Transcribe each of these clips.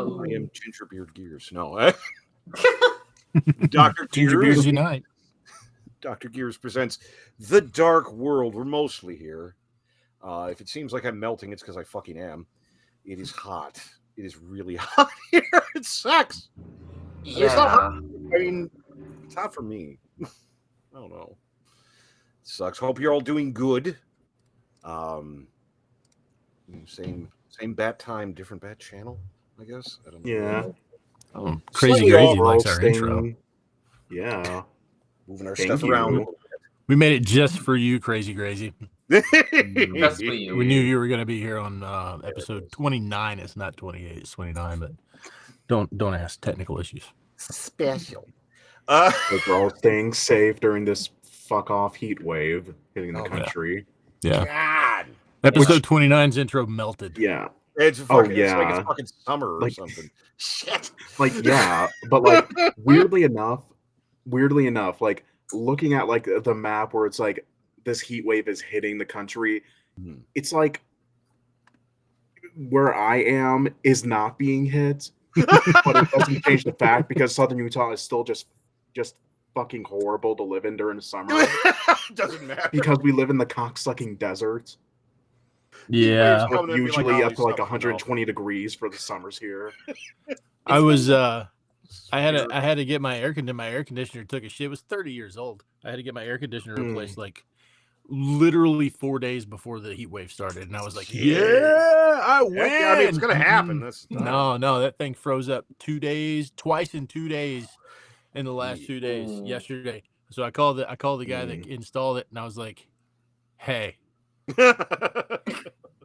Hello. I am Gingerbeard Gears. No, Dr. Ginger Gears. beers unite. Dr. Gears presents The Dark World. We're mostly here. If it seems like I'm melting, it's because I fucking am. It is hot. It is really hot here. It sucks. Yeah. It's not hot. I mean, it's hot for me. I don't know. It sucks. Hope you're all doing good. Same bat time, different bat channel, I guess. I don't know. Yeah. Oh, Crazy Slightly Crazy off likes our roasting. intro. Yeah. Moving our Thank stuff around. you. We made it just for you, Crazy Crazy. Just for you. We knew you were going to be here on episode 29. It's not 28. It's 29. But don't ask technical issues. Special. Hope we're all staying safe during this fuck off heat wave hitting the Oh, yeah. country. Yeah. God. Episode 29's intro melted. Yeah. It's fucking, it's like yeah. it's fucking summer or Like- something. Shit. Like, yeah. But like weirdly enough, like looking at like the map where it's like this heat wave is hitting the country, Mhm. it's like where I am is not being hit. But it doesn't change the fact because Southern Utah is still just fucking horrible to live in during the summer Doesn't matter. because we live in the cocksucking desert. Yeah. Coming With in, be usually like, up to like "Oh, 120 degrees for the summers here. I was I had to get my air conditioner took a shit. It was 30 years old. I had to get my air conditioner replaced like literally 4 days before the heat wave started, and I was like, Yeah. "Yeah, I win!" Heck yeah, I mean, it's gonna happen. That's No, that thing froze up 2 days, twice in 2 days in the last 2 days. Ooh. Yesterday, so I called the guy that installed it, and I was like, "Hey,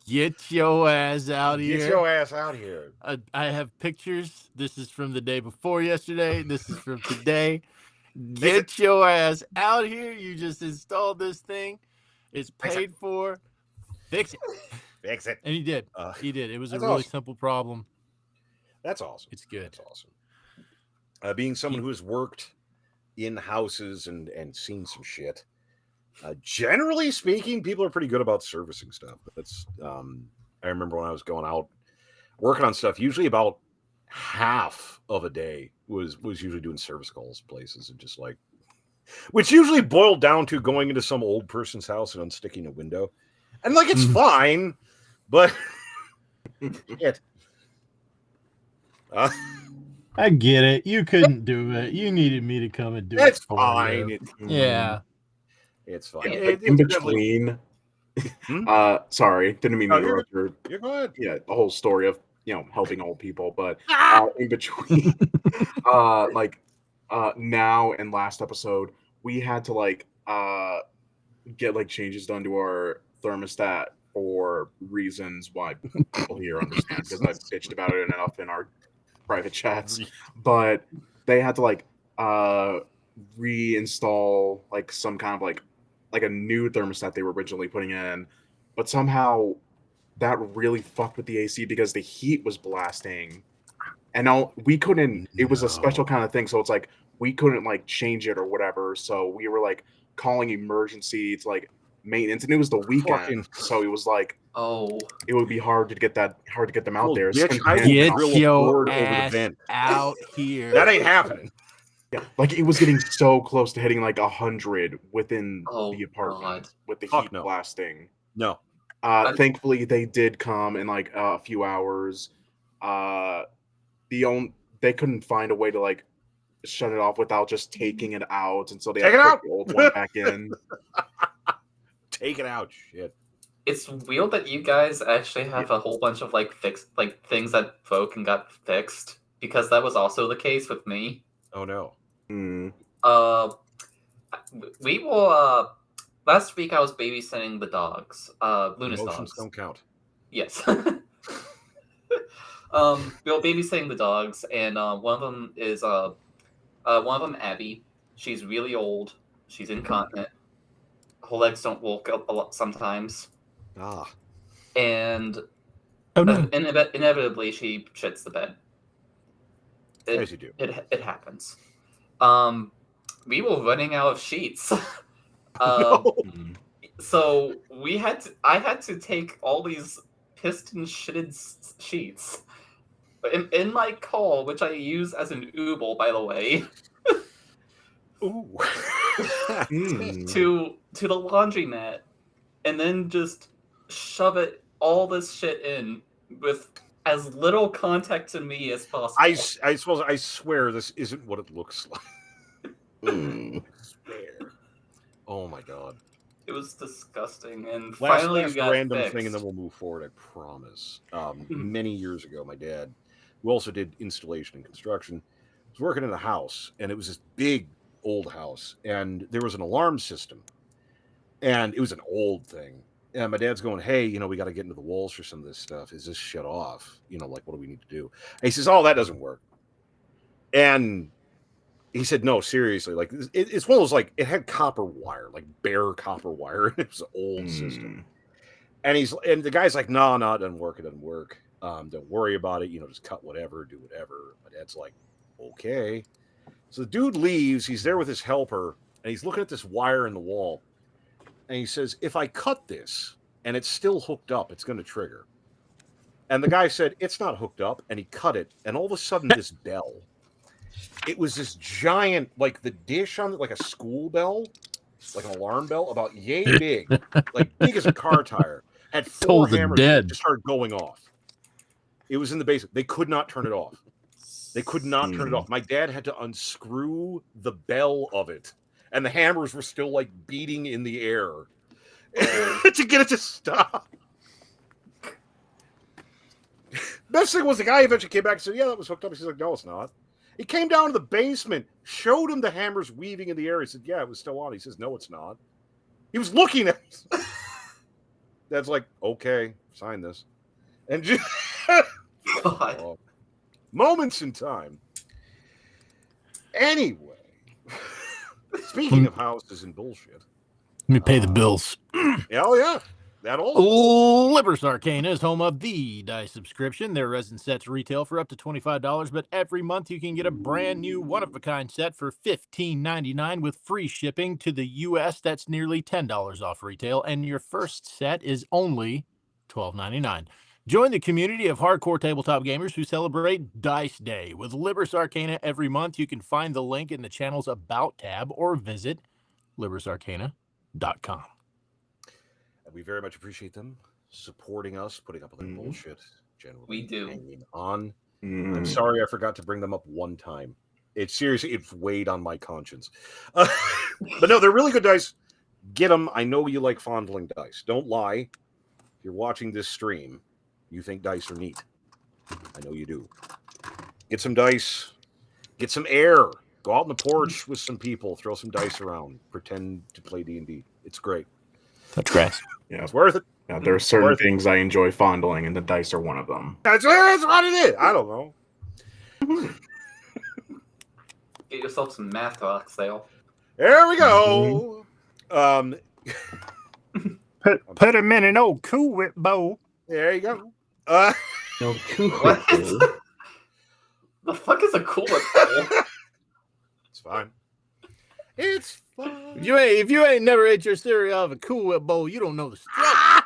get your ass out here! Get your ass out here. I have pictures. This is from the day before yesterday. This is from today. Get your ass out here. You just installed this thing. It's Fix it. paid for. Fix it." Fix it. And he did. Uh, He did. It was a that's really awesome. simple problem. That's awesome. It's good. That's awesome. Being someone who has worked in houses and seen some shit, generally speaking, people are pretty good about servicing stuff. That's I remember when I was going out working on stuff. Usually, about half of a day was usually doing service calls places and just like, which usually boiled down to going into some old person's house and unsticking a window, and like it's fine, but shit. I get it. You couldn't do it. You needed me to come and do it. It's for fine. you. It's Yeah. fine. Yeah, It- like in it's definitely- between. Hmm? Sorry, didn't mean No, to you're interrupt your You're good. the whole story of helping old people, but in between now and last episode we had to get like changes done to our thermostat for reasons why people here understand because I've bitched about it enough in our private chats, but they had to reinstall like some kind of like a new thermostat they were originally putting in, but somehow that really fucked with the AC because the heat was blasting, and now we couldn't. It was a special kind of thing, so it's like we couldn't like change it or whatever. So we were like calling emergency to like maintenance, and it was the weekend, so it was like Oh. it would be hard to get them out Well, there. bitch, Since I will then- Get drill a your board over the ass vent. out here. That ain't happening. Yeah, like it was getting so close to hitting like 100 within Oh, the apartment God. with the Fuck heat no. blasting. No. Thankfully, they did come in like a few hours. They couldn't find a way to like shut it off without just taking it out, and so they had Take to it put out! the old one back in. Take it out. Shit. It's weird that you guys actually have a whole bunch of fixed things that broke and got fixed, because that was also the case with me. Oh no. Mm. We will last week I was babysitting the dogs. Luna's Emotions dogs. don't count. Yes. We were babysitting the dogs, and one of them is Abby. She's really old. She's incontinent. Her legs don't work a lot sometimes, and Oh no. inevitably she shits the bed. As you do. It happens. We were running out of sheets. So I had to take all these piston shitted sheets in my call, which I use as an Ooble, by the way, Ooh. to the laundromat, and then just shove all this shit in with as little contact to me as possible. I suppose I swear this isn't what it looks like. I swear. Oh my god. It was disgusting, and Last finally we got random fixed. thing, and then we'll move forward. I promise. Many years ago, my dad, who also did installation and construction, was working in a house, and it was this big old house, and there was an alarm system, and it was an old thing. And my dad's going, "Hey, we got to get into the walls for some of this stuff. Is this shut off? Like, what do we need to do?" And he says, "Oh, that doesn't work." And he said, "No, seriously. Like, it's one of those, like, it had copper wire, like bare copper wire. It was an old system." And the guy's like, "No, it doesn't work. It doesn't work. Don't worry about it. Just cut whatever, do whatever." My dad's like, "Okay." So the dude leaves. He's there with his helper, and he's looking at this wire in the wall. And he says, "If I cut this and it's still hooked up, it's going to trigger." And the guy said, "It's not hooked up." And he cut it. And all of a sudden, this bell. It was this giant, like the dish on it, like a school bell, like an alarm bell, about yay big, like big as a car tire. Had 4 hammers. It just started going off. It was in the basement. They could not turn it off. They could not turn it off. My dad had to unscrew the bell of it, and the hammers were still like beating in the air to get it to stop. Best thing was the guy eventually came back and said, "Yeah, that was hooked up." He's like, "No, it's not." He came down to the basement, showed him the hammers weaving in the air. He said, "Yeah, it was still on." He says, "No, it's not." He was looking at it. Dad's like, "Okay, sign this." And just moments in time. Anyway, speaking of houses and bullshit. Let me pay the bills. Hell yeah. That also. Libris Arcana is home of the dice subscription. Their resin sets retail for up to $25, but every month you can get a brand new one-of-a-kind set for $15.99 with free shipping to the U.S. That's nearly $10 off retail, and your first set is only $12.99. Join the community of hardcore tabletop gamers who celebrate Dice Day with Libris Arcana every month. You can find the link in the channel's About tab or visit librisarcana.com. We very much appreciate them supporting us, putting up with their bullshit. Generally, we do. Hanging on. I'm sorry I forgot to bring them up one time. It's weighed on my conscience. But no, they're really good dice. Get them. I know you like fondling dice. Don't lie. If you're watching this stream, you think dice are neat. I know you do. Get some dice. Get some air. Go out on the porch with some people. Throw some dice around. Pretend to play D&D. It's great. Touch grass. Yeah, it's worth it. Yeah, there are certain things I enjoy fondling, and the dice are one of them. That's what it is. I don't know. Get yourself some math rocks, Dale. There we go. Put him in an old Cool Whip bowl. There you go. No, Cool What? The fuck is a Cool Whip bowl? It's fine. It's fine. If you ain't never ate your cereal out of a Cool Whip bowl, you don't know the struggle.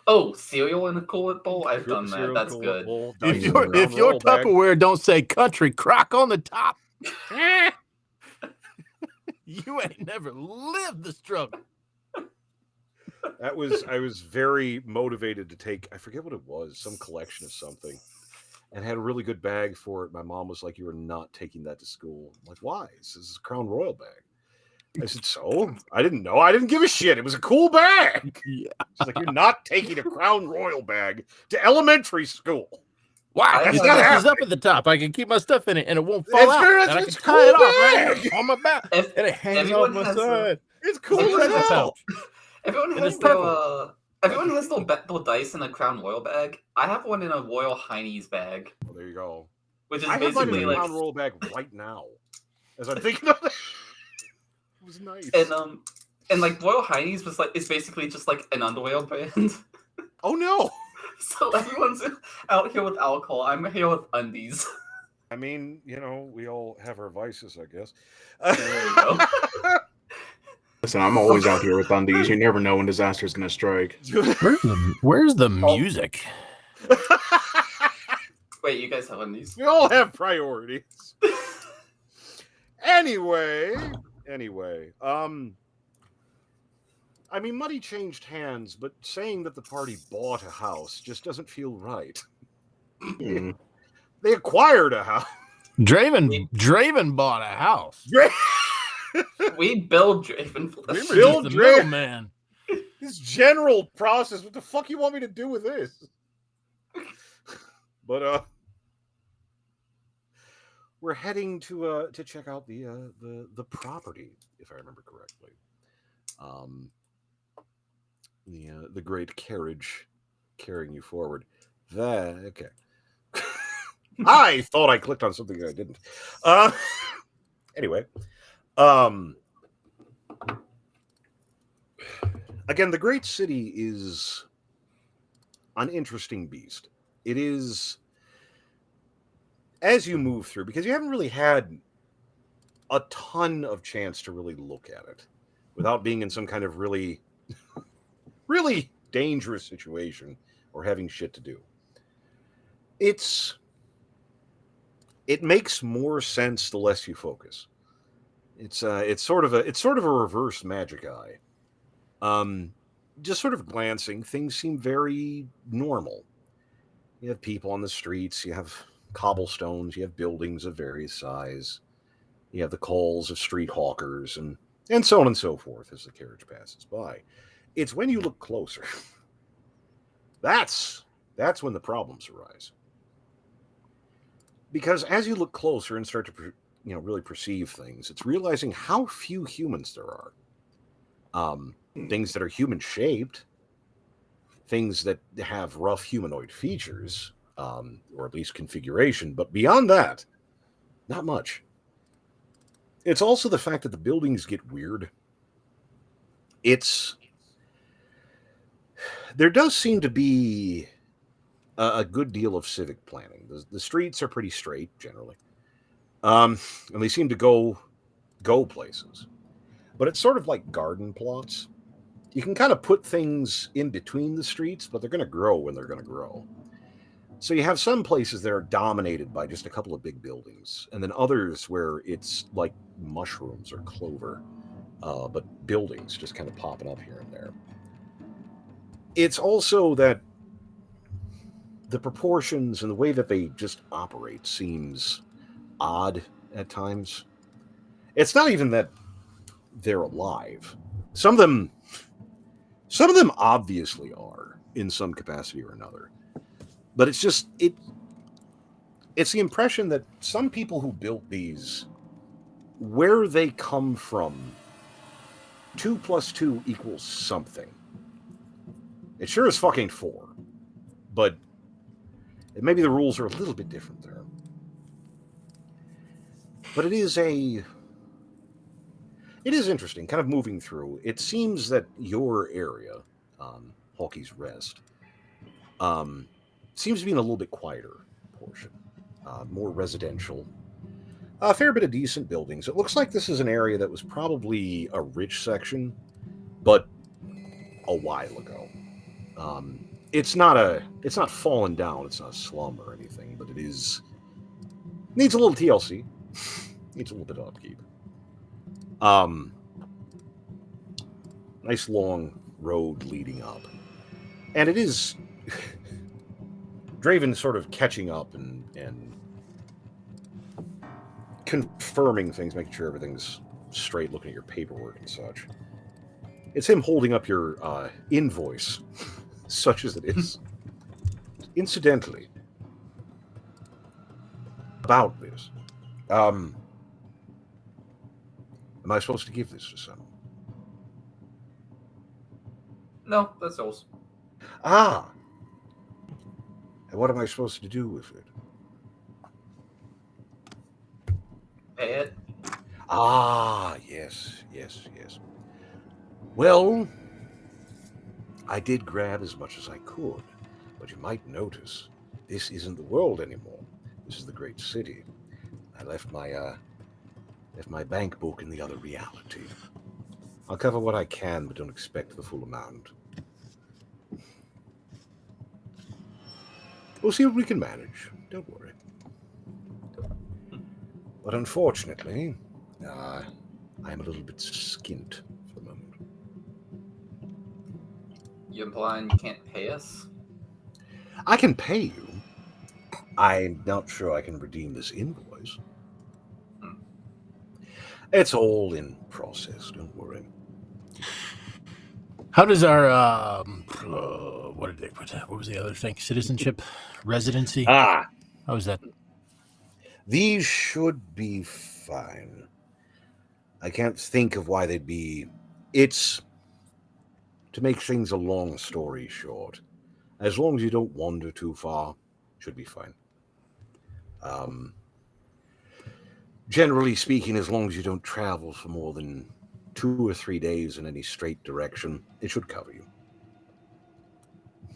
Oh, cereal in a Cool Whip bowl? I've done that. That's good. Bowl, If your Tupperware don't say country crock on the top, you ain't never lived the struggle. I was very motivated to take, I forget what it was, some collection of something, and had a really good bag for it. My mom was like, "You are not taking that to school." I'm like, "Why? This is a Crown Royal bag." I said, "So?" I didn't know. I didn't give a shit. It was a cool bag. Yeah. She's like, "You're not taking a Crown Royal bag to elementary school." Wow, That's this not is up at the top. I can keep my stuff in it, and it won't fall out. And I can It's tie cool it off bag. right on my back, and it hangs off my side. It's cool Everyone as has hell. Everyone has little dice in a Crown Royal bag. I have one in a Royal Heinies bag, Well, there you go. which is I have mine in basically a like Crown Royal bag right now, as I'm thinking of it. It was nice. and like Royal Heinies is basically just like an underwear brand. Oh no! So everyone's out here with alcohol. I'm here with undies. I mean, we all have our vices, I guess. There you go. Listen, I'm always out here with undies. You never know when disaster's going to strike. Where's the music? Wait, you guys have these? We all have priorities. Anyway, I mean, money changed hands, but saying that the party bought a house just doesn't feel right. Hmm. They acquired a house. Draven bought a house. We build Draven for We this. were Build just the Draven. middleman. This general process. What the fuck you want me to do with this? But we're heading to check out the property, if I remember correctly. The great carriage carrying you forward. Okay. I thought I clicked on something that I didn't. Anyway, again, the great city is an interesting beast. It is, as you move through, because you haven't really had a ton of chance to really look at it without being in some kind of really, really dangerous situation or having shit to do. It makes more sense the less you focus. It's sort of a reverse magic eye. Just sort of glancing, things seem very normal. You have people on the streets, you have cobblestones, you have buildings of various size, you have the calls of street hawkers, and so on and so forth as the carriage passes by. It's when you look closer. That's when the problems arise. Because as you look closer and start to really perceive things, it's realizing how few humans there are. Things that are human shaped, things that have rough humanoid features, or at least configuration, but beyond that, not much. It's also the fact that the buildings get weird. There does seem to be a good deal of civic planning. The streets are pretty straight generally, and they seem to go places. But it's sort of like garden plots. You can kind of put things in between the streets, but they're going to grow when they're going to grow. So you have some places that are dominated by just a couple of big buildings, and then others where it's like mushrooms or clover, but buildings just kind of popping up here and there. It's also that the proportions and the way that they just operate seems odd at times. It's not even that they're alive. Some of them obviously are in some capacity or another. But it's just it's the impression that some people who built these, where they come from, 2 + 2 = something. It sure is fucking 4. But maybe the rules are a little bit different there. But it is interesting, kind of moving through. It seems that your area, Hawkey's Rest, seems to be in a little bit quieter portion, more residential. A fair bit of decent buildings. It looks like this is an area that was probably a rich section, but a while ago. It's not fallen down. It's not a slum or anything, but it needs a little TLC. Needs a little bit of upkeep. Nice long road leading up, and it is Draven sort of catching up and confirming things, making sure everything's straight, looking at your paperwork and such. It's him holding up your invoice, such as it is. Incidentally, about this, am I supposed to give this to someone? No, that's yours. Ah, and what am I supposed to do with it? Pay it. Ah, yes. Well, I did grab as much as I could, but you might notice this isn't the world anymore. This is the great city. I left my bank book in the other reality. I'll cover what I can, but don't expect the full amount. We'll see what we can manage. Don't worry. But unfortunately, I'm a little bit skint for the moment. You implying you can't pay us? I can pay you. I'm not sure I can redeem this invoice. It's all in process. Don't worry. How does our what did they put? What was the other thing? Citizenship, residency. How is that? These should be fine. I can't think of why they'd be. It's to make things a long story short. As long as you don't wander too far, should be fine. Generally speaking, as long as you don't travel for more than 2 or 3 days in any straight direction, it should cover you.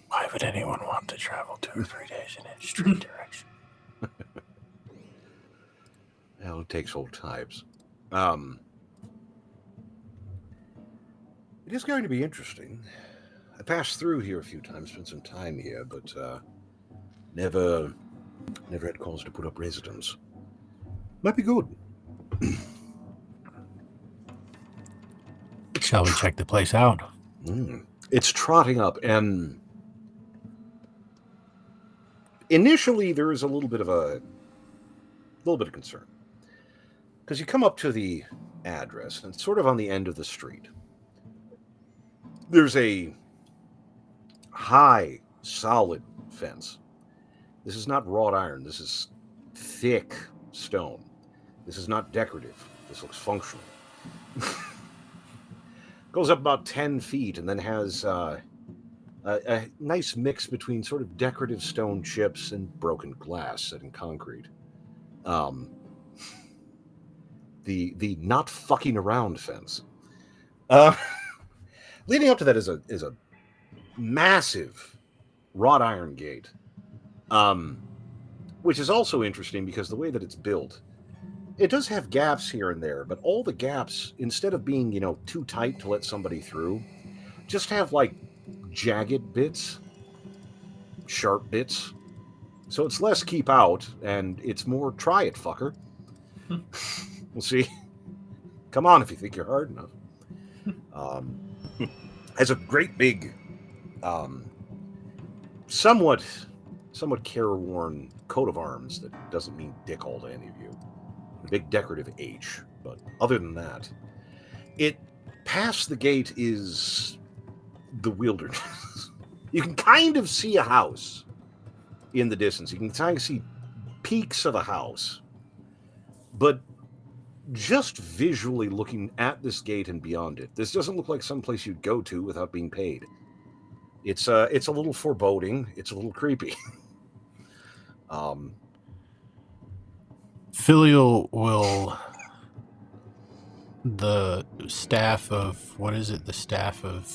Why would anyone want to travel 2 or 3 days in a straight direction? Well, it takes old types. It is going to be interesting. I passed through here a few times, spent some time here, but never had cause to put up residence. Might be good. Shall we check the place out? It's trotting up, and initially there is a little bit of concern, because you come up to the address, and it's sort of on the end of the street. There's a high, solid fence. This is not wrought iron. This is thick stone. This is not decorative. This looks functional. Goes up about 10 feet and then has a nice mix between sort of decorative stone chips and broken glass set in concrete. The not fucking around fence. Leading up to that is a massive wrought iron gate, which is also interesting because the way that it's built, it does have gaps here and there, but all the gaps, instead of being, too tight to let somebody through, just have like jagged bits, sharp bits. So it's less keep out and it's more try it, fucker. We'll see. Come on if you think you're hard enough. Has a great big, somewhat careworn coat of arms that doesn't mean dick all to any of you. A big decorative H, but other than that, it past the gate is the wilderness. You can kind of see a house in the distance. You can kind of see peaks of a house, but just visually looking at this gate and beyond it, this doesn't look like some place you'd go to without being paid. It's a little foreboding. It's a little creepy. Filial will the staff of what is it? The staff of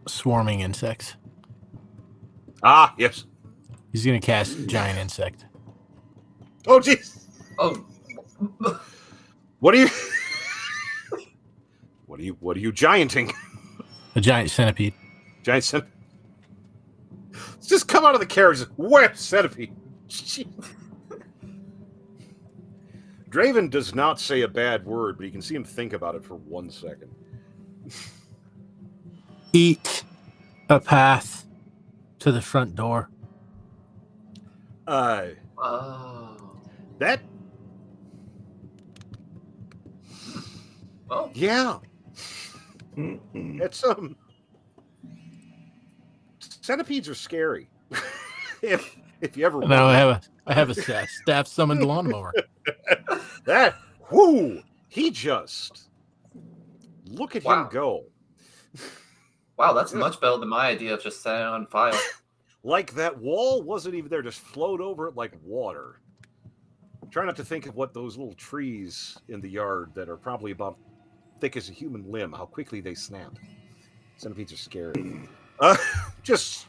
swarming insects. Ah, yes. He's gonna cast giant insect. Oh, jeez. Oh, What are you? What are you gianting? A giant centipede. Giant centipede. Just come out of the carriage. Where centipede? Draven does not say a bad word, but you can see him think about it for 1 second. Eat a path to the front door. That well, yeah. It's centipedes are scary. if you ever Now I have a staff summoned lawnmower. That whoo, he just look at him go. Wow, that's much better than my idea of just setting it on fire. Like that wall wasn't even there, just flowed over it like water. Try not to think of what those little trees in the yard that are probably about thick as a human limb, how quickly they snap. Centipedes are scary. Just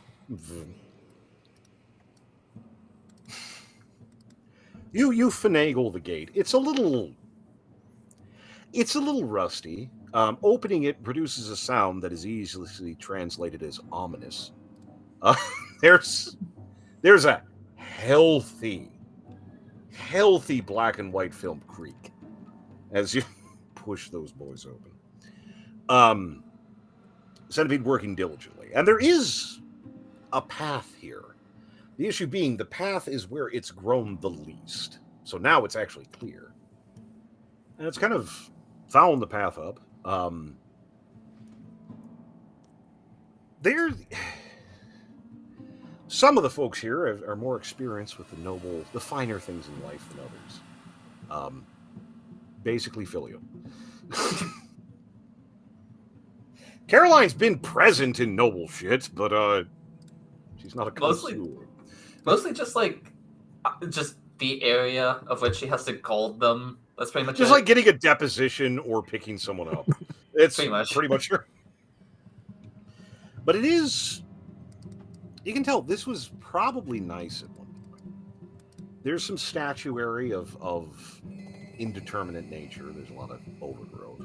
you finagle the gate. It's a little rusty. Opening it produces a sound that is easily translated as ominous. there's a healthy black and white film creak as you push those boys open. Centipede working diligently, and there is a path here. The issue being the path is where it's grown the least. So now it's actually clear. And it's kind of found the path up. Some of the folks here are more experienced with the finer things in life than others. Basically filial. Caroline's been present in noble shit, but she's not a connoisseur. Mostly just the area of which she has to call them. That's pretty much just like getting a deposition or picking someone up. It's pretty much her. But it is, you can tell this was probably nice at one point. There's some statuary of indeterminate nature. There's a lot of overgrowth.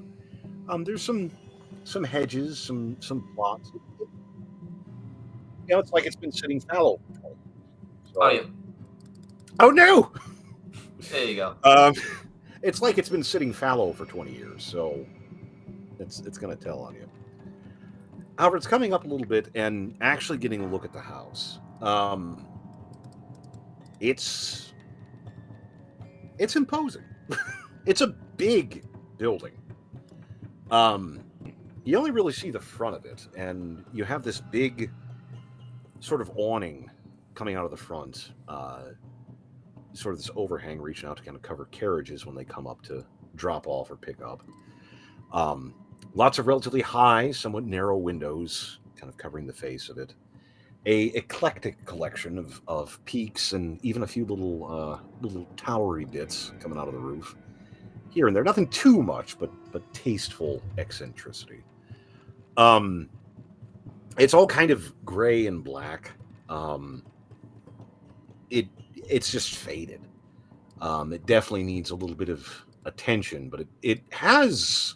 There's some hedges, some plots. It's like it's been sitting fallow. So, oh no! There you go. It's like it's been sitting fallow for 20 years, so it's going to tell on you. However, it's coming up a little bit and actually getting a look at the house. It's imposing. It's a big building. You only really see the front of it, and you have this big sort of awning coming out of the front, sort of this overhang reaching out to kind of cover carriages when they come up to drop off or pick up. Lots of relatively high, somewhat narrow windows kind of covering the face of it. A eclectic collection of peaks and even a few little towery bits coming out of the roof here and there. Nothing too much, but tasteful eccentricity. It's all kind of gray and black. It's just faded. It definitely needs a little bit of attention, but it has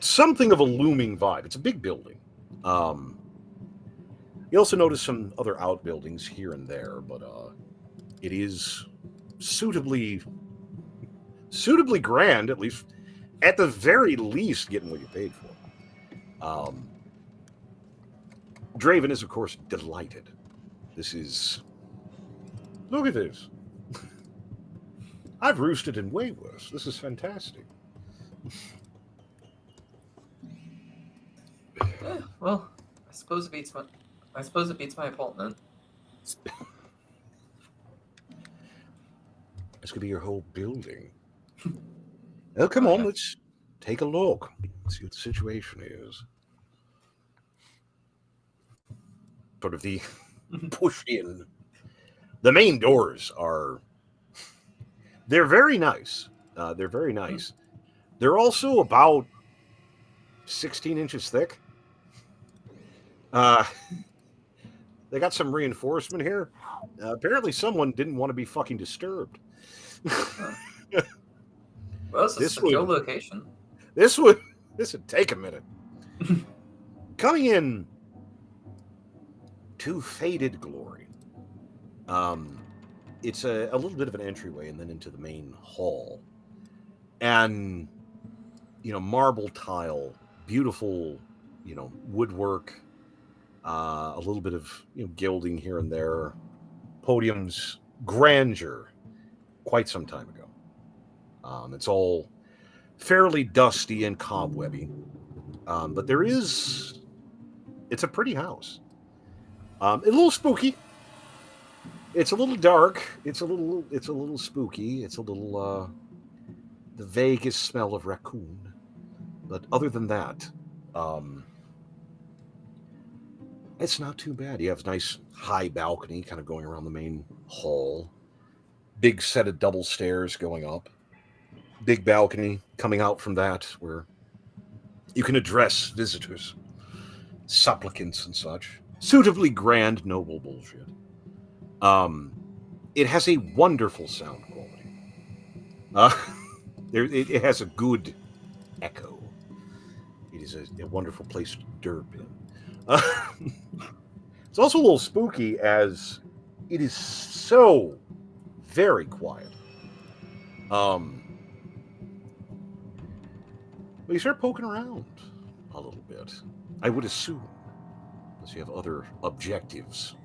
something of a looming vibe. It's a big building. You also notice some other outbuildings here and there, but it is suitably grand, at least at the very least getting what you paid for. Draven is, of course, delighted. Look at this. I've roosted in way worse. This is fantastic. Yeah, well, I suppose it beats my apartment. This could be your whole building. Oh, come on, let's take a look. See what the situation is. Sort of the push in. The main doors they're very nice. They're also about 16 inches thick. They got some reinforcement here. Apparently someone didn't want to be fucking disturbed. Well, it's a secure location. This would take a minute. Coming in to faded glory. It's a little bit of an entryway and then into the main hall. And, marble tile, beautiful, woodwork, a little bit of gilding here and there. Podium's grandeur quite some time ago. It's all fairly dusty and cobwebby. But it's a pretty house. A little spooky. It's a little dark. It's a little spooky. It's a little the vaguest smell of raccoon. But other than that, it's not too bad. You have a nice high balcony kind of going around the main hall. Big set of double stairs going up. Big balcony coming out from that where you can address visitors, supplicants and such. Suitably grand, noble bullshit. It has a wonderful sound quality. It has a good echo. It is a wonderful place to derp in. It's also a little spooky as it is so very quiet. Well, you start poking around a little bit. I would assume, unless you have other objectives.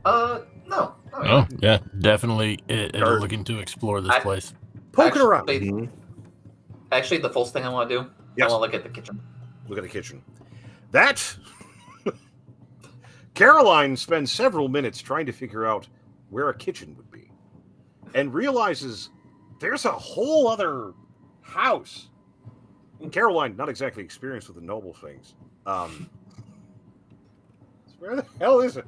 No. Oh, yeah, definitely Start looking to explore this place. poking around. Actually, the first thing I want to do, Yes. I want to look at the kitchen. Look at the kitchen. That Caroline spends several minutes trying to figure out where a kitchen would be, and realizes there's a whole other house. Caroline, not exactly experienced with the noble things. Where the hell is it?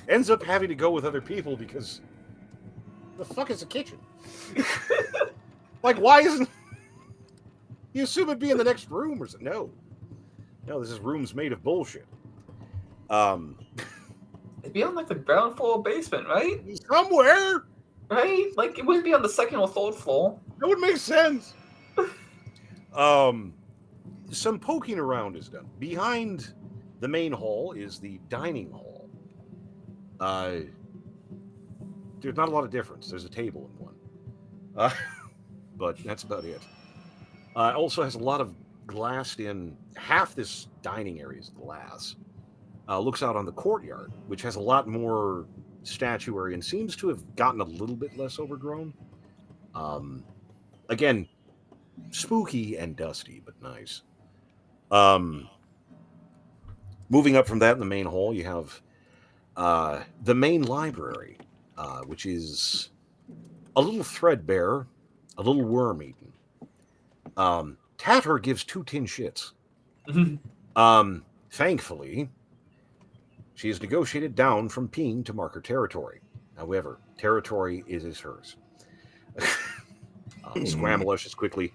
Ends up having to go with other people because the fuck is a kitchen? Like, why isn't you assume it'd be in the next room or something? No, this is rooms made of bullshit. It'd be on like the ground floor basement, right? Somewhere. Right? Like it wouldn't be on the second or third floor. That would make sense. Some poking around is done. Behind the main hall is the dining hall. There's not a lot of difference. There's a table in one. But that's about it. It also has a lot of glassed in. Half this dining area is glass. Looks out on the courtyard, which has a lot more statuary and seems to have gotten a little bit less overgrown. Again, spooky and dusty, but nice. Moving up from that in the main hall, you have the main library, which is a little threadbare, a little worm-eaten. Tatter gives 2 tin shits. Thankfully, she has negotiated down from peeing to mark her territory. However, territory is hers. Squamish is quickly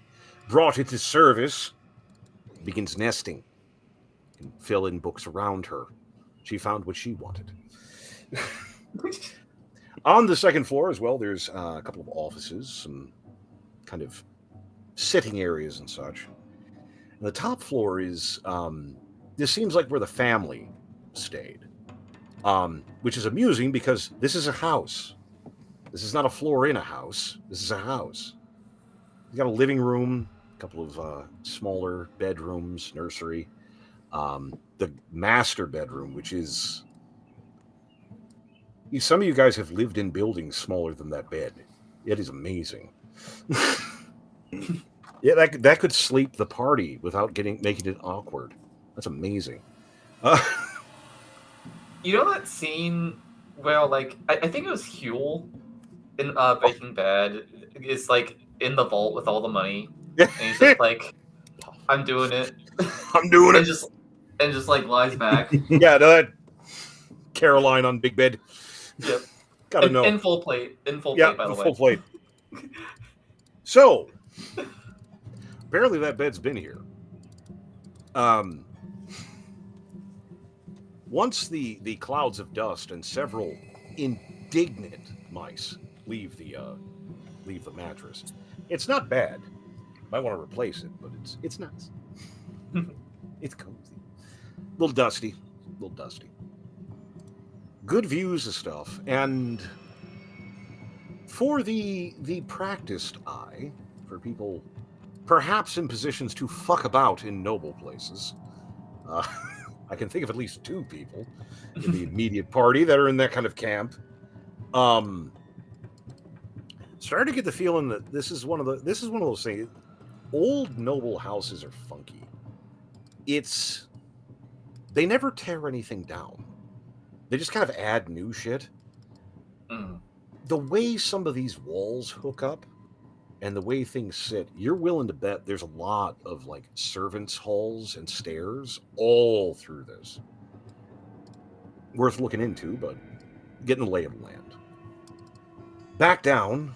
brought into service, begins nesting, and fill in books around her. She found what she wanted. On the second floor as well, there's a couple of offices, some kind of sitting areas and such. And the top floor is, this seems like where the family stayed, which is amusing because this is a house. This is not a floor in a house. This is a house. You got a living room, a couple of smaller bedrooms, nursery, the master bedroom, which is... Some of you guys have lived in buildings smaller than that bed. It is amazing. Yeah, that could sleep the party without making it awkward. That's amazing. You know that scene where, like, I think it was Huel in Breaking Bad is like in the vault with all the money, and he's just like, "I'm doing it. I'm doing it." And just like lies back. Yeah, that Caroline on big bed. Yep. Gotta know. In full plate. By the way. Full plate. So, apparently that bed's been here. Once the clouds of dust and several indignant mice leave the mattress, it's not bad. Might want to replace it, but it's nice. It's cozy. A little dusty. Good views of stuff, and for the practiced eye, for people perhaps in positions to fuck about in noble places, I can think of at least 2 people in the immediate party that are in that kind of camp. Starting to get the feeling that this is one of those things. Old noble houses are funky. They never tear anything down. They just kind of add new shit. The way some of these walls hook up and the way things sit, you're willing to bet there's a lot of like servants' halls and stairs all through this. Worth looking into, but getting the lay of the land. Back down,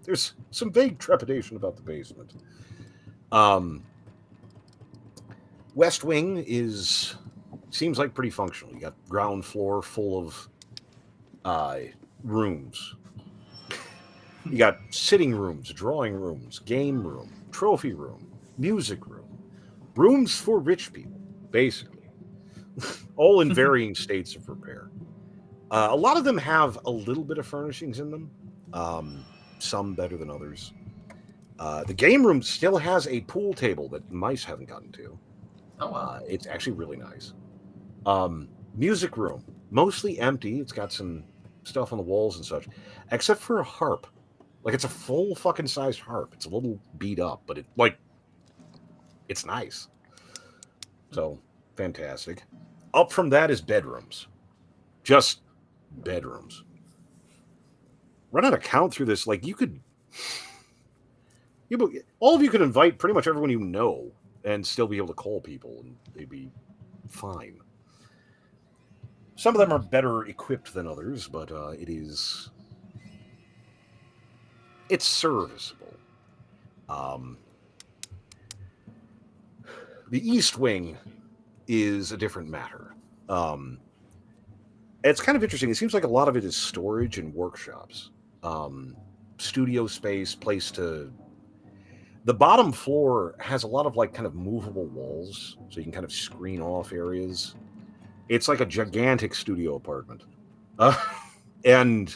there's some vague trepidation about the basement. West Wing seems like pretty functional. You got ground floor full of rooms. You got sitting rooms, drawing rooms, game room, trophy room, music room, rooms for rich people, basically. all in varying states of repair. A lot of them have a little bit of furnishings in them, some better than others. The game room still has a pool table that mice haven't gotten to. Oh wow. It's actually really nice. Music room, mostly empty. It's got some stuff on the walls and such, except for a harp. Like, it's a full fucking sized harp. It's a little beat up, but it's nice. So, fantastic. Up from that is bedrooms. Just bedrooms. Running a count through this, like, all of you could invite pretty much everyone you know and still be able to call people, and they'd be fine. Some of them are better equipped than others, but it's serviceable. The East Wing is a different matter. It's kind of interesting. It seems like a lot of it is storage and workshops. Studio space, place to... The bottom floor has a lot of, like, kind of movable walls, so you can kind of screen off areas. It's like a gigantic studio apartment. And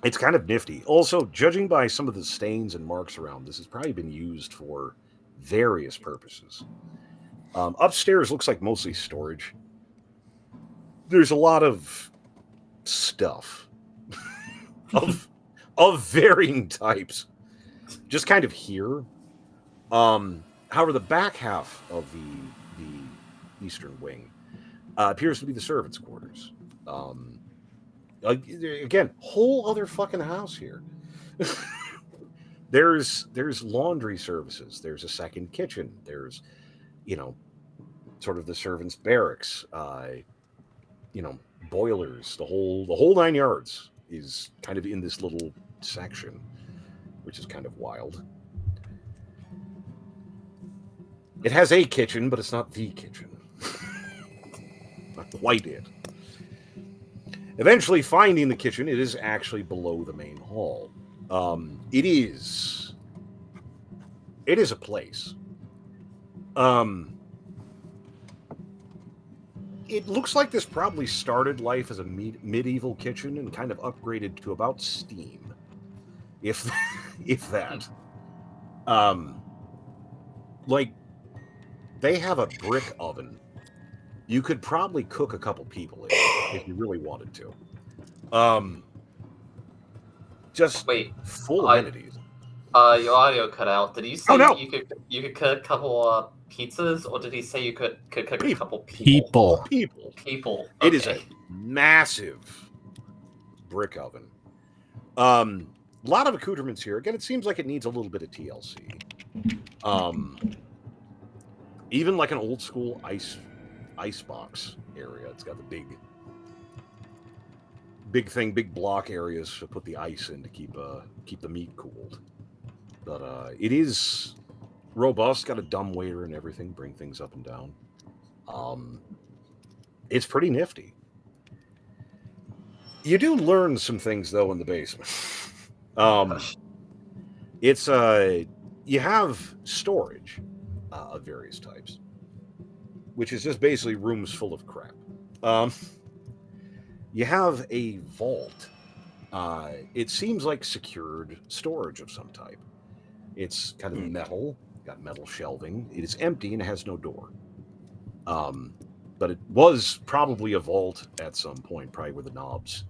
it's kind of nifty. Also, judging by some of the stains and marks around, this has probably been used for various purposes. Upstairs looks like mostly storage. There's a lot of stuff of varying types, just kind of here. However, the back half of the Eastern Wing appears to be the servants' quarters. Again, whole other fucking house here. There's laundry services. There's a second kitchen. There's, sort of the servants' barracks. Boilers. The whole 9 yards is kind of in this little section, which is kind of wild. It has a kitchen, but it's not the kitchen. Not quite it. Eventually finding the kitchen, it is actually below the main hall. It is a place. It looks like this probably started life as a medieval kitchen and kind of upgraded to about steam, if that. Like, they have a brick oven. You could probably cook a couple people in if you really wanted to. Just Wait, full amenities. Your audio cut out. Did you say no. you could cook a couple pizzas, or did he say you could cook a couple people? People. Okay. It is a massive brick oven. A lot of accoutrements here. Again, it seems like it needs a little bit of TLC. Even like an old school ice box area. It's got the big block areas to put the ice in to keep the meat cooled. But it is robust, got a dumbwaiter and everything, bring things up and down. It's pretty nifty. You do learn some things though in the basement. It's you have storage of various types, which is just basically rooms full of crap. You have a vault. It seems like secured storage of some type. It's kind of metal, got metal shelving. It is empty and it has no door. But it was probably a vault at some point, probably where the knobs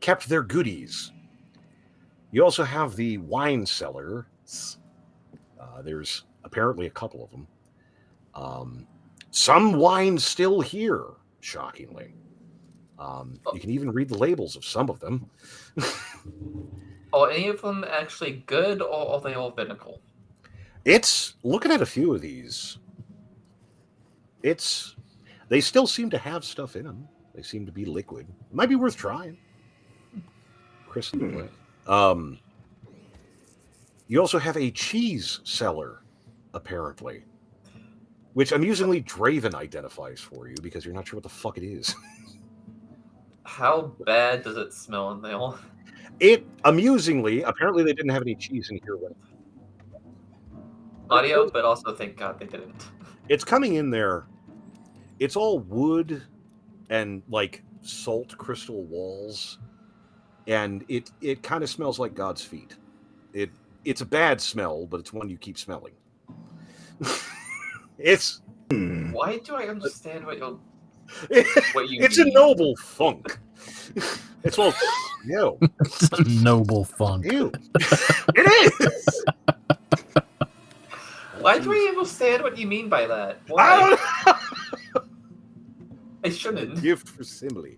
kept their goodies. You also have the wine cellar. There's apparently a couple of them. Some wine still here, shockingly. You can even read the labels of some of them. Are any of them actually good, or are they all vinegar? It's looking at a few of these. They still seem to have stuff in them. They seem to be liquid. It might be worth trying. Chris in the way. You also have a cheese cellar, apparently, which amusingly Draven identifies for you because you're not sure what the fuck it is. How bad does it smell in there? It amusingly, apparently they didn't have any cheese in here. Audio, but also thank God they didn't. It's coming in there. It's all wood and like salt crystal walls, and it kind of smells like God's feet. It's a bad smell, but it's one you keep smelling. It's Why do I understand what you it's a mean? noble funk. It's all ew. It's a noble funk. Ew. It is. Why do I understand what you mean by that? I Why? don't know. I shouldn't. Gift for simile.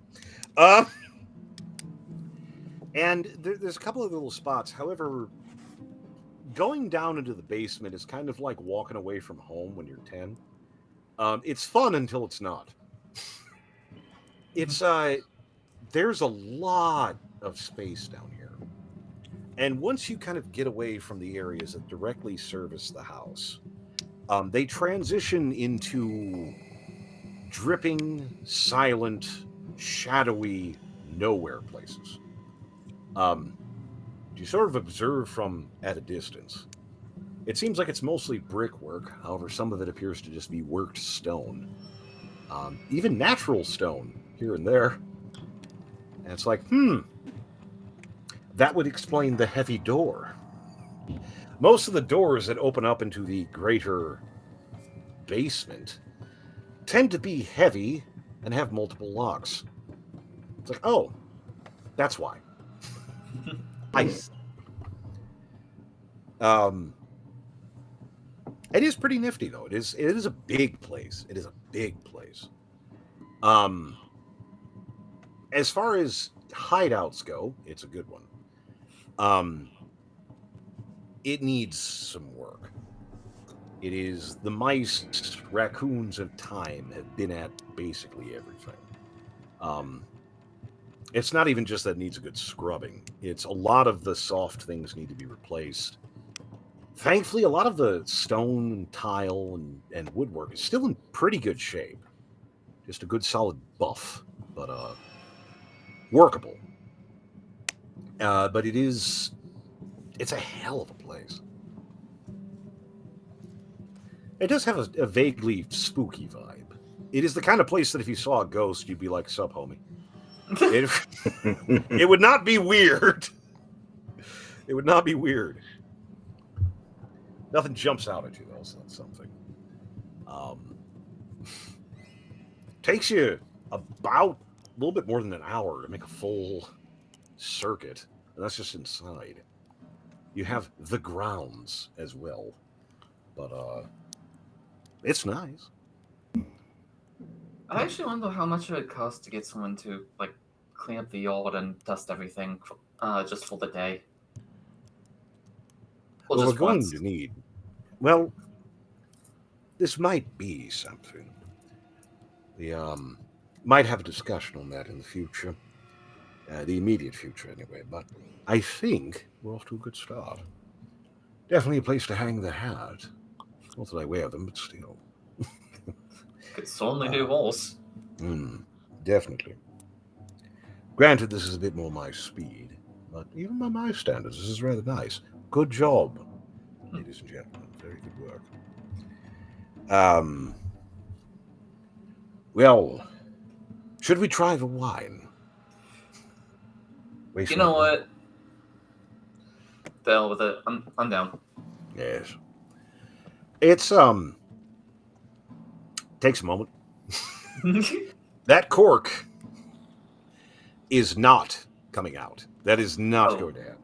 And there's a couple of little spots. However, going down into the basement is kind of like walking away from home when you're 10. It's fun until it's not. It's there's a lot of space down here. And once you kind of get away from the areas that directly service the house, they transition into dripping, silent, shadowy, nowhere places. You sort of observe from at a distance. It seems like it's mostly brickwork, however, some of it appears to just be worked stone. Even natural stone here and there. And it's like, that would explain the heavy door. Most of the doors that open up into the greater basement tend to be heavy and have multiple locks. It's like, oh, that's why. It is pretty nifty though. It is a big place. It is a big place. As far as hideouts go, it's a good one. It needs some work. It is the mice, raccoons of time have been at basically everything. It's not even just that it needs a good scrubbing. It's a lot of the soft things need to be replaced. Thankfully, a lot of the stone and tile and woodwork is still in pretty good shape. Just a good solid buff, but workable. But it's a hell of a place. It does have a vaguely spooky vibe. It is the kind of place that if you saw a ghost, you'd be like, "Sup, homie." It would not be weird. It would not be weird. Nothing jumps out at you, though, so that's something. Takes you about a little bit more than an hour to make a full circuit, and that's just inside. You have the grounds as well, but it's nice. I actually wonder how much it would cost to get someone to like clean up the yard and dust everything, just for the day. Or Well, we're just going once. to need. Well, this might be something. We might have a discussion on that in the future, the immediate future, anyway. But I think we're off to a good start. Definitely a place to hang the hat. Not that I wear them, but still. Could certainly do worse. Definitely. Granted, this is a bit more my speed, but even by my standards, this is rather nice. Good job, ladies and gentlemen. Very good work. Well, should we try the wine? You know what? The hell with it. I'm down. Yes. It's takes a moment. That cork is not coming out. That is not going to happen.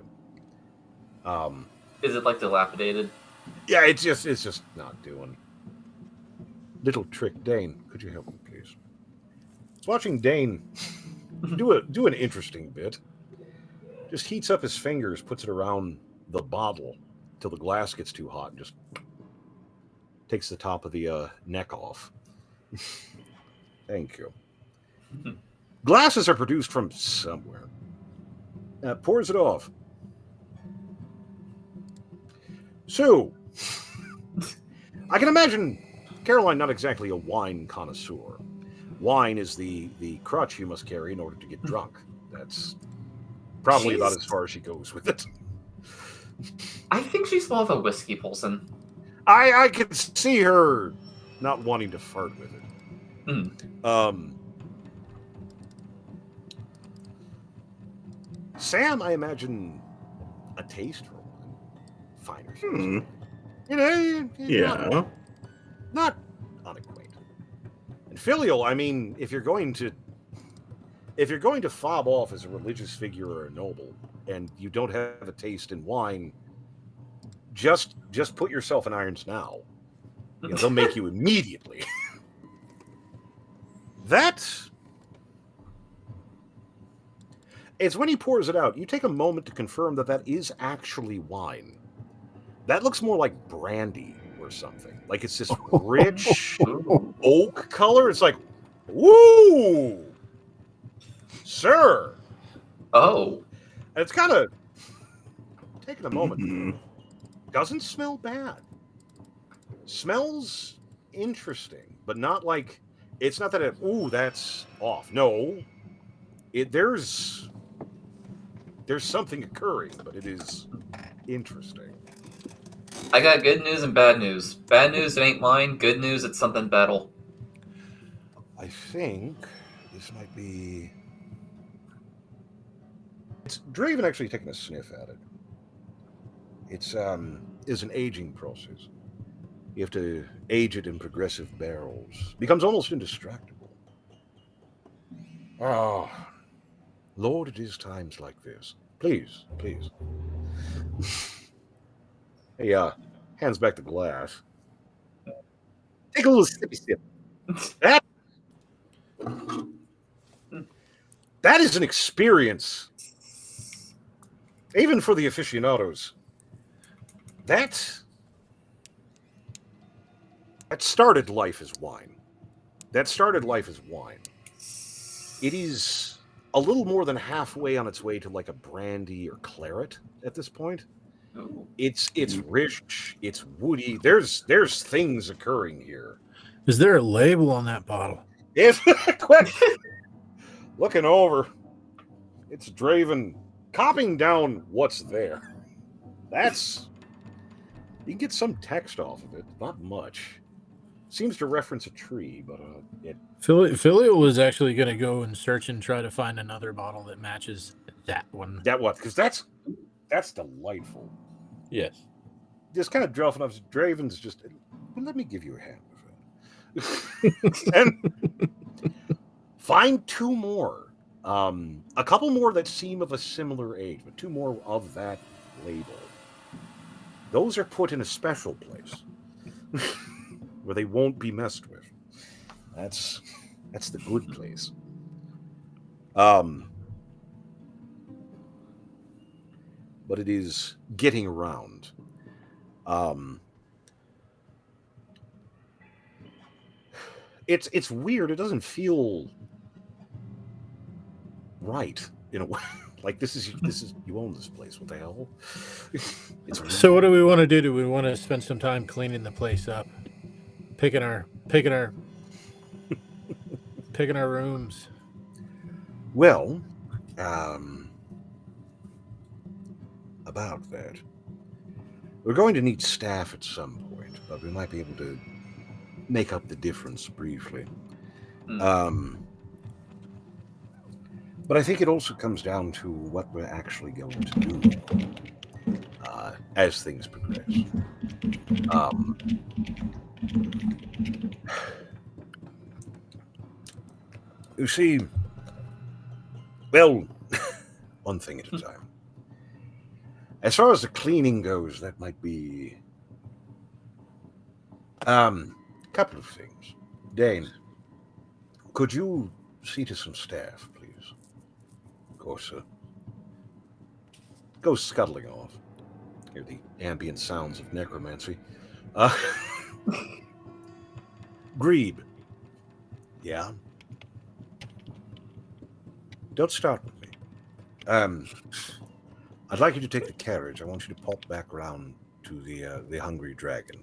Is it like dilapidated? Yeah, it's just not doing. Little trick, Dane. Could you help me, please? Watching Dane do an interesting bit. Just heats up his fingers, puts it around the bottle till the glass gets too hot, and just takes the top of the neck off. Thank you. Glasses are produced from somewhere. Pours it off. So, I can imagine Caroline not exactly a wine connoisseur. Wine is the crutch you must carry in order to get drunk. That's probably about as far as she goes with it. I think she's more of a whiskey person. I could see her not wanting to fart with it. Hmm. Sam, I imagine a taste for wine, finer things. Hmm. Not, Yeah. not unacquainted. And filial, I mean, if you're going to fob off as a religious figure or a noble, and you don't have a taste in wine, just put yourself in irons now. They'll make you immediately. It's when he pours it out, you take a moment to confirm that is actually wine. That looks more like brandy or something. Like it's this rich oak color. It's like, woo, sir. Oh. And it's kind of taking a moment. Mhm. Doesn't smell bad. Smells interesting, but not like it's not that that's off. No, there's something occurring, but it is interesting. I got good news and bad news. Bad news, it ain't wine. Good news, it's something battle. I think this might be. It's Draven actually taking a sniff at it. It's is an aging process. You have to age it in progressive barrels. Becomes almost indestructible. Oh, Lord, it is times like this. Please, please. He hands back the glass. Take a little sippy sip. That is an experience. Even for the aficionados. That started life as wine. That started life as wine. It is a little more than halfway on its way to like a brandy or claret at this point. Ooh. It's rich, it's woody. There's things occurring here. Is there a label on that bottle? If quick looking over, it's Draven copying down what's there. That's you can get some text off of it, not much. Seems to reference a tree, but it. Filial was actually going to go and search and try to find another bottle that matches that one. That what? Because that's delightful. Yes. Just kind of dropping off. Draven's just. Well, let me give you a hand with that. And find two more. A couple more that seem of a similar age, but two more of that label. Those are put in a special place where they won't be messed with. That's the good place. But it is getting around. It's weird. It doesn't feel right in a way. Like this is you own this place. What the hell? So what do we want to do? Do we want to spend some time cleaning the place up, picking our rooms? Well, about that, we're going to need staff at some point, but we might be able to make up the difference briefly. But I think it also comes down to what we're actually going to do as things progress. You see, well, one thing at a time. As far as the cleaning goes, that might be a couple of things. Dane, could you see to some staff, please? Of course, goes scuttling off. Hear the ambient sounds of necromancy. Grebe. Yeah? Don't start with me. I'd like you to take the carriage. I want you to pop back around to the Hungry Dragon.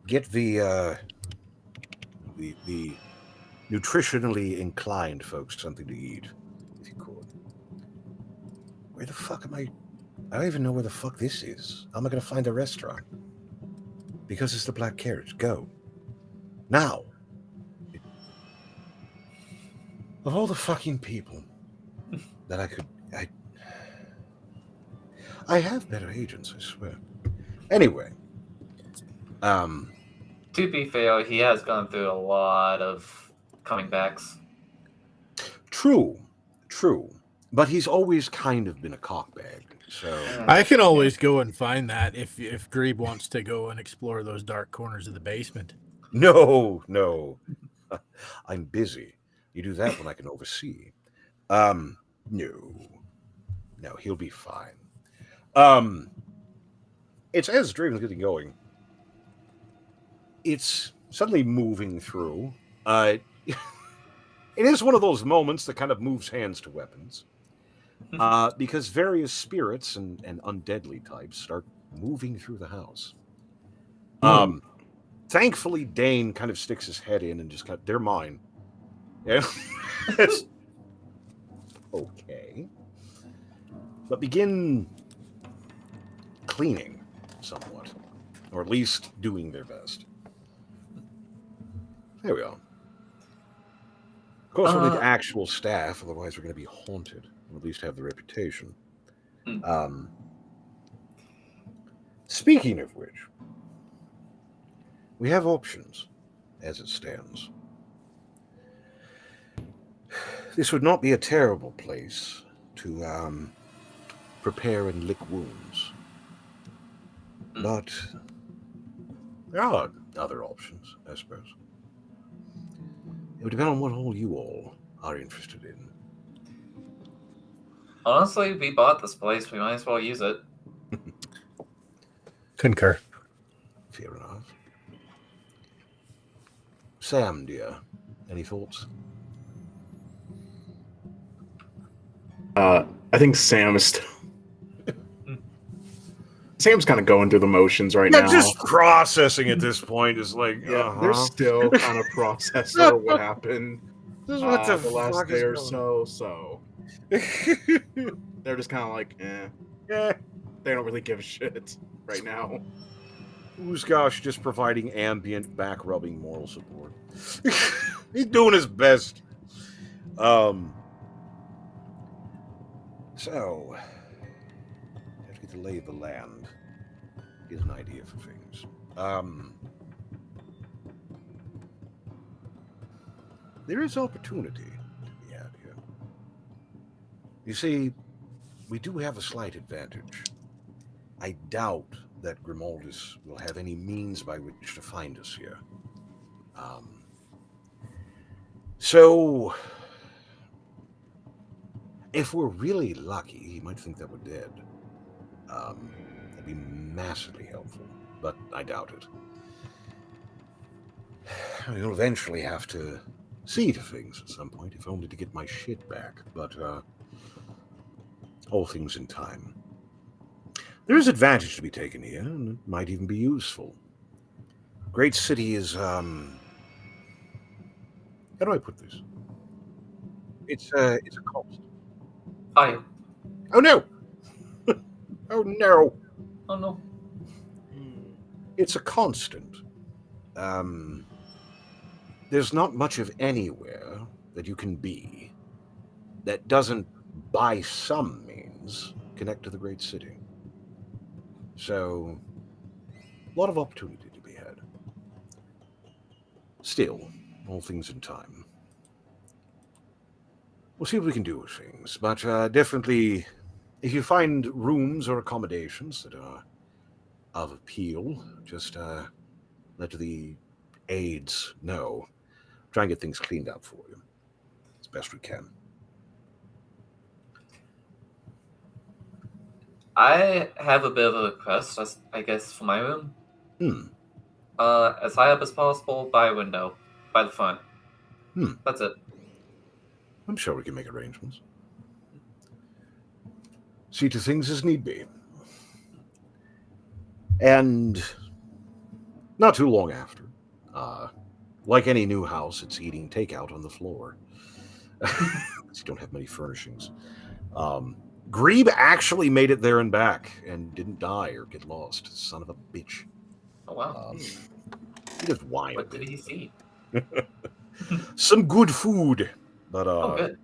Get the nutritionally inclined folks something to eat, if you could. Where the fuck am I? I don't even know where the fuck this is. How am I going to find a restaurant? Because it's the black carriage. Go. Now. Of all the fucking people that I have better agents, I swear. Anyway, To be fair, he has gone through a lot of coming backs. true, but he's always kind of been a cockbag. So I can always go and find that if Grebe wants to go and explore those dark corners of the basement. no, I'm busy. You do that when I can oversee. No, he'll be fine. It's as Draven's getting going. It's suddenly moving through. It is one of those moments that kind of moves hands to weapons. Because various spirits and undeadly types start moving through the house. Thankfully, Dane kind of sticks his head in and just got, they're mine. Yeah. It's okay. But begin cleaning somewhat, or at least doing their best. There we go. Of course, we'll need actual staff, otherwise we're going to be haunted, or at least have the reputation. Speaking of which, we have options as it stands. This would not be a terrible place to prepare and lick wounds. But there are other options, I suppose. It would depend on what all you all are interested in. Honestly, we bought this place. We might as well use it. Concur. Fair enough. Sam, dear, any thoughts? I think Sam is still. Sam's kind of going through the motions right now. Just processing at this point is like, they're still kind of processing over what happened What the last fuck day is or going so. They're just kind of like, Yeah. They don't really give a shit right now. Uzgosh just providing ambient back-rubbing moral support. He's doing his best. So, have to get the lay of the land. Get an idea for things. There is opportunity to be had here. You see, we do have a slight advantage. I doubt that Grimaldus will have any means by which to find us here. So, if we're really lucky, he might think that we're dead. That'd be massively helpful, but I doubt it. We'll eventually have to see to things at some point, if only to get my shit back, but all things in time. There is advantage to be taken here, and it might even be useful. Great City is, how do I put this? It's a cost. Hi. Oh no! Oh no! Oh no. It's a constant. There's not much of anywhere that you can be that doesn't, by some means, connect to the Great City. So, a lot of opportunity to be had. Still, all things in time. We'll see what we can do with things, but definitely, if you find rooms or accommodations that are of appeal, just let the aides know. Try and get things cleaned up for you as best we can. I have a bit of a request, I guess, for my room. As high up as possible, by a window, by the front. That's it. I'm sure we can make arrangements. See to things as need be. And not too long after, like any new house, it's eating takeout on the floor. You don't have many furnishings. Grebe actually made it there and back and didn't die or get lost. Son of a bitch. Oh, wow. He just whined. What did he see? Some good food. But Oh, good.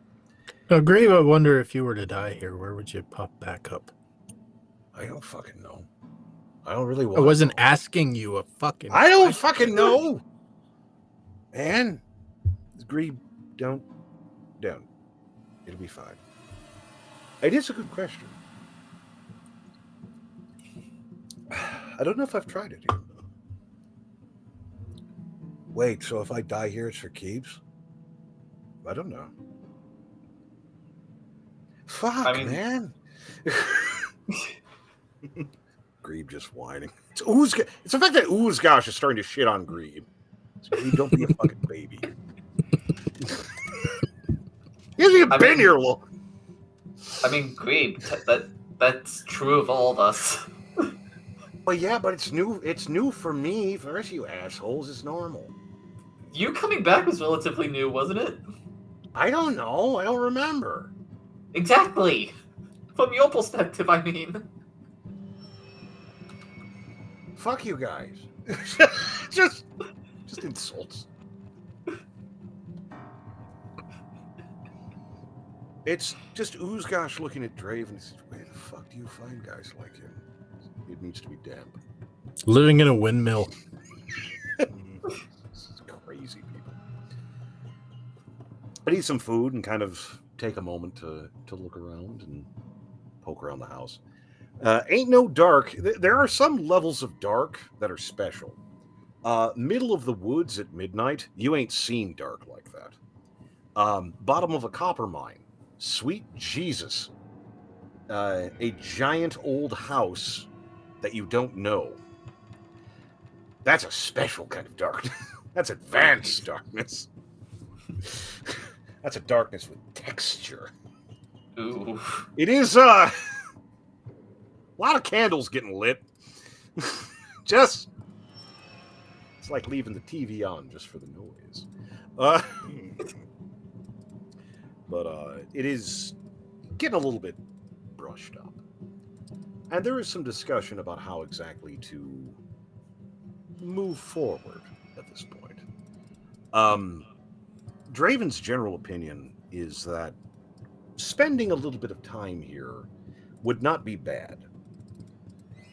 Now, Grave, I wonder if you were to die here, where would you pop back up? I don't fucking know. I don't really want. I wasn't asking you a fucking. I don't question. fucking know. Man, Greeb, don't. It'll be fine. It is a good question. I don't know if I've tried it yet. Wait, so if I die here, it's for keeps? I don't know. Fuck, I mean- man. Greeb just whining. It's the fact that Oozgosh is starting to shit on Greeb. Greeb, don't be a fucking baby. He hasn't even been here long. I mean, Grebe, that's true of all of us. Well, yeah, but it's new. It's new for me. For the rest of you assholes, it's normal. You coming back was relatively new, wasn't it? I don't know. I don't remember. Exactly. From your perspective, I mean. Fuck you guys. just insults. It's just Oozgosh looking at Drave and says, "Where the fuck do you find guys like him? It needs to be damp." Living in a windmill. It's crazy people. I need some food and kind of take a moment to look around and poke around the house. Ain't no dark. There are some levels of dark that are special. Middle of the woods at midnight, you ain't seen dark like that. Bottom of a copper mine. Sweet Jesus. A giant old house that you don't know. That's a special kind of darkness. That's advanced darkness. That's a darkness with texture. Ooh. It is a lot of candles getting lit. It's like leaving the TV on just for the noise. But it is getting a little bit brushed up. And there is some discussion about how exactly to move forward at this point. Draven's general opinion is that spending a little bit of time here would not be bad.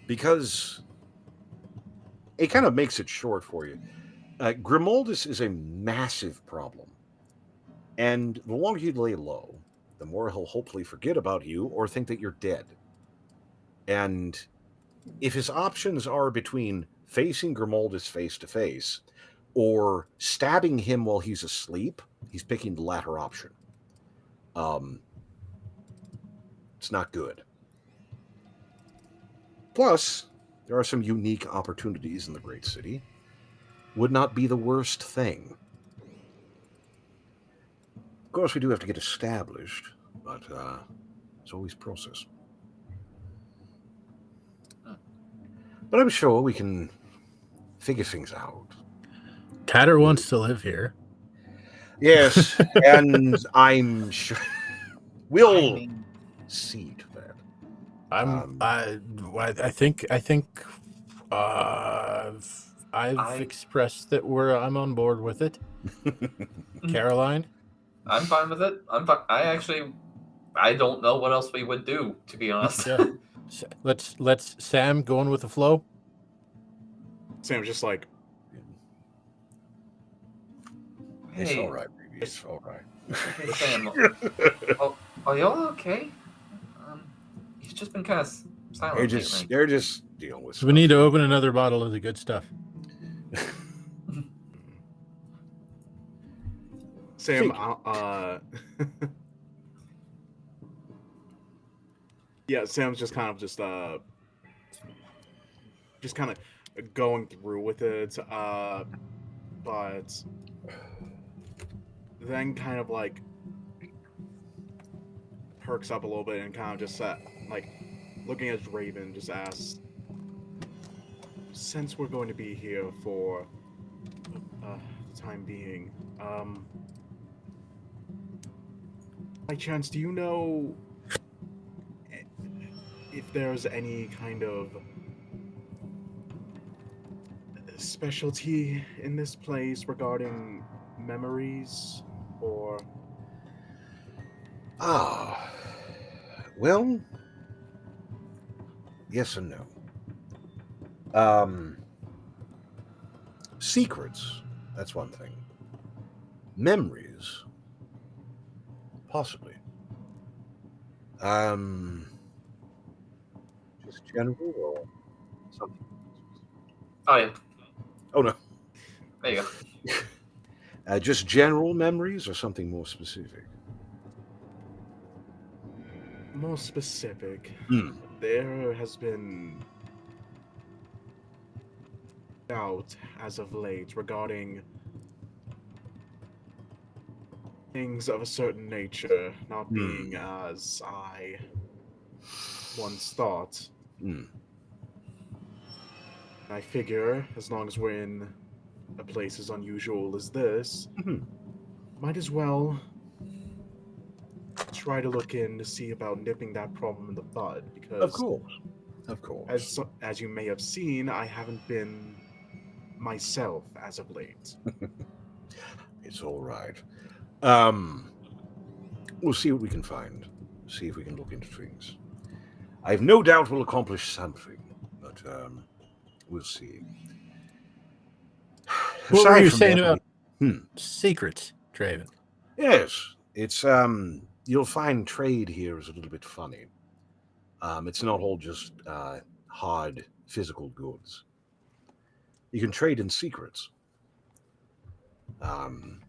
Because it kind of makes it short for you. Grimoldus is a massive problem. And the longer you lay low, the more he'll hopefully forget about you or think that you're dead. And if his options are between facing Grimoldus face to face or stabbing him while he's asleep, he's picking the latter option. It's not good. Plus, there are some unique opportunities in the great city. Would not be the worst thing. Of course, we do have to get established, but it's always process. But I'm sure we can figure things out. Tatter wants to live here. Yes, and I'm sure we'll see to that. I think I've expressed that I'm on board with it. Caroline, I'm fine with it. I don't know what else we would do, to be honest. yeah. Let's Sam going with the flow. Sam's just like, It's Hey, all right, baby. It's all right. hey Sam, are y'all okay? He's just been kind of silent. They're just dealing with stuff. We need to open another bottle of the good stuff. Sam, yeah, Sam's just kind of going through with it, but then kind of like perks up a little bit and kind of just like looking at Draven, just asks, since we're going to be here for the time being, by chance, do you know if there's any kind of specialty in this place regarding memories or Ah, well, yes and no. Secrets, that's one thing. Memories, possibly. Um, just general or something? Oh yeah, Oh no, there you go. just general memories or something more specific? More specific, Hmm. there has been doubt as of late regarding things of a certain nature not Hmm. being as I once thought. Hmm. I figure as long as we're in a place as unusual as this, Mhm. might as well try to look in to see about nipping that problem in the bud Of because course. Of course. as you may have seen, I haven't been myself as of late. It's all right. Um, we'll see what we can find. See if we can look into things. I have no doubt we'll accomplish something, but we'll see. What were Aside you from saying that, about hmm, secrets, Draven? yes, it's you'll find trade here is a little bit funny. It's not all just hard physical goods. You can trade in secrets. Um,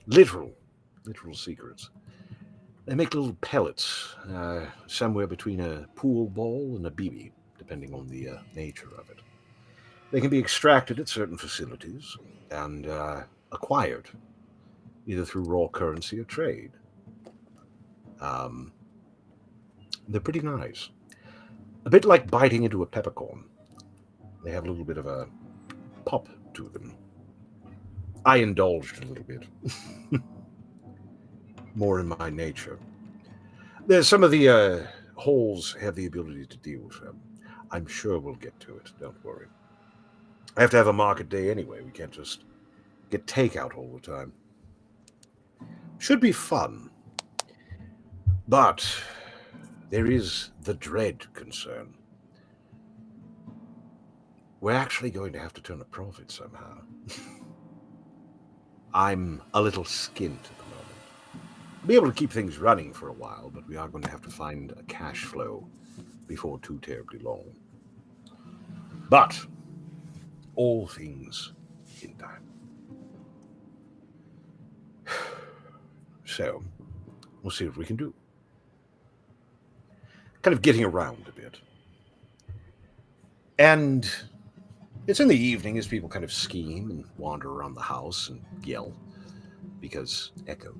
literal, literal secrets. They make little pellets, somewhere between a pool ball and a BB, depending on the nature of it. They can be extracted at certain facilities and acquired, either through raw currency or trade. Um, they're pretty nice. A bit like biting into a peppercorn. They have a little bit of a pop to them. I indulged a little bit. More in my nature. There's some of the holes have the ability to deal with them. I'm sure we'll get to it, don't worry. I have to have a market day anyway. We can't just get takeout all the time. Should be fun. But there is the dread concern. We're actually going to have to turn a profit somehow. I'm a little skint at the moment. We'll be able to keep things running for a while, but we are going to have to find a cash flow before too terribly long. But all things in time. So, we'll see what we can do. Kind of getting around a bit. And it's in the evening as people kind of scheme and wander around the house and yell because echo.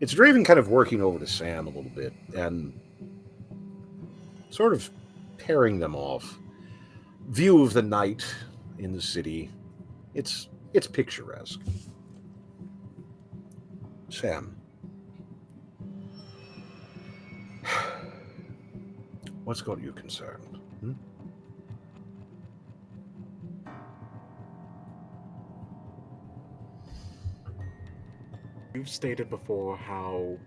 It's Draven kind of working over to Sam a little bit and sort of pairing them off. View of the night in the city. It's picturesque. Sam, what's got you concerned? Hmm? You've stated before how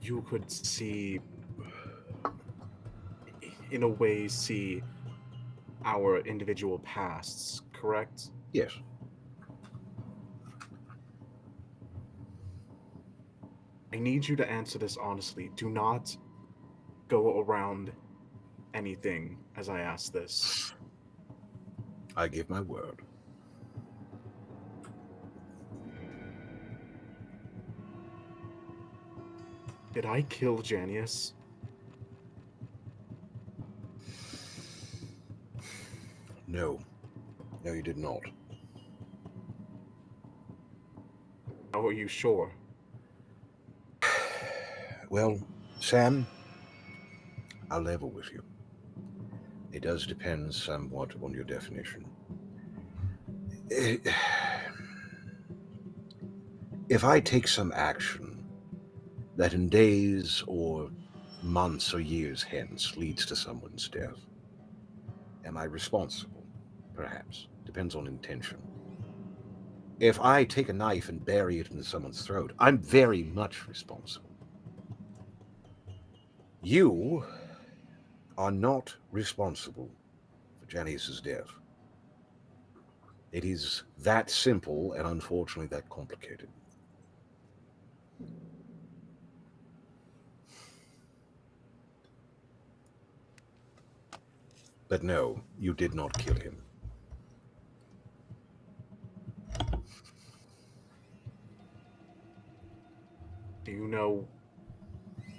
you could see, in a way, see our individual pasts, correct? Yes. I need you to answer this honestly. Do not go around anything as I ask this. I give my word. Did I kill Janius? No. No, you did not. How are you sure? Well, Sam, I'll level with you. It does depend somewhat on your definition. If I take some action that in days or months or years hence leads to someone's death, am I responsible? Perhaps. Depends on intention. If I take a knife and bury it in someone's throat, I'm very much responsible. You are not responsible for Janice's death. It is that simple and unfortunately that complicated. But no, you did not kill him. Do you know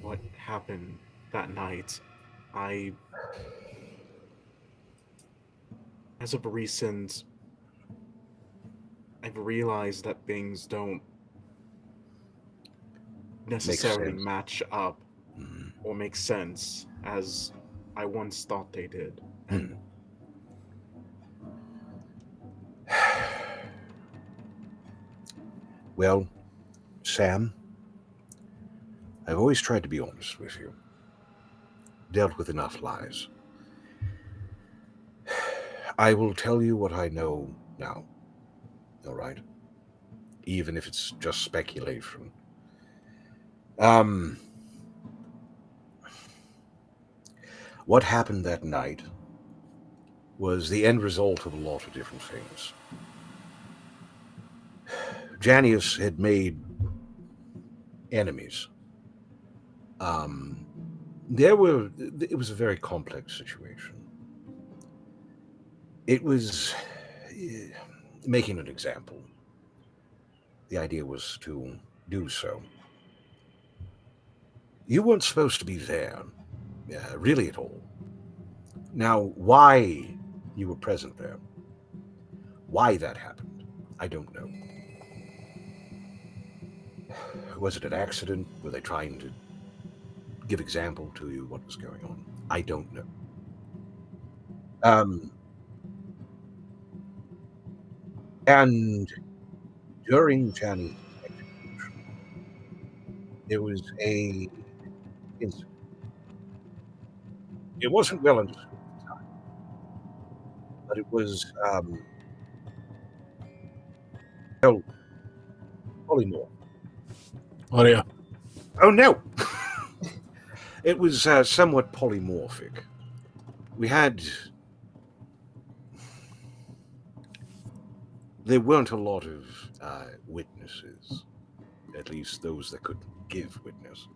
what happened that night? As of recent, I've realized that things don't necessarily sense. match up or make sense as I once thought they did. And Well, Sam, I've always tried to be honest with you. Dealt with enough lies. I will tell you what I know now. All right? Even if it's just speculation. What happened that night was the end result of a lot of different things. Janius had made enemies. It was a very complex situation. It was making an example. The idea was to do so. You weren't supposed to be there, really at all. Now, why you were present there, why that happened, I don't know. Was it an accident? Were they trying to give example to you what was going on? I don't know. And during Johnny's execution, there was a incident. It wasn't well understood at the time, but it was well, polymorph. Audio. Oh no, it was somewhat polymorphic. There weren't a lot of witnesses, at least those that could give witness.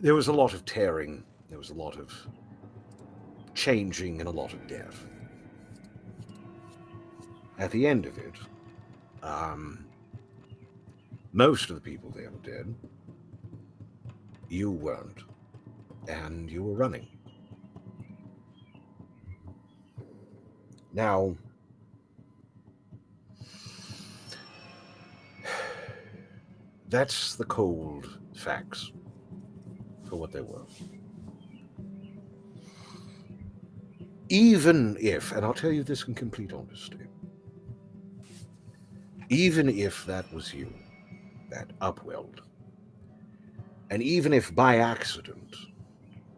There was a lot of tearing, there was a lot of changing, and a lot of death. At the end of it, most of the people there were dead. You weren't, and you were running. Now, that's the cold facts for what they were. Even if, and I'll tell you this in complete honesty, even if that was you, that upwelled, and even if by accident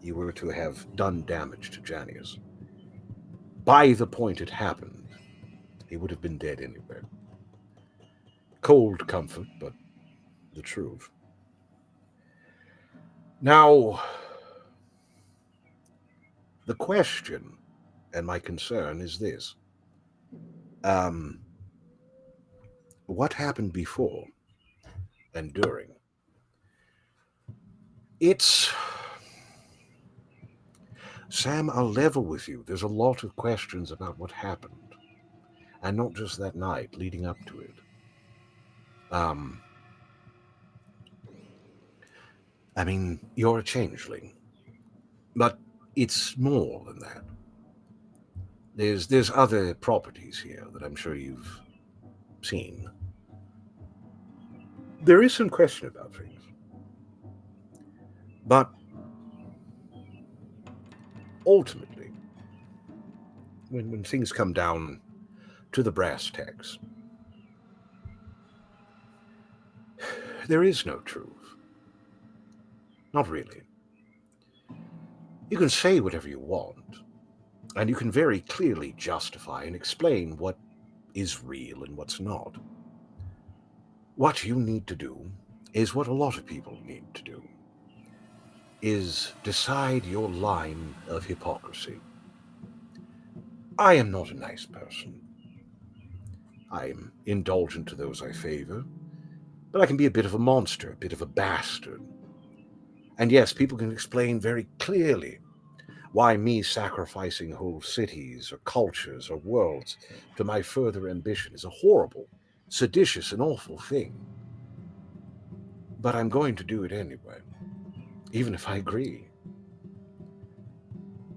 you were to have done damage to Janius, by the point it happened, he would have been dead anyway. Cold comfort, but the truth. Now, the question and my concern is this. What happened before and during? Sam, I'll level with you. There's a lot of questions about what happened. And not just that night, leading up to it. I mean, you're a changeling. But it's more than that. There's other properties here that I'm sure you've seen. There is some question about things. But ultimately, when things come down to the brass tacks, there is no truth. Not really. You can say whatever you want. And you can very clearly justify and explain what is real and what's not. What you need to do is what a lot of people need to do, is decide your line of hypocrisy. I am not a nice person. I am indulgent to those I favor, but I can be a bit of a monster, a bit of a bastard. And yes, people can explain very clearly why me sacrificing whole cities or cultures or worlds to my further ambition is a horrible, seditious, and awful thing. But I'm going to do it anyway, even if I agree.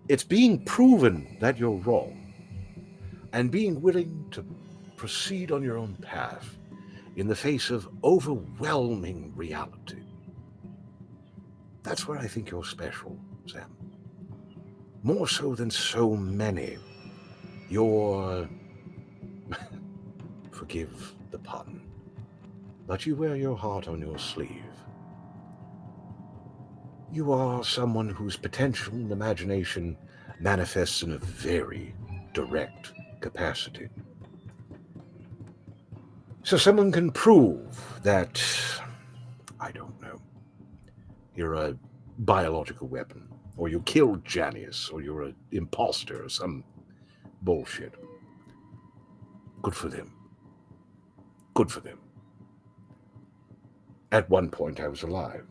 It's being proven that you're wrong and being willing to proceed on your own path in the face of overwhelming reality. That's where I think you're special, Sam. More so than so many. You're, forgive the pun, but you wear your heart on your sleeve. You are someone whose potential and imagination manifests in a very direct capacity. So someone can prove that, I don't know, you're a biological weapon, or you killed Janice, or you're an imposter, or some bullshit. Good for them. Good for them. At one point I was alive.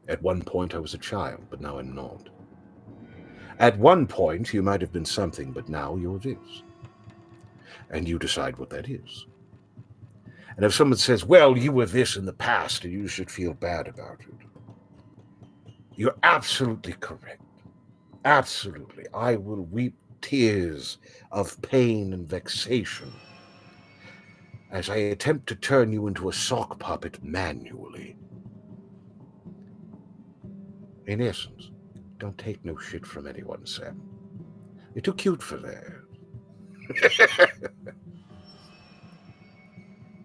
At one point I was a child, but now I'm not. At one point you might have been something, but now you're this. And you decide what that is. And if someone says, well, you were this in the past and you should feel bad about it, you're absolutely correct. Absolutely. I will weep tears of pain and vexation as I attempt to turn you into a sock puppet manually. In essence, don't take no shit from anyone, Sam. You're too cute for that.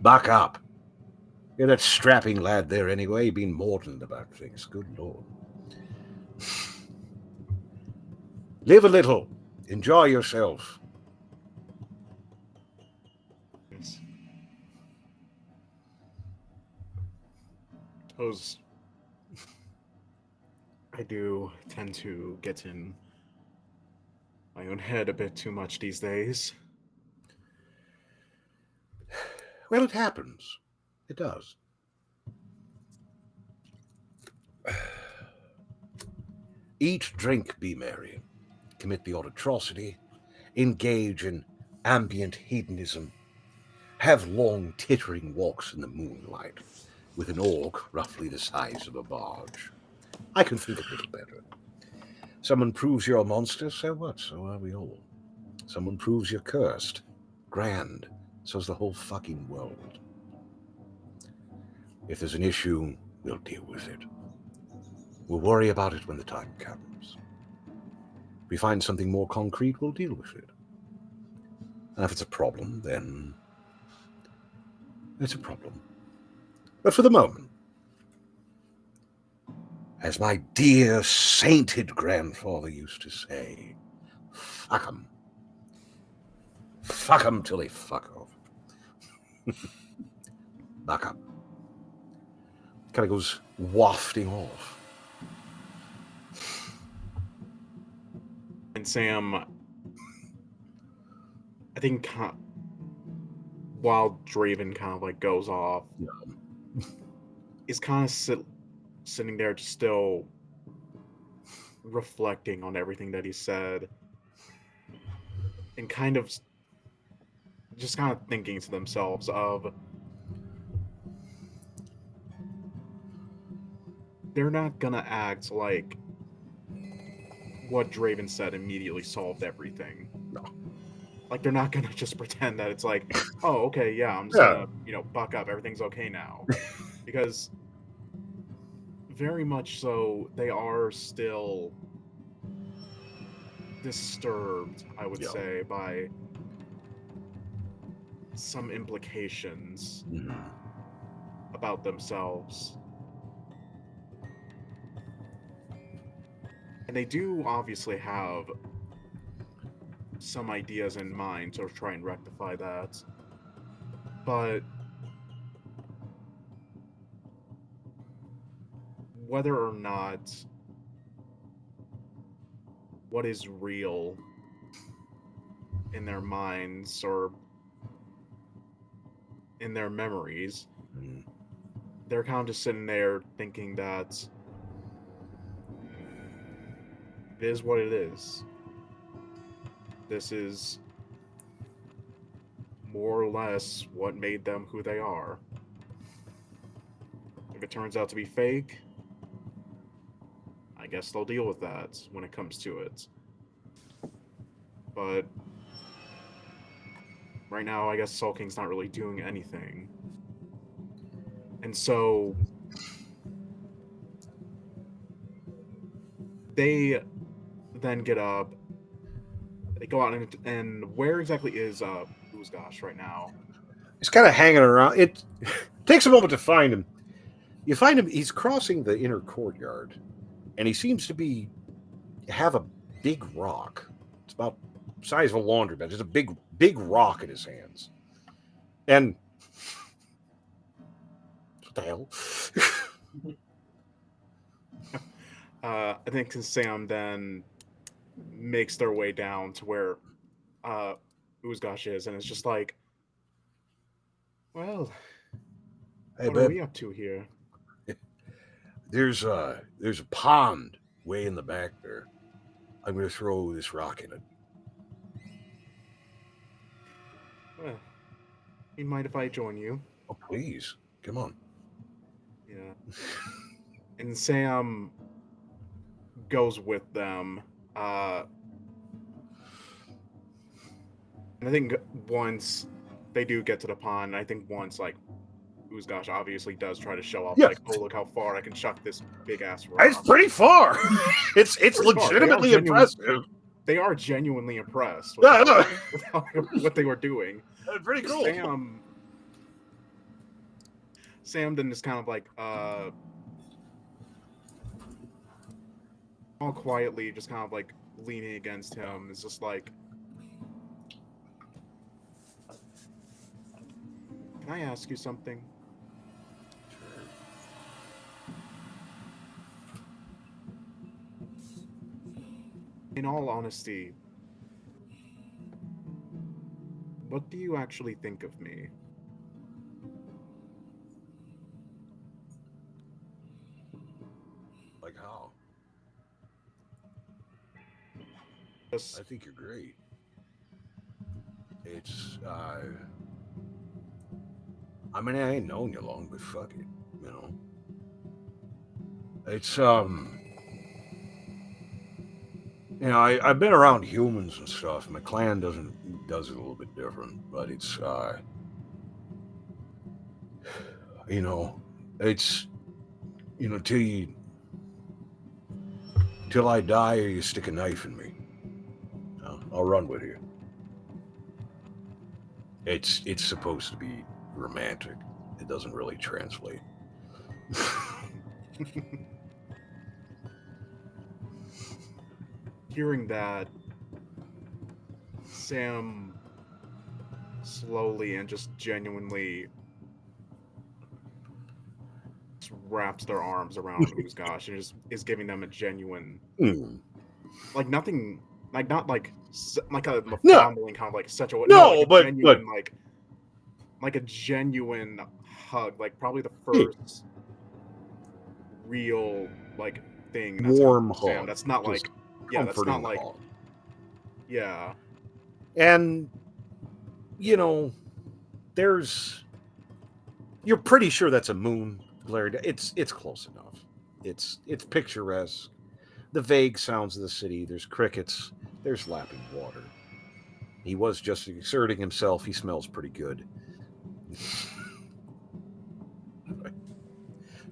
Buck up. You're that strapping lad there anyway, being maudlin about things. Good Lord. Live a little. Enjoy yourself. Yes. Suppose I do tend to get in my own head a bit too much these days. Well, it happens. It does. Eat, drink, be merry. Commit the odd atrocity. Engage in ambient hedonism. Have long, tittering walks in the moonlight with an orc roughly the size of a barge. I can think a little better. Someone proves you're a monster, so what? So are we all. Someone proves you're cursed. Grand. So's the whole fucking world. If there's an issue, we'll deal with it. We'll worry about it when the time comes. If we find something more concrete, we'll deal with it. And if it's a problem, then it's a problem. But for the moment, as my dear sainted grandfather used to say, fuck 'em. Fuck 'em till they fuck off. Back up. Kind of goes wafting off. And Sam, I think while Draven kind of like goes off, is kind of sitting there just still reflecting on everything that he said and kind of just kind of thinking to themselves of they're not gonna act like what Draven said immediately solved everything. No. Like they're not gonna just pretend that it's like, oh, okay, yeah, I'm just gonna, buck up, everything's okay now. Because very much so, they are still disturbed, I would say, by some implications about themselves. And they do obviously have some ideas in mind to try and rectify that. But whether or not what is real in their minds or in their memories, they're kind of just sitting there thinking that it is what it is. This is more or less what made them who they are. If it turns out to be fake, I guess they'll deal with that when it comes to it. But right now, I guess Sulking's not really doing anything. And so they then get up, they go out, and where exactly is Uzgosh right now? He's kind of hanging around. It takes a moment to find him. You find him, he's crossing the inner courtyard, and he seems to have a big rock. It's about the size of a laundry bench. There's a big rock in his hands. And what the hell? I think Sam then makes their way down to where Uzgosh is, and it's just like, well, Hey, what are we up to here? There's a pond way in the back there. I'm going to throw this rock in it. Well, you mind if I join you? Oh, please. Come on. Yeah. And Sam goes with them. And I think once they do get to the pond, I think once, like, Uzgosh obviously does try to show off, like, oh, look how far I can chuck this big-ass rock. It's pretty far. It's legitimately impressive. They are genuinely impressed with what they were doing. Pretty cool. Sam then is kind of like, all quietly, just kind of like leaning against him. It's just like, can I ask you something? In all honesty, what do you actually think of me? Like how? Just, I think you're great. It's, I mean, I ain't known you long, but fuck it, you know. It's, you know, I've been around humans and stuff. My clan does it a little bit different, but it's, you know, it's, you know, till I die or you stick a knife in me, I'll run with you. It's supposed to be romantic. It doesn't really translate. hearing that, Sam slowly and just genuinely just wraps their arms around Uzgosh and is giving them a genuine, like nothing, like not like a fondling kind of like such a genuine, like a genuine hug, like probably the first real like thing that's warm hug. Sam. That's not like that's not like hug. Yeah. And you know, you're pretty sure that's a moon glared. It's close enough. It's picturesque. The vague sounds of the city. There's crickets. There's lapping water. He was just exerting himself. He smells pretty good.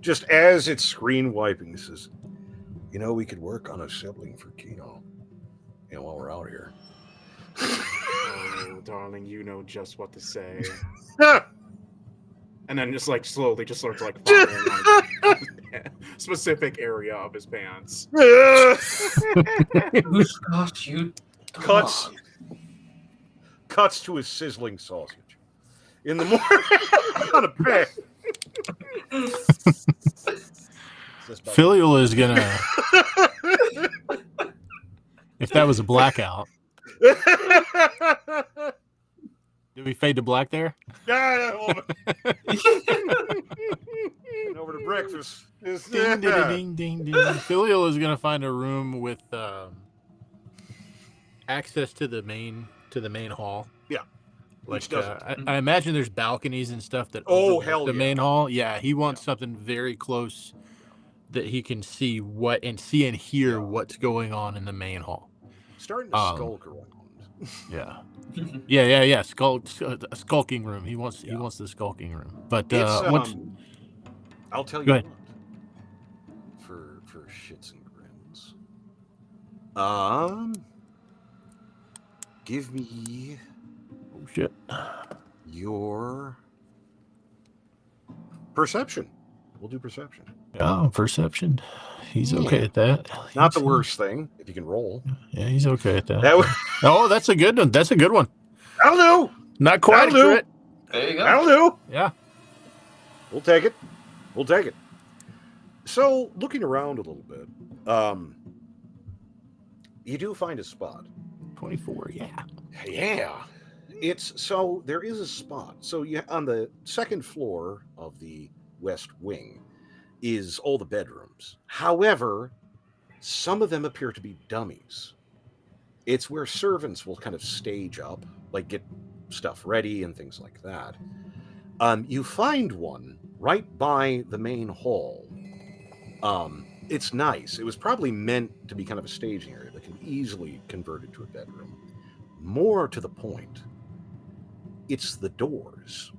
Just as it's screen wiping, he says, you know, we could work on a sibling for Kino, you know, while we're out here. Oh, darling, you know just what to say. And then just like slowly just starts like following on a specific area of his pants. Gosh, you Cuts. cuts to a sizzling sausage. In the morning on a bed. Filial is gonna. If that was a blackout, did we fade to black there? Over to breakfast. Ding, ding, ding, ding, ding. Filial is gonna find a room with access to the main hall. Yeah. Like I imagine there's balconies and stuff that hell overlook the yeah. main hall. Yeah, he wants something very close that he can see and hear what's going on in the main hall. Starting to skulk around. Yeah. Yeah. A skulking room. He wants the skulking room. But I'll tell you Go ahead. what. For shits and grins. Give me shit. Your perception. We'll do perception. Oh, perception. He's okay at that. Not the worst thing if you can roll. Yeah, he's okay at that. Oh, that's a good one. That's a good one. That'll do. Not quite a crit. There you go. That'll do. Yeah. We'll take it. We'll take it. So, looking around a little bit, you do find a spot. 24, yeah. Yeah. There is a spot. So on the second floor of the West Wing is all the bedrooms. However, some of them appear to be dummies. It's where servants will kind of stage up, like get stuff ready and things like that. You find one right by the main hall. It's nice. It was probably meant to be kind of a staging area that can easily convert into a bedroom. More to the point, it's the doors.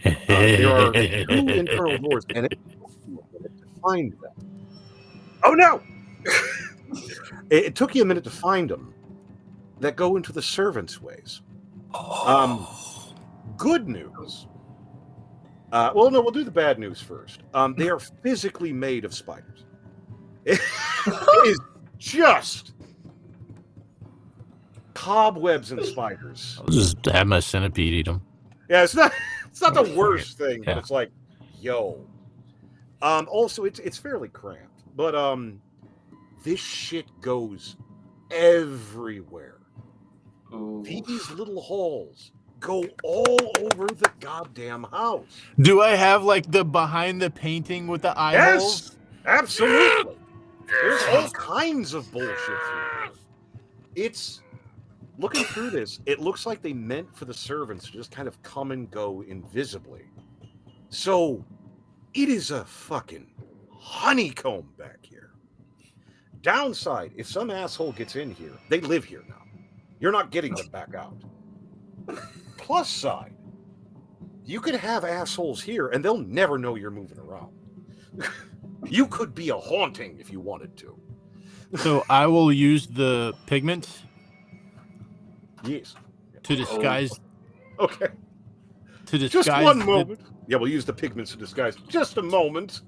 There are 2 internal doors, and it took you a minute to find them. Oh no! It took you a minute to find them that go into the servants' ways. Good news. Well, no, we'll do the bad news first. They are physically made of spiders. It is just cobwebs and spiders. I'll just have my centipede eat them. Yeah, it's not the worst thing, but it's like, yo. Also, it's fairly cramped, but this shit goes everywhere. Ooh. These little halls go all over the goddamn house. Do I have like the behind the painting with the eye holes? Absolutely. There's all kinds of bullshit through this. It's looking through this, it looks like they meant for the servants to just kind of come and go invisibly. So it is a fucking honeycomb back here. Downside, if some asshole gets in here, they live here now. You're not getting them back out. Plus side, you could have assholes here and they'll never know you're moving around. You could be a haunting if you wanted to. So I will use the pigments Yes. to disguise. Okay. To disguise. Just one moment. Yeah, we'll use the pigments to disguise. Just a moment.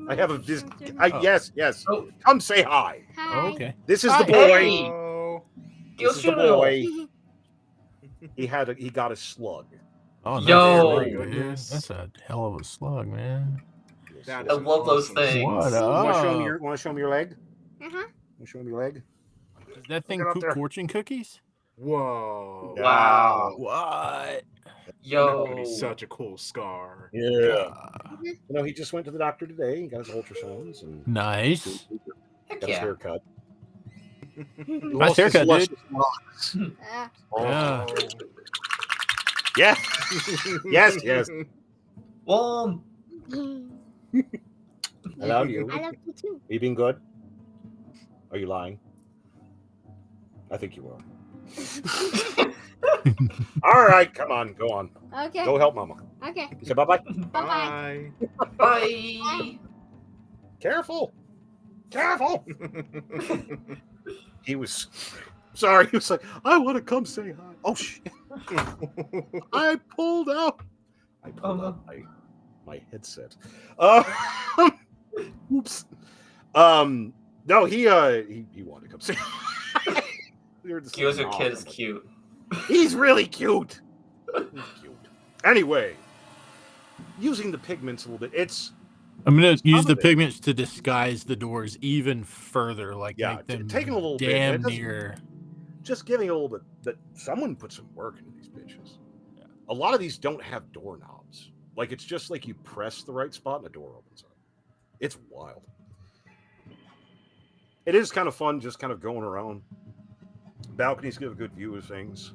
I have a visit. Yes. Oh. Come say hi. Hi. Oh, okay. This is Hi. the boy. Oh. This is the boy. He got a slug. Oh, Yo. nice. That's a hell of a slug, man. That I is love those awesome. things. What Want up? to show me your leg? Uh-huh. Want to show me your leg? Does that thing Look it up poop there. fortune cookies? Whoa. Wow. What? Yo. That would be such a cool scar. Yeah. He just went to the doctor today. He got his ultrasounds and Nice. Heck got his yeah. haircut. Nice haircut, dude. Uh, Yeah. Yeah. Yes. Well, I love you. I love you too. Are you being good? Are you lying? I think you are. All right, come on, go on. Okay. Go help Mama. Okay. Say bye-bye. Bye-bye. bye. Careful. Careful. He was sorry. He was like, I want to come say hi. Oh, shit. I pulled out my headset. Oops. No, he wanted to come say hi. Kyo's your kid is cute. He's really cute. He's cute. Anyway, using the pigments a little bit, I'm gonna use the of it- pigments to disguise the doors even further, like Yeah, make them taking a little bit, and damn it doesn't- near. just giving a little bit. That someone put some work into these bitches. Yeah. A lot of these don't have doorknobs. Like it's just like you press the right spot and the door opens up. It's wild. It is kind of fun, just kind of going around. Balconies give a good view of things.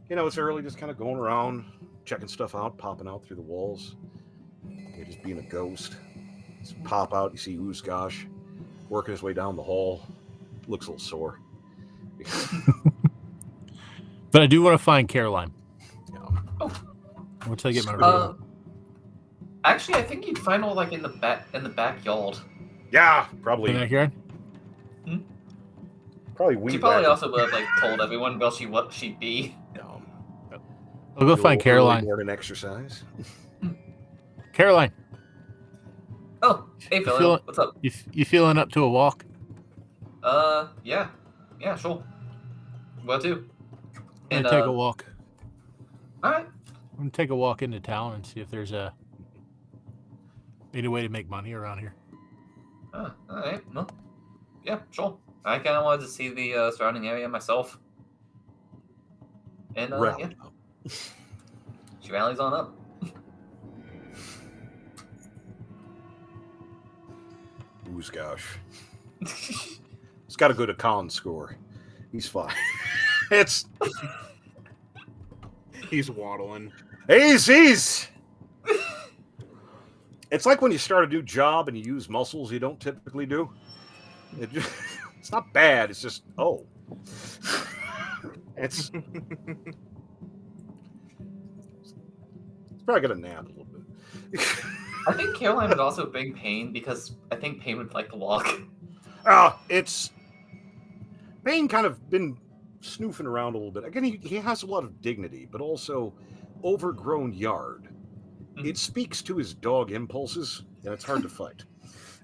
You know, it's early, just kind of going around, checking stuff out, popping out through the walls. You're just being a ghost. Just pop out, you see Oosgosh working his way down the hall. Looks a little sore. But I do want to find Caroline. Oh. Once I get my room. Actually, I think you'd find her like in the backyard. Yeah, In probably. the backyard? Probably weed. She probably whacker. also would have like told everyone where she'd be. I'll go find Caroline. Morning exercise. Caroline, Oh, hey Phil, feeling- what's up? you feeling up to a walk? Yeah, sure. Where to? I'm gonna take a walk. All right. I'm gonna take a walk into town and see if there's any way to make money around here. All right. Well, yeah, sure. I kind of wanted to see the surrounding area myself. And Rally yeah, up. she rallies on up. Oosgosh. He's got a good con score. He's fine. It's He's waddling. He's. It's like when you start a new job and you use muscles you don't typically do. It's not bad. It's just it's probably gonna nap a little bit. I think Caroline would also bring Pain because I think Pain would like to walk. It's Payne kind of been snoofing around a little bit. Again, he has a lot of dignity, but also overgrown yard. It speaks to his dog impulses, and it's hard to fight.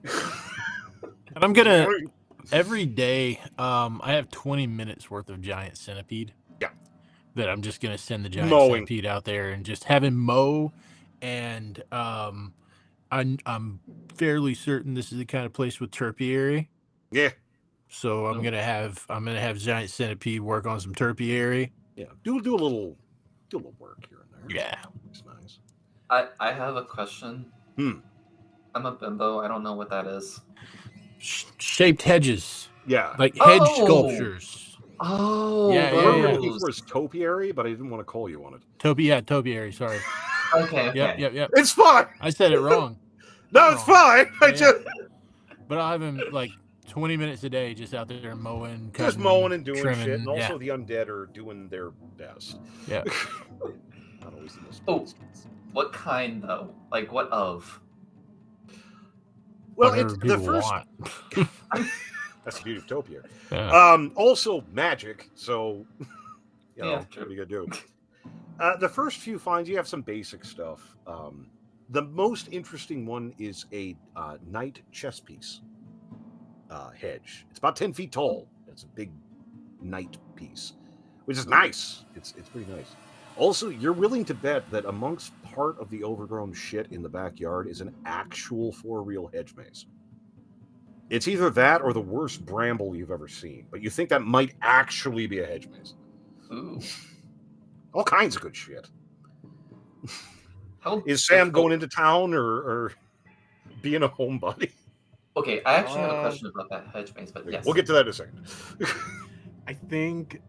And I'm gonna every day. I have 20 minutes worth of giant centipede. Yeah. That I'm just gonna send the giant Mowing. centipede out there and just have him mow. And I'm fairly certain this is the kind of place with terpiary. Yeah. So I'm gonna have giant centipede work on some terpiary. Yeah. Do a little work here and there. Yeah. It's nice. I have a question. I'm a bimbo. I don't know what that is. Shaped hedges. Yeah. Like hedge Oh! sculptures. Oh, Yeah, The word we were yeah. looking for is topiary, but I didn't want to call you on it. Topiary, sorry. Okay. Yep. It's fine. I said it wrong. No, it's fine. I Yeah. just But I'll have him like 20 minutes a day just out there mowing, cutting, just mowing and doing trimming, shit, and also yeah. the undead are doing their best. Yeah. Not always the most. Oh. What kind though? Like what of? Well, Whatever it's the people first. want. That's the beauty of topiary. Yeah. Also magic. So, Yeah, what true. are you gonna do? The first few finds, you have some basic stuff. The most interesting one is a knight chess piece hedge. It's about 10 feet tall. It's a big knight piece, which is nice. It's pretty nice. Also, you're willing to bet that amongst part of the overgrown shit in the backyard is an actual for-real hedge maze. It's either that or the worst bramble you've ever seen, but you think that might actually be a hedge maze. Ooh. All kinds of good shit. How Is Sam difficult- going into town or being a homebody? Okay, I actually have a question about that hedge maze, but yes. We'll get to that in a second. I think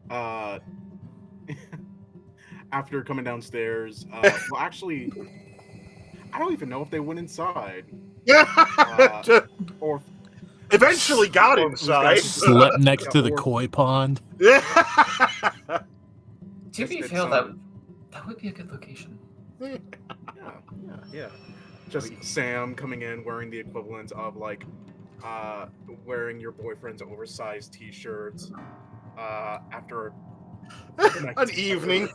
after coming downstairs, well, actually, I don't even know if they went inside or Eventually got or inside. Slept next to the or- koi pond. To It's- be it's, fair, um, that would be a good location. Yeah. Just Sam coming in wearing the equivalent of like wearing your boyfriend's oversized t-shirts after An evening.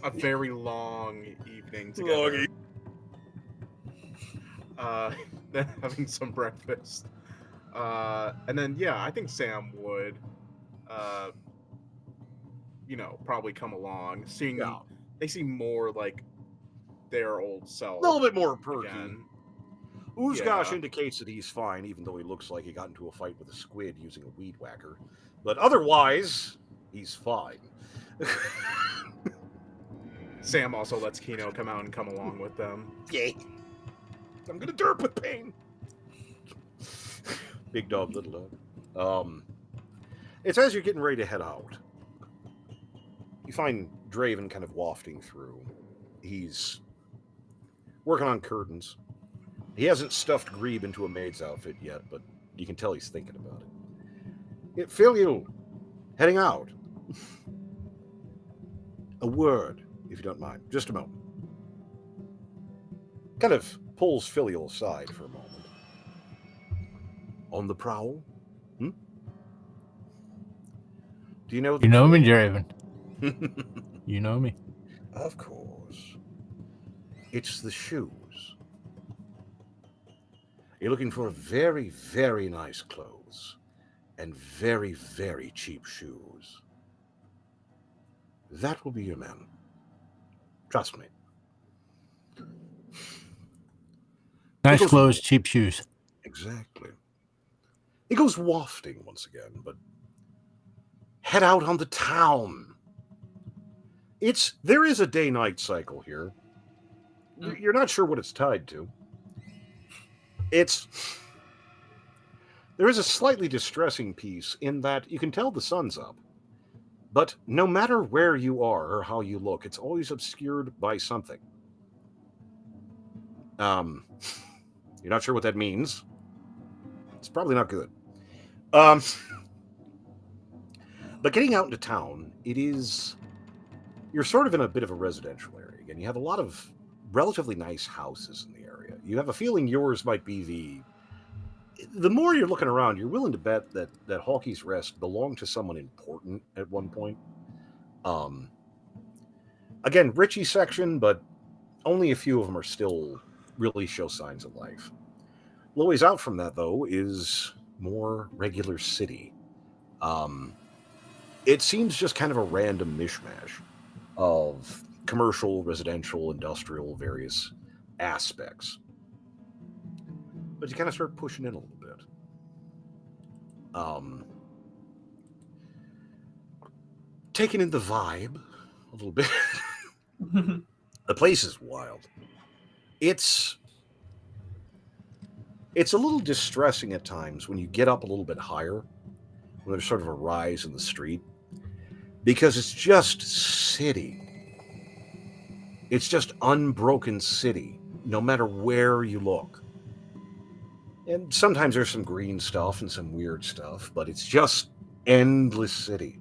a very long evening together. Then having some breakfast. And then I think Sam would probably come along. Yeah. They seem more like their old self. A little bit more perky. Again. Oozgosh indicates that he's fine, even though he looks like he got into a fight with a squid using a weed whacker. But otherwise, he's fine. Sam also lets Kino come out and come along with them. Yay. I'm gonna derp with pain. Big dog, little dog. It's as you're getting ready to head out. You find Draven kind of wafting through. He's working on curtains. He hasn't stuffed Grebe into a maid's outfit yet, but you can tell he's thinking about it. Feel you heading out. A word, if you don't mind. Just a moment. Kind of pulls Filial aside for a moment. On the prowl? Do you know? You know me, Draven. You know me. Of course. It's the shoes. You're looking for very, very nice clothes and very, very cheap shoes. That will be your man. Trust me. Nice clothes, cheap shoes. Exactly. He goes wafting once again, but head out on the town. There is a day-night cycle here. You're not sure what it's tied to. There is a slightly distressing piece in that you can tell the sun's up, but no matter where you are or how you look, it's always obscured by something. You're not sure what that means. It's probably not good. But getting out into town, you're sort of in a bit of a residential area. Again, you have a lot of relatively nice houses in the area. You have a feeling yours might be the more you're looking around, you're willing to bet that Hawkeye's Rest belonged to someone important at one point. Again, Richie section, but only a few of them are still really show signs of life. A little ways out from that, though, is more regular city. It seems just kind of a random mishmash of commercial, residential, industrial, various aspects. But you kind of start pushing in a little bit. Taking in the vibe a little bit. The place is wild. It's a little distressing at times when you get up a little bit higher, when there's sort of a rise in the street, because it's just city. It's just unbroken city, no matter where you look. And sometimes there's some green stuff and some weird stuff, but it's just endless city,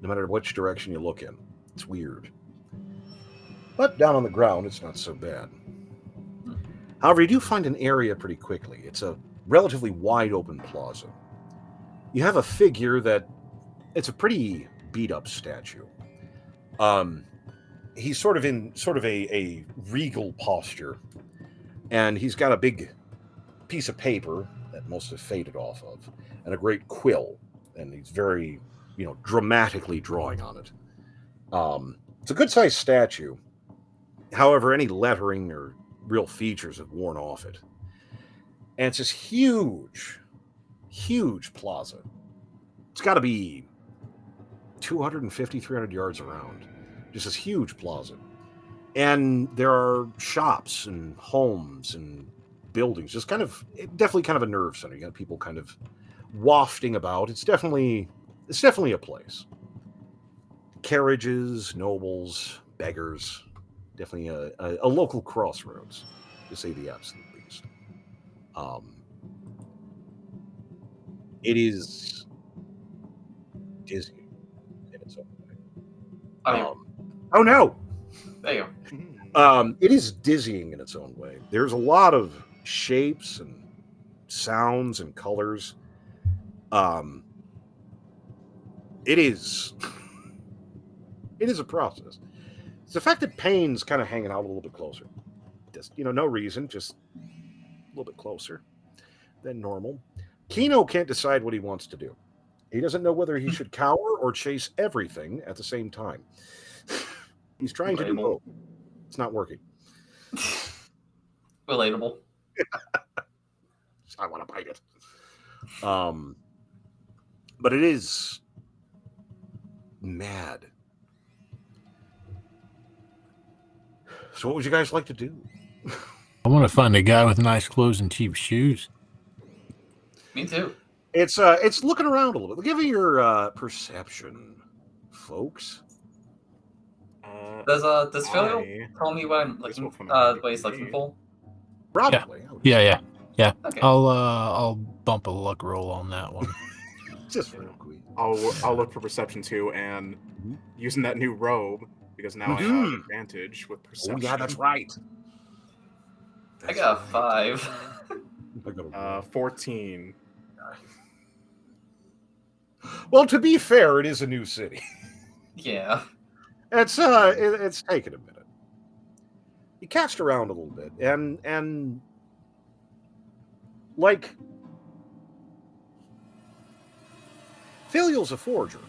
no matter which direction you look in. It's weird. But down on the ground, it's not so bad. However, you do find an area pretty quickly. It's a relatively wide open plaza. You have a figure it's a pretty beat up statue. He's sort of in a regal posture, and he's got a big piece of paper that most have faded off of, and a great quill, and he's very, dramatically drawing on it. It's a good-sized statue. However, any lettering or real features have worn off it. And it's this huge, huge plaza. It's got to be 250, 300 yards around. Just this huge plaza. And there are shops and homes and buildings. Definitely kind of a nerve center. You got people kind of wafting about. It's definitely a place. Carriages, nobles, beggars. Definitely a local crossroads, to say the absolute least. It is dizzying in its own way. Oh no! There you go. It is dizzying in its own way. There's a lot of shapes and sounds and colors. It is a process. It's the fact that Payne's kind of hanging out a little bit closer. Just, no reason, just a little bit closer than normal. Kino can't decide what he wants to do. He doesn't know whether he should cower or chase everything at the same time. He's trying to do Relatable. both. It's not working. Relatable. I want to bite it. But it is mad. So what would you guys like to do? I want to find a guy with nice clothes and cheap shoes. Me too. It's looking around a little bit. Give me your perception, folks. Does Phil I tell me what I'm guess looking we'll find out what he's looking me. for? Probably. I would Yeah. Okay. I'll bump a luck roll on that one. just real quick. I'll look for perception too, and using that new robe because now I have advantage with Oh perception. yeah, that's right. I got a 5. I got a 14. Well, to be fair, it is a new city. Yeah. It's taken a minute. You cast around a little bit, and like Filial's a forger.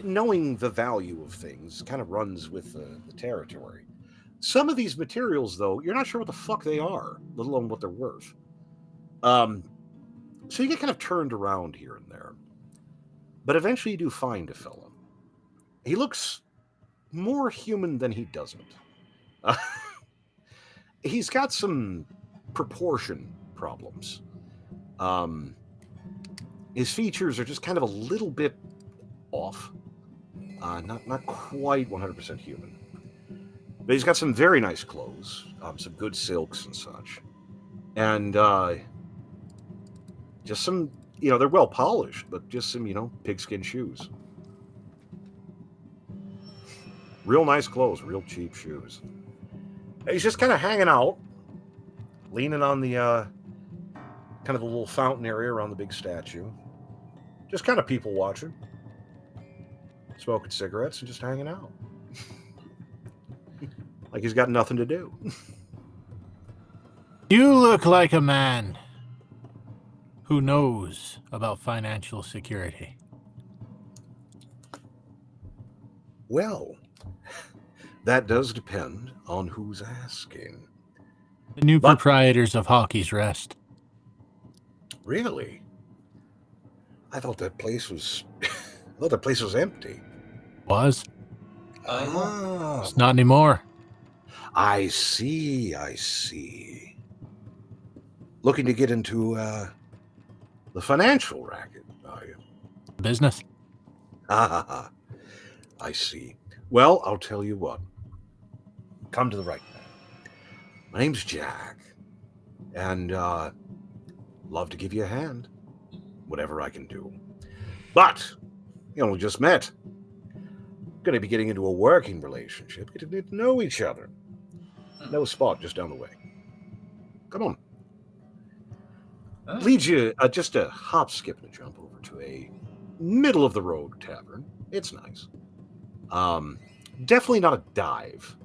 Knowing the value of things kind of runs with the territory. Some of these materials, though, you're not sure what the fuck they are, let alone what they're worth. So you get kind of turned around here and there. But eventually you do find a fella. He looks more human than he doesn't. He's got some proportion problems. His features are just kind of a little bit off. Not quite 100% human. But he's got some very nice clothes, some good silks and such. And just some, they're well polished, but just some, pigskin shoes. Real nice clothes, real cheap shoes. He's just kind of hanging out, leaning on the kind of the little fountain area around the big statue. Just kind of people watching, smoking cigarettes and just hanging out. Like he's got nothing to do. You look like a man who knows about financial security. Well, that does depend on who's asking. The new proprietors of Hockey's Rest. Really? I thought that place was empty. Was? Ah, It's not anymore. I see. Looking to get into the financial racket, are you? Business. I see. Well, I'll tell you what. Come to the right man. My name's Jack, and love to give you a hand, whatever I can do. But you only just met. Going to be getting into a working relationship, getting to know each other. No spot just down the way. Come on. Leads you just a hop, skip, and a jump over to a middle of the road tavern. It's nice. Definitely not a dive.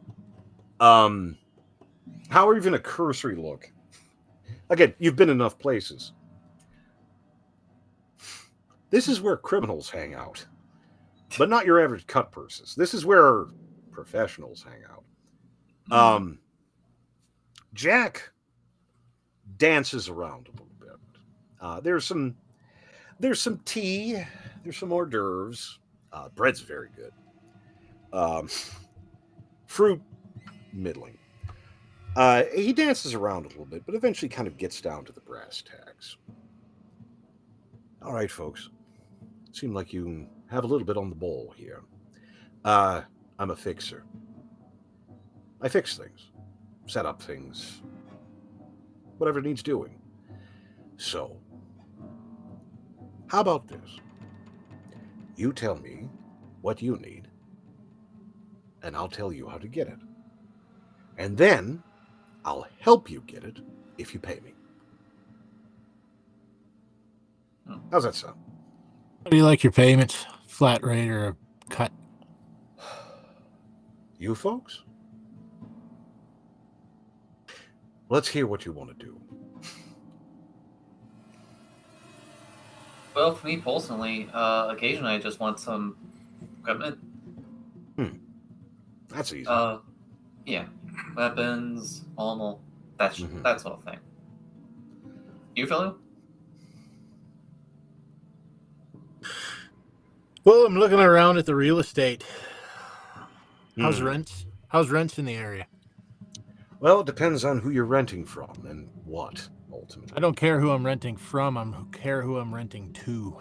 However, even a cursory look. Again, you've been enough places. This is where criminals hang out, but not your average cut purses. This is where professionals hang out. Jack dances around a little bit. There's some tea. There's some hors d'oeuvres. Bread's very good. Fruit, middling. He dances around a little bit, but eventually kind of gets down to the brass tacks. All right, folks. Seem like you have a little bit on the ball here. I'm a fixer. I fix things, set up things, whatever needs doing. So, how about this? You tell me what you need, and I'll tell you how to get it. And then I'll help you get it if you pay me. How's that sound? How do you like your payments? Flat rate or a cut? You folks? Let's hear what you want to do. Well, for me personally, occasionally I just want some equipment. That's easy. Yeah, weapons, armor, that sort of thing. You, Philip? Well, I'm looking around at the real estate. How's Hmm. rents? How's rents in the area? Well, it depends on who you're renting from and what, ultimately. I don't care who I'm renting from. I care who I'm renting to.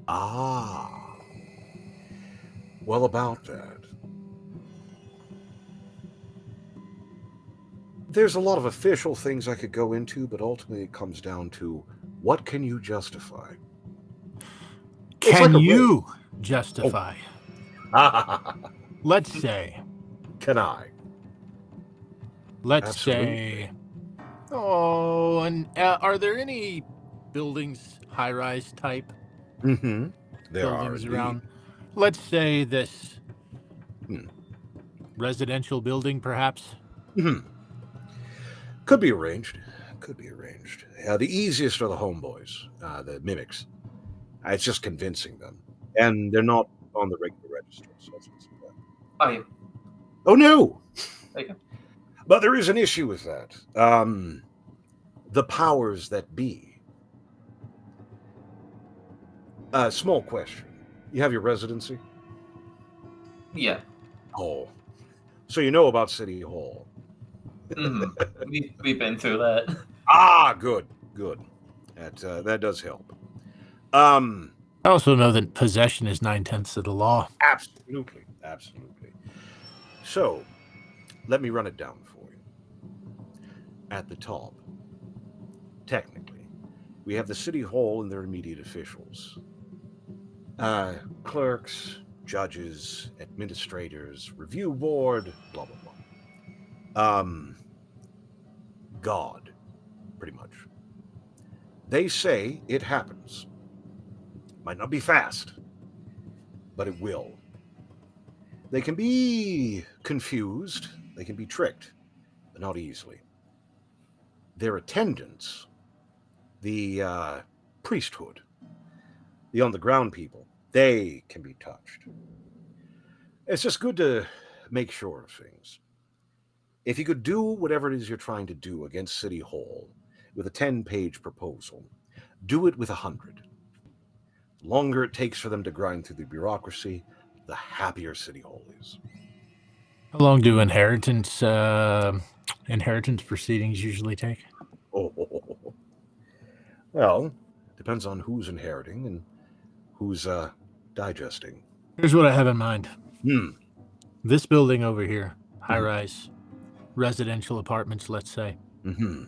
Ah. Well, about that. There's a lot of official things I could go into, but ultimately it comes down to what can you justify? Can like you justify? Let's say. Can I? Let's Absolutely. say. Oh, and are there any buildings, high-rise type Mm-hmm. There buildings are around? indeed. Let's say this Hmm. residential building, perhaps. Mm-hmm. Could be arranged. Could be arranged. The easiest are the homeboys, the mimics. It's just convincing them. And they're not on the regular register, so that's what's that. Oh, yeah. Oh, no! There you go. But there is an issue with that. The powers that be. Small question. You have your residency? Yeah. Oh. So you know about City Hall. We've been through that. Ah, good. That does help. I also know that possession is 9/10 of the law. Absolutely. So, let me run it down for you. At the top, technically, we have the City Hall and their immediate officials. Clerks, judges, administrators, review board, blah, blah, blah. God, pretty much. They say it happens. Might not be fast, but it will. They can be confused, they can be tricked, but not easily. Their attendants, the priesthood, the on the ground people, they can be touched. It's just good to make sure of things. If you could do whatever it is you're trying to do against City Hall with a 10-page proposal, do it with 100. The longer it takes for them to grind through the bureaucracy, the happier City Hall is. How long do inheritance proceedings usually take? Oh. Well, depends on who's inheriting and who's digesting. Here's what I have in mind. Hmm. This building over here, high-rise residential apartments, let's say. Mm-hmm.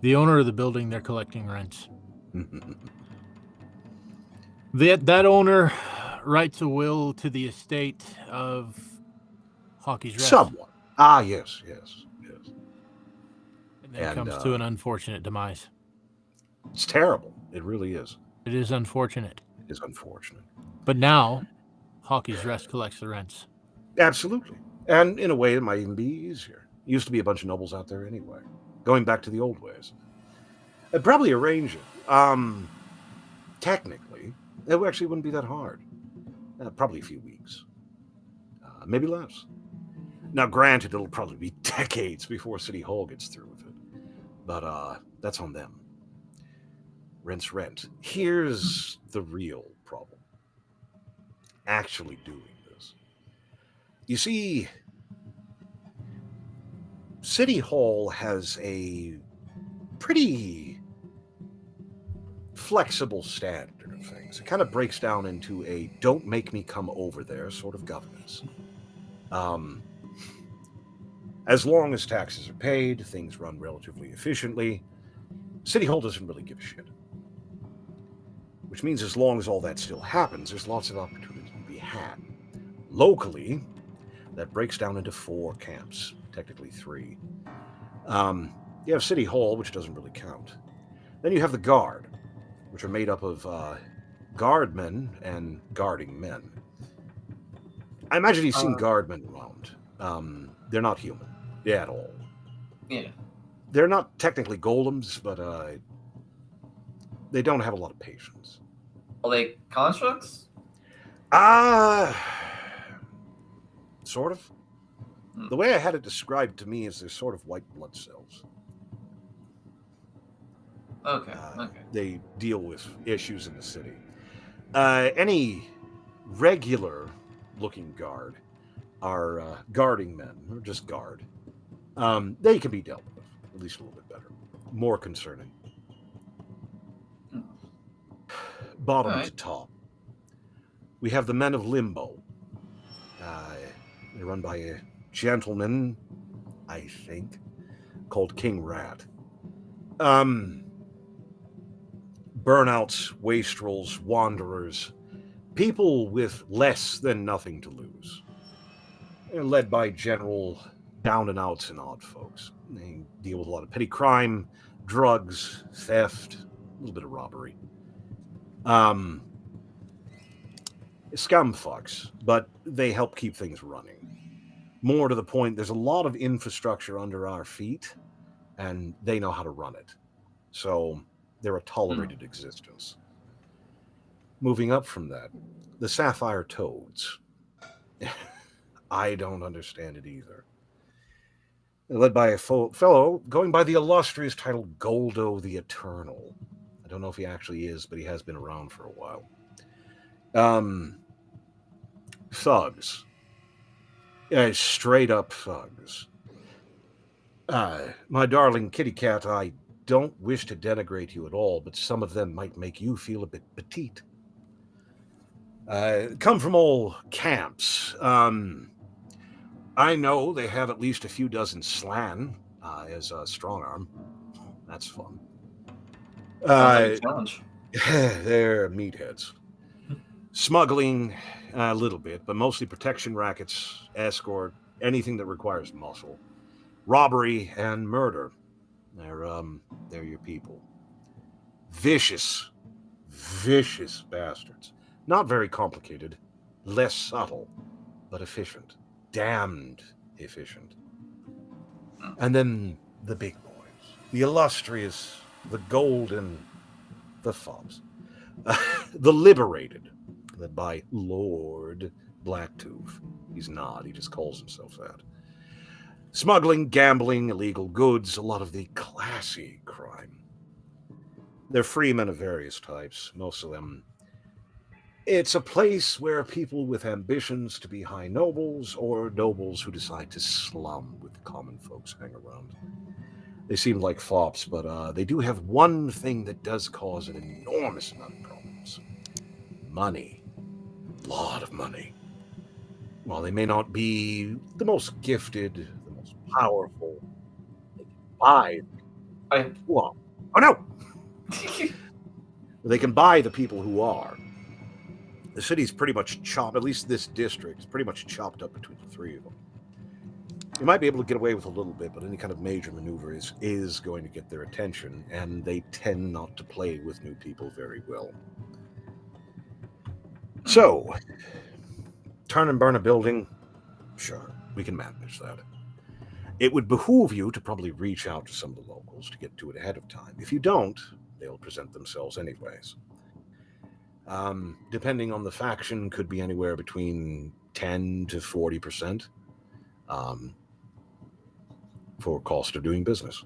The owner of the building, they're collecting rents. Mm-hmm. That owner writes a will to the estate of Hockey's Rest. Somewhat. Ah, yes. And then comes to an unfortunate demise. It's terrible. It really is. It is unfortunate. It is unfortunate. But now, Hockey's Rest collects the rents. Absolutely. And in a way, it might even be easier. Used to be a bunch of nobles out there anyway. Going back to the old ways. I'd probably arrange it. Technically, it actually wouldn't be that hard. Probably a few weeks. Maybe less. Now, granted, it'll probably be decades before City Hall gets through with it. But that's on them. Rent's rent. Here's the real problem. Actually doing this. You see, City Hall has a pretty flexible standard of things. It kind of breaks down into a don't make me come over there sort of governance. As long as taxes are paid, things run relatively efficiently. City Hall doesn't really give a shit. Which means as long as all that still happens, there's lots of opportunity to be had. Locally, that breaks down into 4 camps, technically 3. You have City Hall, which doesn't really count. Then you have the Guard, which are made up of guardmen and guarding men. I imagine you've seen guardmen around. They're not human at all. Yeah. They're not technically golems, but they don't have a lot of patience. Are they constructs? Sort of. Hmm. The way I had it described to me is they're sort of white blood cells. Okay. Okay. They deal with issues in the city. Any regular-looking guard are guarding men, or just guard. They can be dealt with, at least a little bit better. More concerning. Hmm. Bottom Alright. to top. We have the Men of Limbo. They're run by a gentleman, I think, called King Rat. Burnouts, wastrels, wanderers, people with less than nothing to lose. They're led by general down and outs and odd folks. They deal with a lot of petty crime, drugs, theft, a little bit of robbery. Scum fucks, but they help keep things running. More to the point, there's a lot of infrastructure under our feet, and they know how to run it. So they're a tolerated existence. Moving up from that, the Sapphire Toads. I don't understand it either. They're led by a fellow going by the illustrious title Goldo the Eternal. I don't know if he actually is, but he has been around for a while. Thugs. Straight up thugs. My darling kitty cat, I don't wish to denigrate you at all, but some of them might make you feel a bit petite. Come from all camps. I know they have at least a few dozen slan as a strong arm. That's fun. Sounds like a challenge. They're meatheads. Smuggling, a little bit, but mostly protection rackets, escort, anything that requires muscle. Robbery and murder. They're your people. Vicious bastards. Not very complicated, less subtle, but efficient. Damned efficient. And then the big boys. The illustrious, the golden, the fobs. The liberated, led by Lord Blacktooth. He's not, he just calls himself that. Smuggling, gambling, illegal goods, a lot of the classy crime. They're free men of various types, most of them. It's a place where people with ambitions to be high nobles or nobles who decide to slum with common folks hang around. They seem like flops, but they do have one thing that does cause an enormous amount of problems. Money. A lot of money. While they may not be the most gifted, the most powerful, they can buy who are. Oh no! They can buy the people who are. The city's pretty much chopped, at least this district, is pretty much chopped up between the three of them. You might be able to get away with a little bit, but any kind of major maneuver is going to get their attention, and they tend not to play with new people very well. So, turn and burn a building? Sure, we can manage that. It would behoove you to probably reach out to some of the locals to get to it ahead of time. If you don't, they'll present themselves anyways. Depending on the faction, could be anywhere between 10 to 40% for cost of doing business.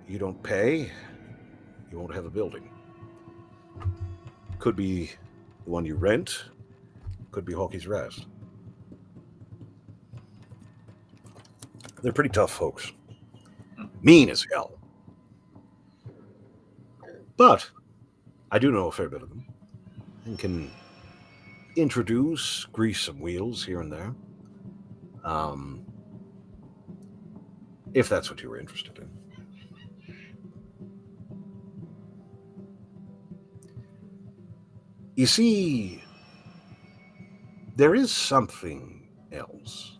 You don't pay, you won't have a building. Could be the one you rent, could be Hawkey's Rest. They're pretty tough folks. Mean as hell. But I do know a fair bit of them and can introduce, grease some wheels here and there. If that's what you were interested in. You see, there is something else.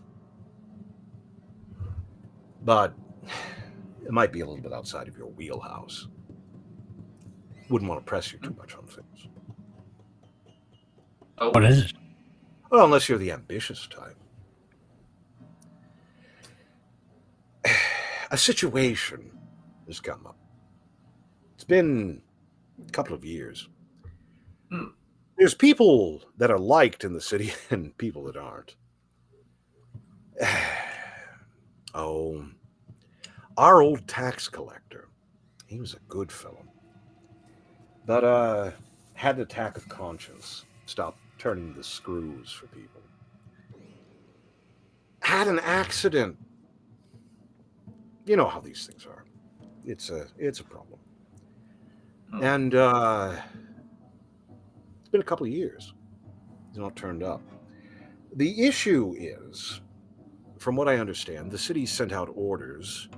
But it might be a little bit outside of your wheelhouse. Wouldn't want to press you too much on things. Oh. What is it? Well, unless you're the ambitious type. A situation has come up. It's been couple of years. Hmm. There's people that are liked in the city and people that aren't. Oh, our old tax collector, he was a good fellow. But had an attack of conscience, stopped turning the screws for people. Had an accident. You know how these things are. It's a problem. Hmm. And it's been a couple of years. He's not turned up. The issue is, from what I understand, the city sent out orders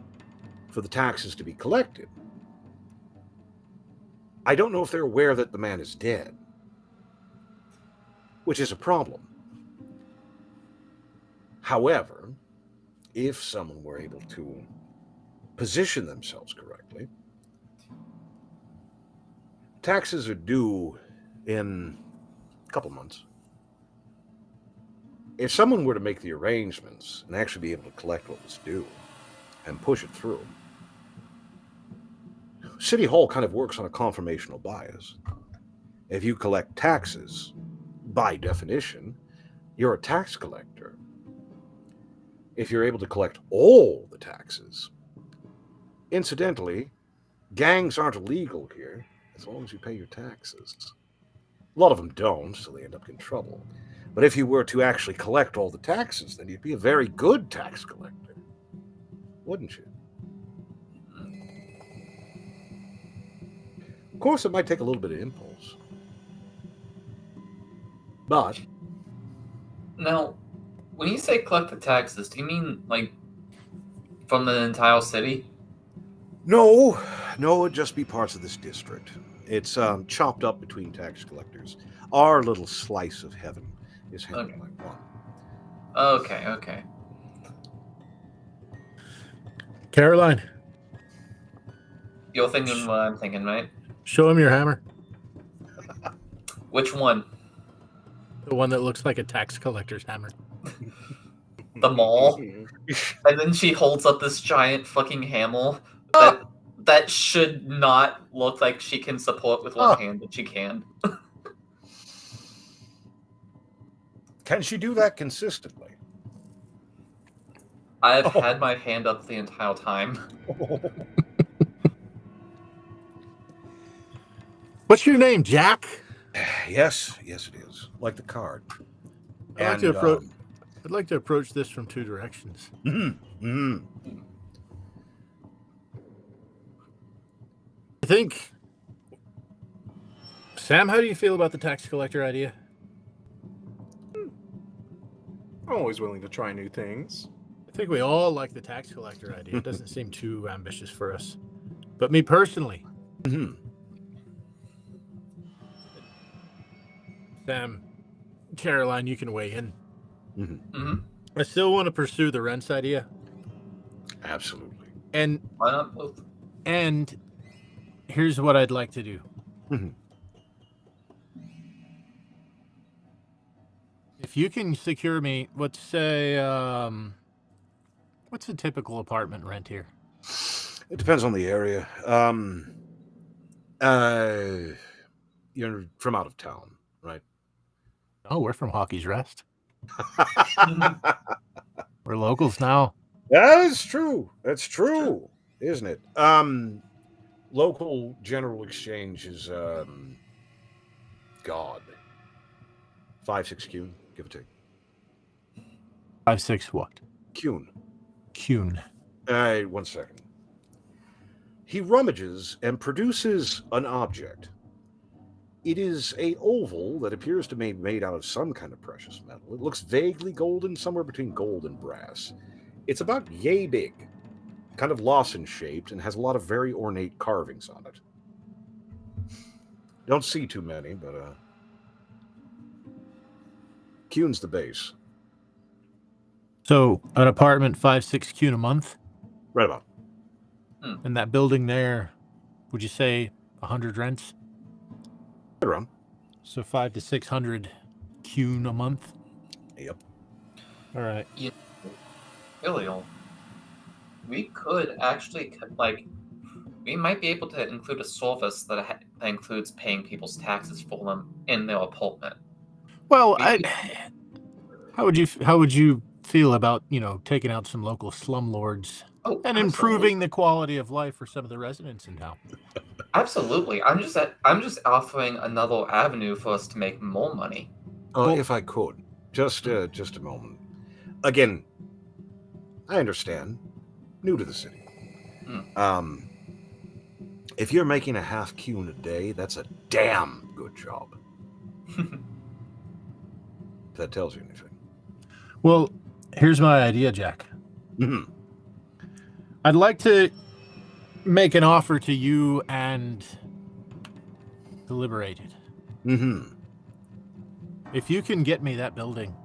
for the taxes to be collected. I don't know if they're aware that the man is dead, which is a problem. However, if someone were able to position themselves correctly, taxes are due in a couple months. If someone were to make the arrangements and actually be able to collect what was due and push it through, City Hall kind of works on a confirmational bias. If you collect taxes, by definition, you're a tax collector. If you're able to collect all the taxes, incidentally, gangs aren't illegal here as long as you pay your taxes. A lot of them don't, so they end up in trouble. But if you were to actually collect all the taxes, then you'd be a very good tax collector, wouldn't you? Of course, it might take a little bit of impulse. But Now, when you say collect the taxes, do you mean like from the entire city? no, it'd just be parts of this district. It's chopped up between tax collectors. Our little slice of heaven is handled Okay. by one. Okay. Caroline, You're thinking what I'm thinking, right? show him your hammer. Which one? The one that looks like a tax collector's hammer. The mall? And then she holds up this giant fucking hammer that should not look like she can support with one hand, but she can. Can she do that consistently? I've Oh. had my hand up the entire time. What's your name, Jack? Yes, it is. Like the card. I'd like to approach this from two directions. I think, Sam, how do you feel about the tax collector idea? I'm always willing to try new things. I think we all like the tax collector idea. It doesn't seem too ambitious for us. But me personally, Sam, Caroline, you can weigh in. I still want to pursue the rents idea. Absolutely. Why not both? And here's what I'd like to do. If you can secure me, let's say, what's a typical apartment rent here? It depends on the area. You're from out of town, right? Oh, we're from Hockey's Rest. We're locals now. That is true. That's true, isn't it? Local general exchange is God. 5-6 Kuhn, give or take. 5-6 what? Kuhn. 1 second. He rummages and produces an object. It is a oval that appears to be made out of some kind of precious metal. It looks vaguely golden, somewhere between gold and brass. It's about yay big, kind of lozenge-shaped, and has a lot of very ornate carvings on it. Don't see too many, but Kuhn's the base. So an apartment 5-6 Kuhn a month? Right about. And that building there, would you say 100 rents? Right around. So 500 to 600 Kuhn a month? Yep. All right. Ilial, we could actually, like, we might be able to include a service that includes paying people's taxes for them in their apartment. Well, We- how would you feel about, taking out some local slumlords Oh, and improving the quality of life for some of the residents in town? absolutely. I'm just offering another avenue for us to make more money. Well- If I could, just a moment. Again, I understand. New to the city. If you're making a half Q in a day, that's a damn good job. If that tells you anything. Well, here's my idea, Jack. Mhm. I'd like to make an offer to you and the Liberated. Mm-hmm. If you can get me that building,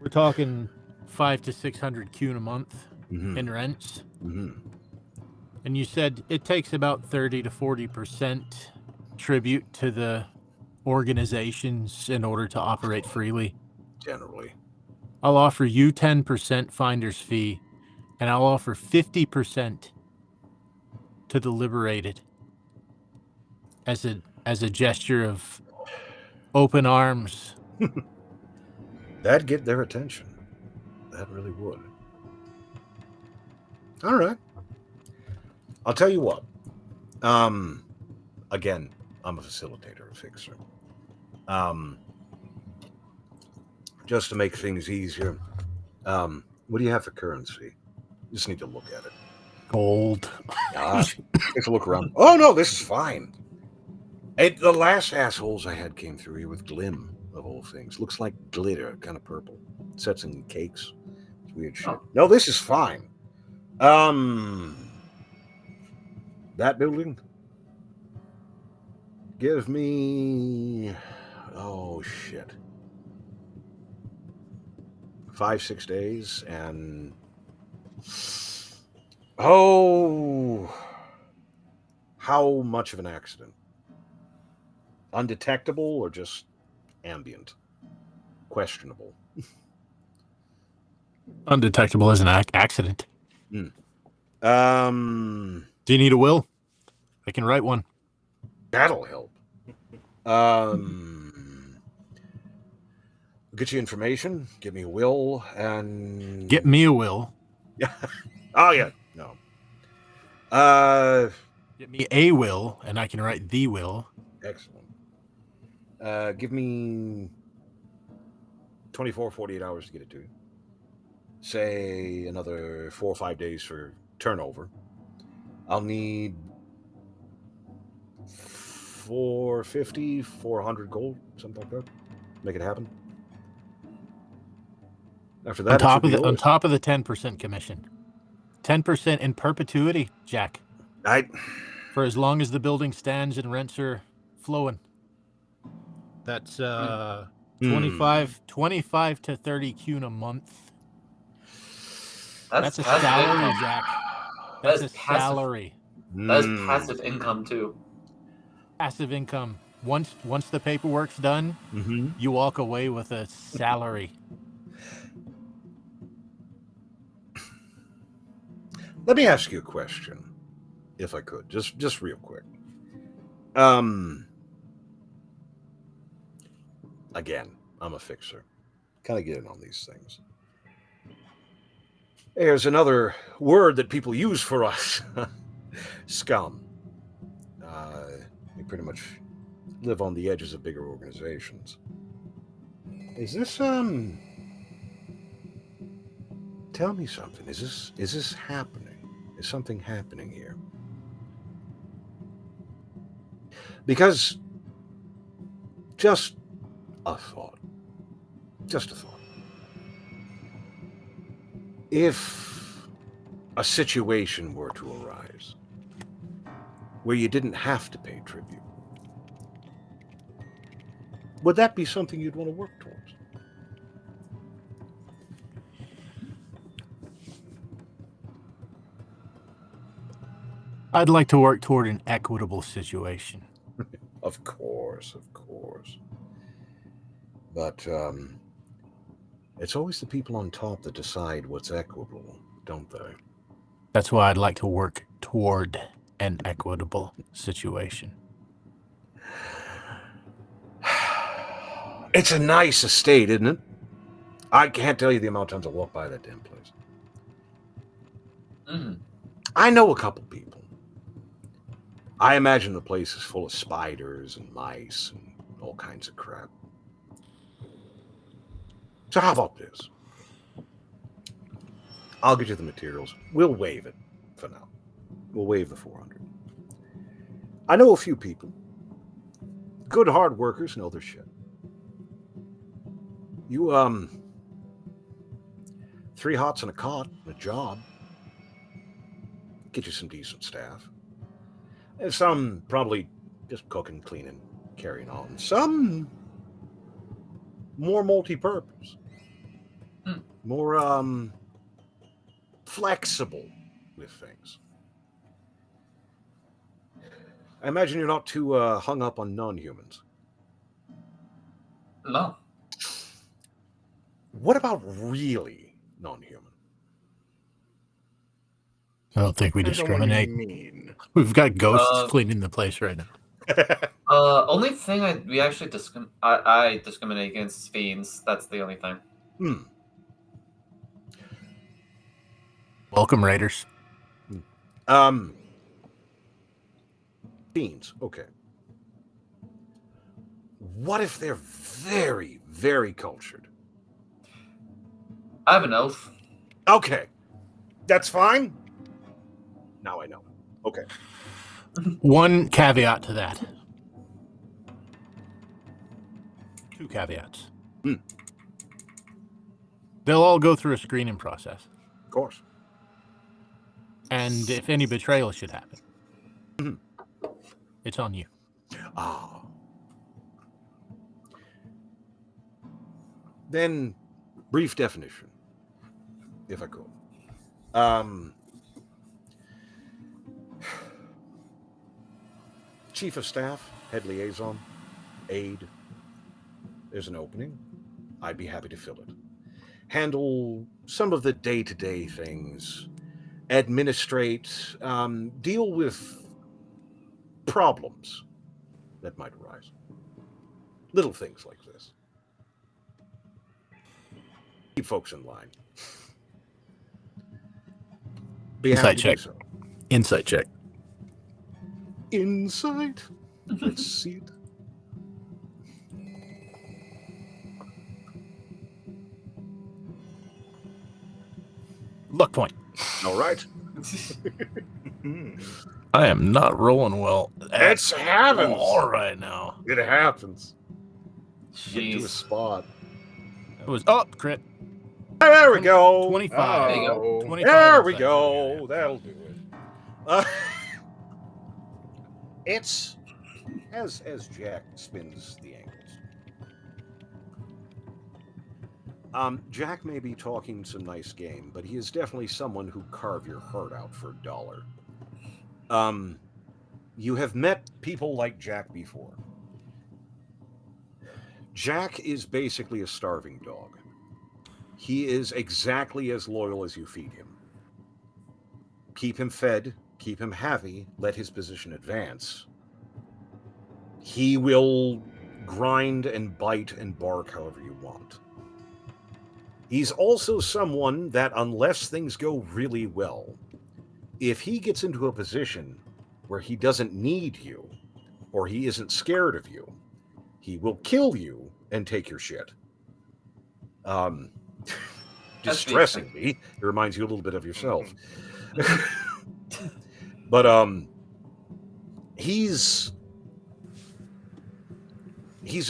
we're talking 500 to 600 Q a month in rents. Mm-hmm. And you said it takes about 30 to 40% tribute to the organizations in order to operate freely. Generally. I'll offer you 10% finder's fee, and I'll offer 50% to the Liberated as a gesture of open arms. That'd get their attention. That really would. All right. I'll tell you what. Again, I'm a facilitator, a fixer. Just to make things easier, what do you have for currency? Just need to look at it. Gold. Take a look around. Oh no, this is fine. The last assholes I had came through here with glim of all things. Looks like glitter, kind of purple. Sets in cakes. It's weird shit. No, this is fine. That building. Give me. Oh shit. 5-6 days and. Oh. How much of an accident? Undetectable or just ambient? Questionable. Undetectable as an accident. Do you need a will? I can write one. That'll help. Get you information. Give me a will and get me a will. Yeah. Oh yeah. No. Get me a will, and I can write the will. Excellent. Give me 24, 48 hours to get it to you. Say another 4 or 5 days for turnover. I'll need 450, 400 gold, something like that. Make it happen. After that, on top of the 10% commission, 10% in perpetuity, Jack. For as long as the building stands and rents are flowing. That's 25 to 30 Q a month. That's a salary, income. Jack. That's a salary. That's passive income too. Passive income. Once the paperwork's done, you walk away with a salary. Let me ask you a question, if I could, just real quick. Again, I'm a fixer. Kind of get in on these things. There's another word that people use for us. Scum. We pretty much live on the edges of bigger organizations. Is this tell me something. Is this happening? Is something happening here? Because just a thought. Just a thought. If a situation were to arise where you didn't have to pay tribute, would that be something you'd want to work towards? I'd like to work toward an equitable situation. Of course. But It's always the people on top that decide what's equitable, don't they? That's why I'd like to work toward an equitable situation. It's a nice estate, isn't it? I can't tell you the amount of times I walk by that damn place. Mm. I know a couple people. I imagine the place is full of spiders and mice and all kinds of crap. So how about this? I'll get you the materials. We'll waive it for now. We'll waive the 400. I know a few people. Good hard workers, know their shit. You, 3 hots and a cot and a job. Get you some decent staff. And some probably just cooking, cleaning, carrying on. Some more multi-purpose. More, flexible with things. I imagine you're not too hung up on non-humans. No. What about really non-human? I don't think we Depends on what you discriminate. mean. We've got ghosts cleaning the place right now. Only thing we actually I discriminate against is fiends. That's the only thing. Welcome, Raiders. Fiends, okay. What if they're very, very cultured? I have an oath. Okay. That's fine. Now I know. Okay. One caveat to that. 2 caveats. They'll all go through a screening process. Of course. And if any betrayal should happen, it's on you. Then, brief definition, if I could. Chief of Staff, Head Liaison, Aide. There's an opening. I'd be happy to fill it. Handle some of the day-to-day things. Administrate, deal with problems that might arise. Little things like this. Keep folks in line. Be Insight happy to check. do so. Insight check. Insight? Let's see it. Luck point. All right. I am not rolling well. It happens. All right now. It happens. Get to a Jeez. spot. It was crit. There we go. 25. There you go. 25 There we insight. go. That'll do it. It's as Jack spins the angles. Jack may be talking some nice game, but he is definitely someone who carve your heart out for $1. You have met people like Jack before. Jack is basically a starving dog. He is exactly as loyal as you feed him. Keep him fed, keep him happy, let his position advance. He will grind and bite and bark however you want. He's also someone that, unless things go really well, if he gets into a position where he doesn't need you or he isn't scared of you, he will kill you and take your shit. Distressingly, it reminds you a little bit of yourself. But he's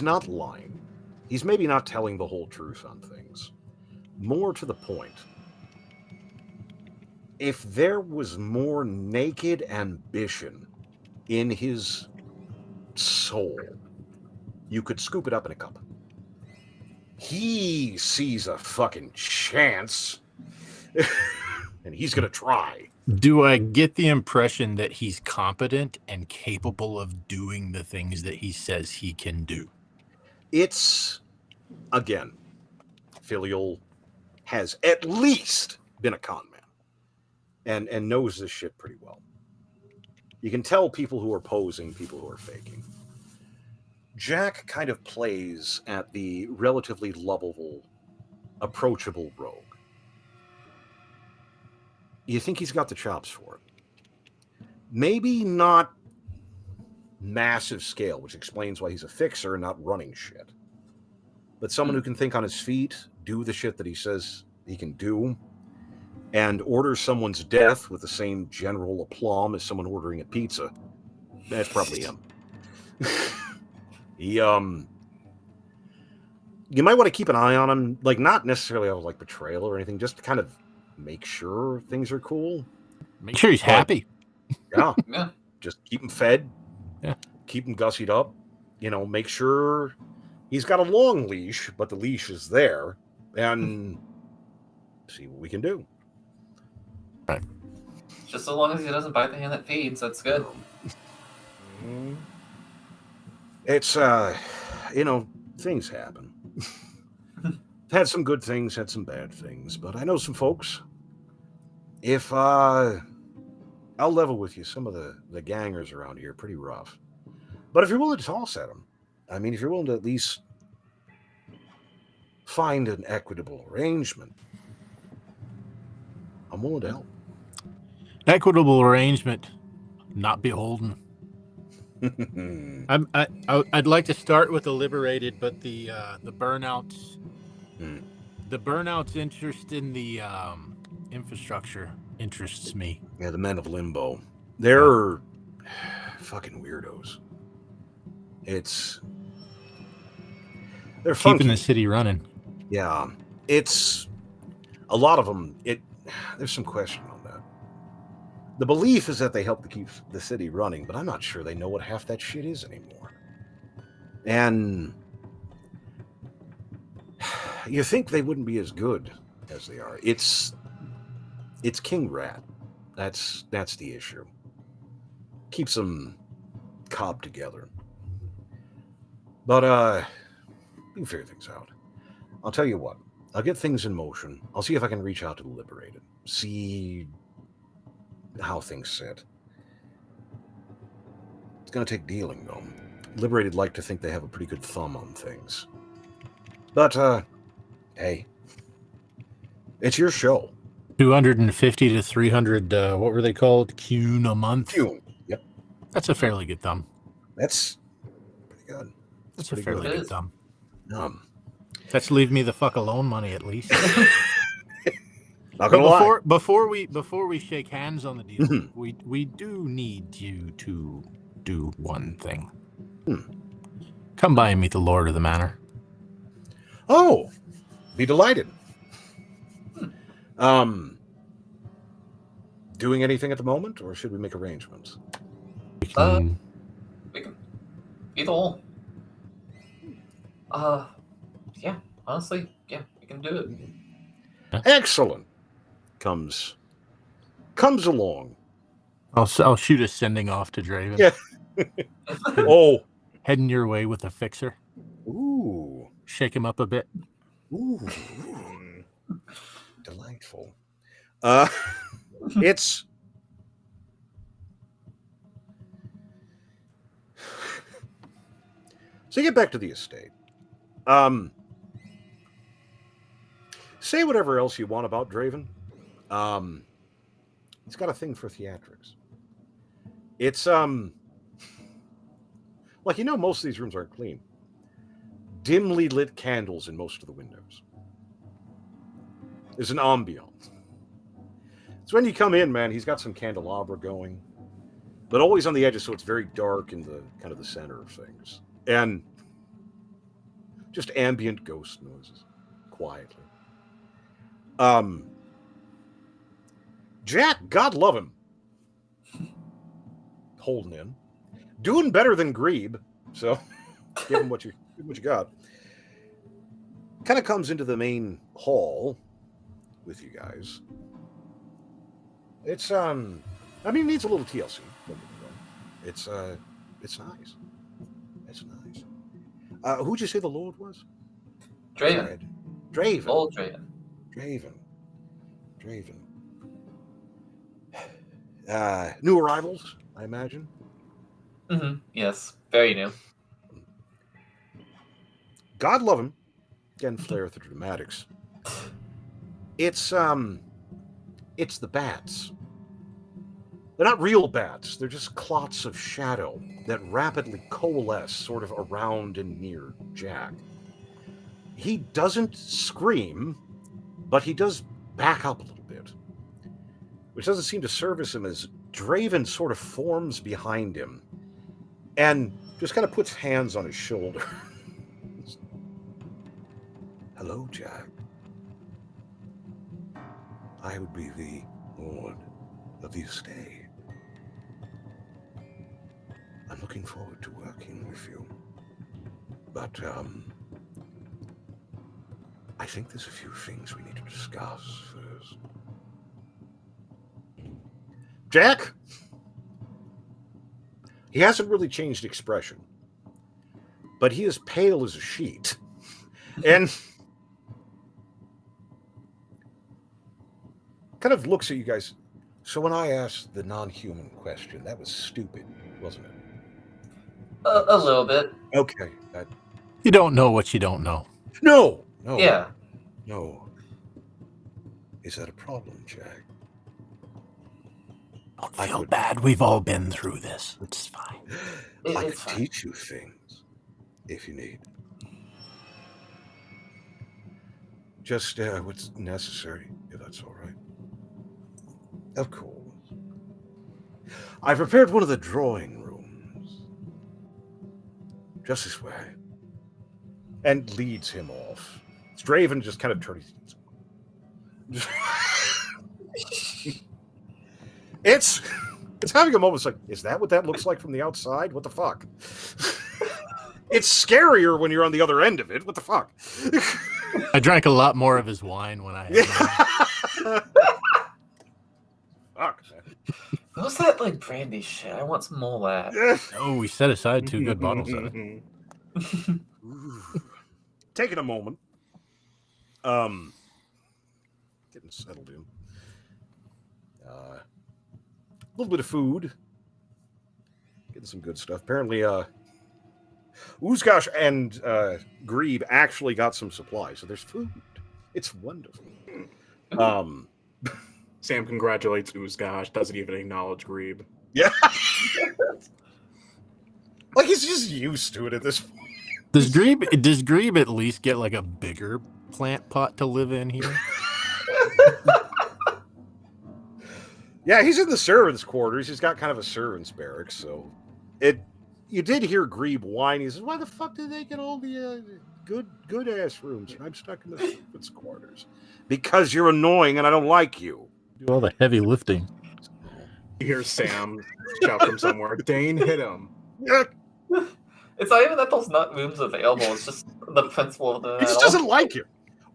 not lying. He's maybe not telling the whole truth on things. More to the point, if there was more naked ambition in his soul, you could scoop it up in a cup. He sees a fucking chance, and he's going to try. Do I get the impression that he's competent and capable of doing the things that he says he can do? It's, again, filial, has at least been a con man and knows this shit pretty well. You can tell people who are posing, people who are faking. Jack kind of plays at the relatively lovable, approachable rogue. You think he's got the chops for it. Maybe not massive scale, which explains why he's a fixer and not running shit. But someone who can think on his feet, do the shit that he says he can do, and order someone's death with the same general aplomb as someone ordering a pizza. That's probably him. He, you might want to keep an eye on him, like not necessarily out of like betrayal or anything, just to kind of make sure things are cool. Make sure he's happy. Yeah. Yeah. Just keep him fed. Yeah. Keep him gussied up. Make sure he's got a long leash, but the leash is there, and see what we can do. Right. Just so long as he doesn't bite the hand that feeds, that's good. It's things happen. Had some good things, had some bad things, but I know some folks. If I'll level with you, some of the gangers around here are pretty rough. But if you're willing to toss at them, I mean, if you're willing to at least find an equitable arrangement, I'm willing to help. Equitable arrangement, not beholden. I'd like to start with the liberated, but the burnouts, the burnouts' interest in the infrastructure interests me. Yeah, the men of limbo, they're fucking weirdos. They're funky. Keeping the city running. Yeah, it's a lot of them. There's some question on that. The belief is that they help to keep the city running, but I'm not sure they know what half that shit is anymore. And you think they wouldn't be as good as they are. It's King Rat. That's the issue. Keeps them cobbed together. But we can figure things out. I'll tell you what. I'll get things in motion. I'll see if I can reach out to the Liberated. See how things sit. It's going to take dealing, though. Liberated like to think they have a pretty good thumb on things. But, hey. It's your show. 250 to 300, what were they called? Cune a month? Cune, yep. That's a fairly good thumb. That's pretty good. That's a fairly good thumb. That's leave me the fuck alone money, at least. Not gonna lie. Before we shake hands on the deal, we do need you to do one thing. Come by and meet the Lord of the Manor. Oh, be delighted. Doing anything at the moment, or should we make arrangements? We can either or. Yeah, honestly, yeah, we can do it. Excellent. Comes along. I'll shoot a sending off to Draven. Yeah. Oh, heading your way with a fixer. Ooh. Shake him up a bit. Ooh. Delightful. It's so you get back to the estate. Say whatever else you want about Draven. He's got a thing for theatrics. It's like, most of these rooms aren't clean. Dimly lit candles in most of the windows. There's an ambiance. So when you come in, man, he's got some candelabra going, but always on the edges, so it's very dark in the kind of the center of things, and just ambient ghost noises, quietly. Jack, God love him, holding in, doing better than Grebe, so give him what you got. Kind of comes into the main hall with you guys. It's it needs a little TLC. It's nice. It's nice. Who'd you say the Lord was? Draven. Draven. Old Draven. Draven. New arrivals, I imagine. Mm-hmm. Yes, very new. God love him. Again, flare through dramatics. It's the bats. They're not real bats. They're just clots of shadow that rapidly coalesce sort of around and near Jack. He doesn't scream, but he does back up a little bit, which doesn't seem to service him as Draven sort of forms behind him and just kind of puts hands on his shoulder. Hello, Jack. I would be the lord of the estate. I'm looking forward to working with you. But, I think there's a few things we need to discuss first. Jack? He hasn't really changed expression, but he is pale as a sheet. And kind of looks at you guys. So when I asked the non-human question, that was stupid, wasn't it? A little bit. Okay. You don't know what you don't know. No. Yeah. No. Is that a problem, Jack? Don't feel bad. We've all been through this. It's fine. I It's could fine. teach you things if you need. Just what's necessary, if that's all right. Of course. I prepared one of the drawing rooms. Just this way. And leads him off. Draven just kind of turns. It's having a moment. It's like, is that what that looks like from the outside? What the fuck? It's scarier when you're on the other end of it. What the fuck? I drank a lot more of his wine when I had Fuck. What was that like brandy shit? I want some more of that. Oh, we set aside 2 good bottles of it. Taking a moment. Getting settled in. A little bit of food. Getting some good stuff. Apparently, Uzgosh and Grebe actually got some supplies, so there's food. It's wonderful. Sam congratulates Uzgosh, doesn't even acknowledge Grebe. Yeah. Like he's just used to it at this point. Does Grebe at least get like a bigger plant pot to live in here? Yeah, he's in the servants' quarters. He's got kind of a servants' barracks, so you did hear Grebe whine. He says, "Why the fuck did they get all the good ass rooms and I'm stuck in the servants' quarters? Because you're annoying and I don't like you." Do all the heavy lifting. You hear Sam shout from somewhere, "Dane, hit him." Yeah. It's not even that there's not rooms available. It's just the principle of the. He just doesn't like you.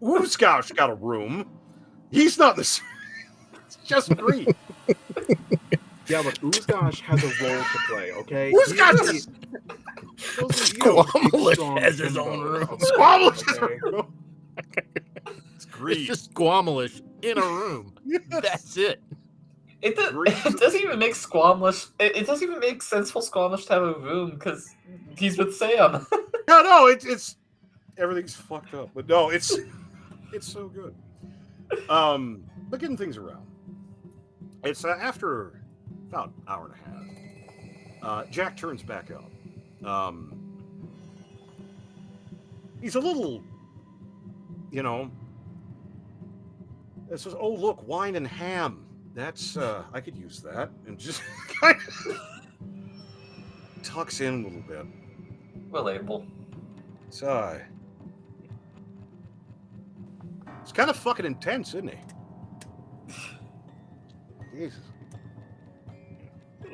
Uzgosh got a room. He's not the. It's just Grebe. Yeah, but Uzgosh has a role to play, okay? Uzgosh Squamish has his own room. Squamish has a room. It's Grebe. It's just Squamish in a room. Yes. That's it. It doesn't even make Squamish. It doesn't even make sense for Squamish to have a room because he's with Sam. No, it's everything's fucked up, but no, it's so good. But getting things around. It's after about an hour and a half. Jack turns back up. He's a little, it says, "Oh look, wine and ham. That's I could use that," and just kind of tucks in a little bit. Relatable. It's kind of fucking intense, isn't he? Jesus. A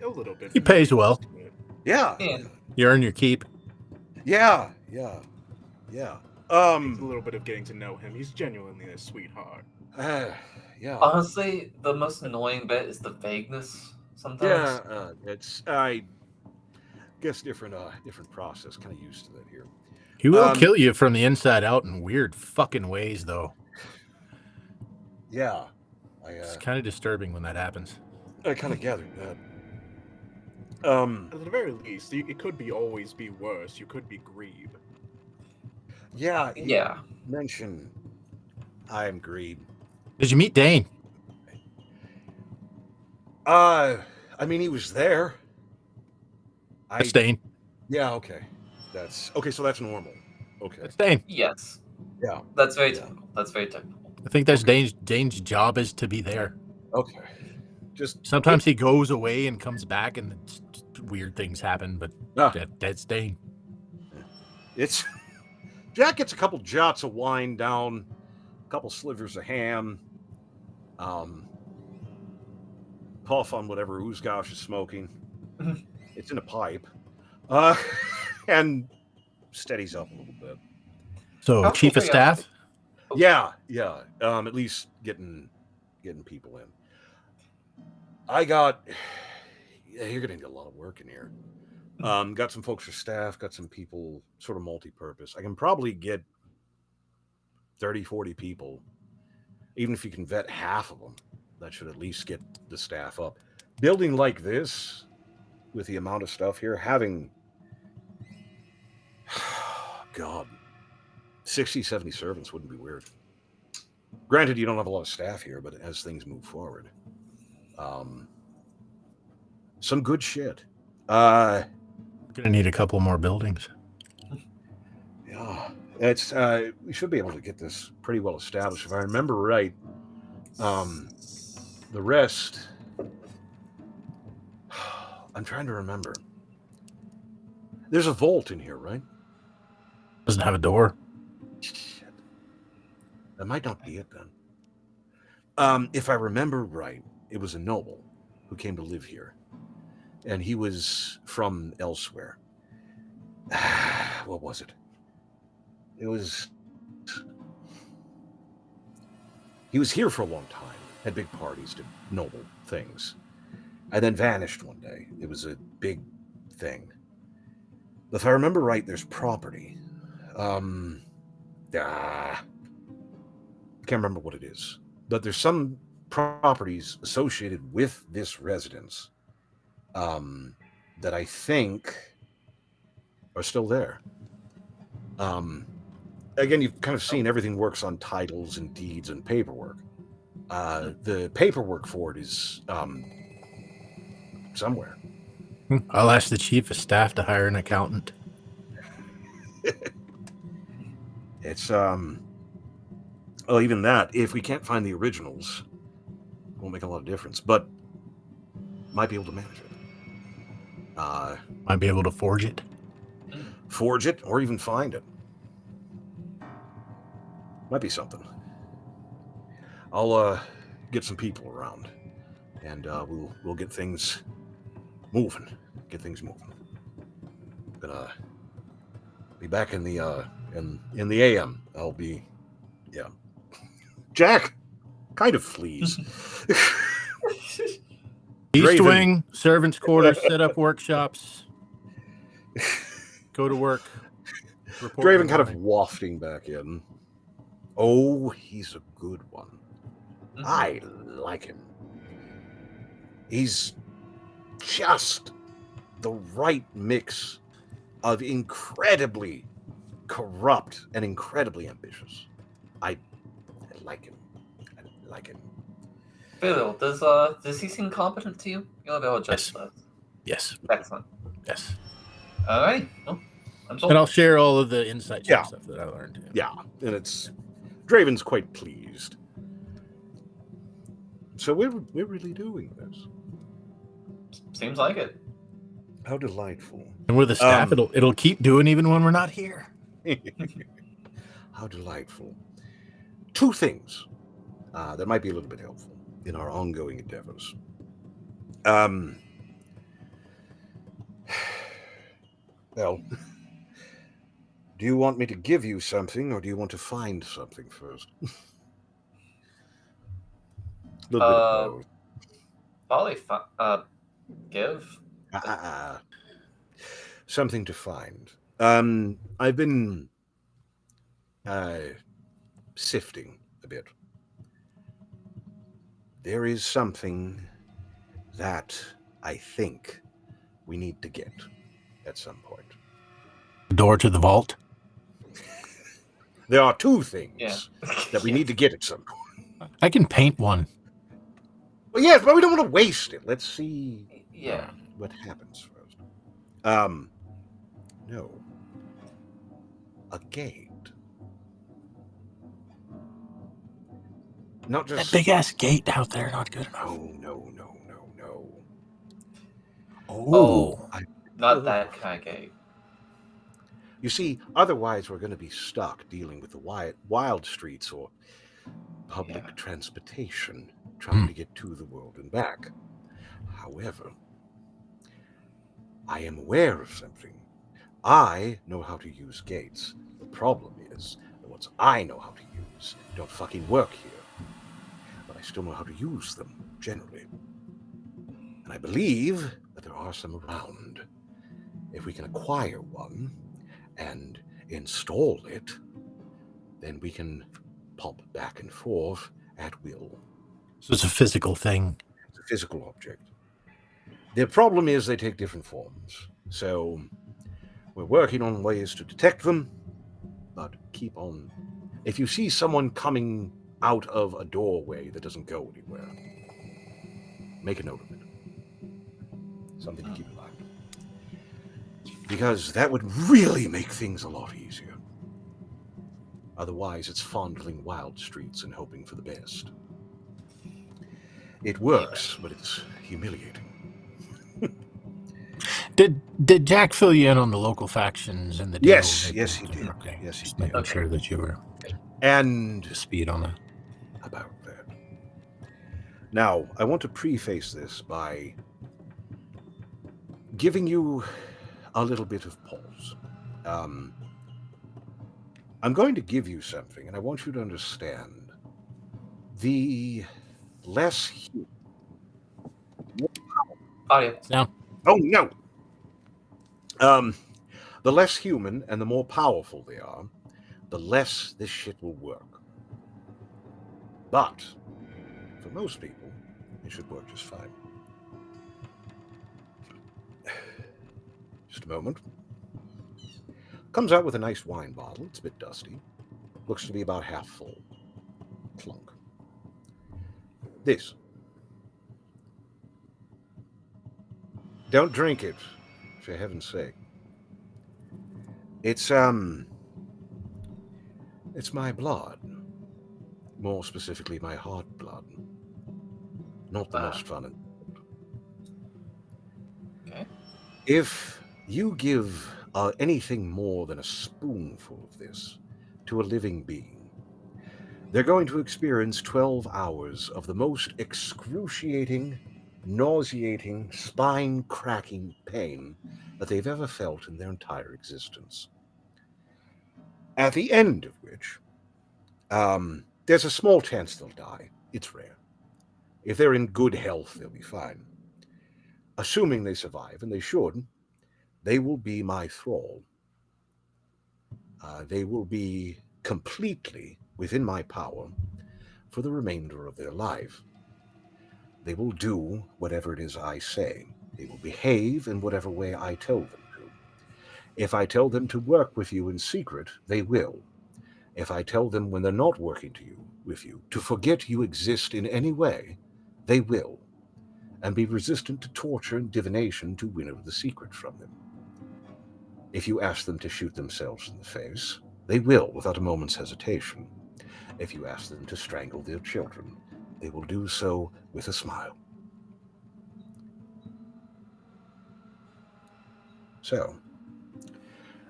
little bit. He pays well. Yeah. Yeah. You earn your keep. Yeah. It's a little bit of getting to know him. He's genuinely a sweetheart. Yeah. Honestly, the most annoying bit is the vagueness sometimes. Yeah. It's I guess different process. Kind of used to that here. He will kill you from the inside out in weird fucking ways, though. Yeah. It's kind of disturbing when that happens. I kind of gathered that. At the very least, it could always be worse. You could be Grebe. Yeah. Yeah. Mention I am Grebe. Did you meet Dane? I mean, he was there. That's Dane. Yeah, okay. That's okay, so that's normal. Okay. That's Dane. Yes. Yeah. That's very typical. That's very typical. I think that's Dane's job is to be there. Okay. Just sometimes he goes away and comes back, and weird things happen. But that's Dane. It's Jack gets a couple jots of wine down, a couple slivers of ham, puff on whatever Oozgosh is smoking. It's in a pipe, and steadies up a little bit. So, chief of staff? Yeah. At least getting people in. You're gonna need a lot of work in here. Got some folks for staff, got some people sort of multi-purpose. I can probably get 30, 40 people. Even if you can vet half of them, that should at least get the staff up. Building like this, with the amount of stuff here, having, God, 60, 70 servants wouldn't be weird. Granted, you don't have a lot of staff here, but as things move forward, some good shit. Gonna need a couple more buildings. Yeah, it's we should be able to get this pretty well established. If I remember right, the rest, I'm trying to remember. There's a vault in here, right? Doesn't have a door. Shit. That might not be it then. If I remember right, it was a noble who came to live here. And he was from elsewhere. What was it? He was here for a long time, had big parties, did noble things, and then vanished one day. It was a big thing. If I remember right, there's property. Can't remember what it is, but there's some properties associated with this residence that I think are still there. Again, you've kind of seen everything works on titles and deeds and paperwork. The paperwork for it is somewhere. I'll ask the chief of staff to hire an accountant. It's well, even that, if we can't find the originals, won't make a lot of difference, but might be able to manage it. Might be able to forge it, or even find it. Might be something. I'll get some people around, and we'll get things moving. Gonna be back in the in the AM. I'll be, yeah. Jack kind of flees. East wing, servants' quarters, set up workshops, go to work. Draven kind of wafting back in. Oh, he's a good one. I like him. He's just the right mix of incredibly corrupt and incredibly ambitious. I like him. Phil, does he seem competent to you? You'll be able to judge that. Yes. Excellent. Yes. All right. Well, I'm sold. And I'll share all of the insight stuff that I learned. Yeah, and it's Draven's quite pleased. So we're really doing this. Seems like it. How delightful. And with the staff, it'll keep doing even when we're not here. How delightful. Two things that might be a little bit helpful in our ongoing endeavors. Well, do you want me to give you something, or do you want to find something first? A little bit of both. Probably give. Something to find. I've been sifting a bit. There is something that I think we need to get at some point. Door to the vault. There are two things Yeah. that we need to get at some point. I can paint one. Well, yes, but we don't want to waste it. Let's see Yeah. what happens first. No. A gate. Not That just... big ass gate out there, not good enough. No. Oh. Not that kind of gate. You see, otherwise we're going to be stuck dealing with the wild streets or public transportation, trying to get to the world and back. However, I am aware of something. I know how to use gates. The problem is, the ones I know how to use don't fucking work here. But I still know how to use them, generally. And I believe that there are some around. If we can acquire one and install it, then we can pop back and forth at will. So it's a physical thing. It's a physical object. The problem is they take different forms. So we're working on ways to detect them, but keep on. If you see someone coming out of a doorway that doesn't go anywhere, make a note of it. Something to keep in mind. Because that would really make things a lot easier. Otherwise, it's fondling wild streets and hoping for the best. It works, but it's humiliating. Did Jack fill you in on the local factions and the deal? Yes, he did. Okay. Yes, he Just did. making sure that you were And speed on that. about that. Now, I want to preface this by giving you a little bit of pause. I'm going to give you something, and I want you to understand. The less... Audio. Sound. Oh, no! The less human and the more powerful they are, the less this shit will work. But, for most people, it should work just fine. Just a moment. Comes out with a nice wine bottle. It's a bit dusty. Looks to be about half full. Clunk. This. Don't drink it, for heaven's sake. It's my blood. More specifically, my heart blood. Not the most fun in the world. Okay. If you give anything more than a spoonful of this to a living being, they're going to experience 12 hours of the most excruciating, nauseating, spine-cracking pain that they've ever felt in their entire existence. At the end of which, there's a small chance they'll die. It's rare. If they're in good health, they'll be fine. Assuming they survive, and they should, they will be my thrall. They will be completely within my power for the remainder of their life. They will do whatever it is I say. They will behave in whatever way I tell them to. If I tell them to work with you in secret, they will. If I tell them when they're not working with you to forget you exist in any way, they will, and be resistant to torture and divination to winnow the secret from them. If you ask them to shoot themselves in the face, they will without a moment's hesitation. If you ask them to strangle their children, they will do so with a smile. So,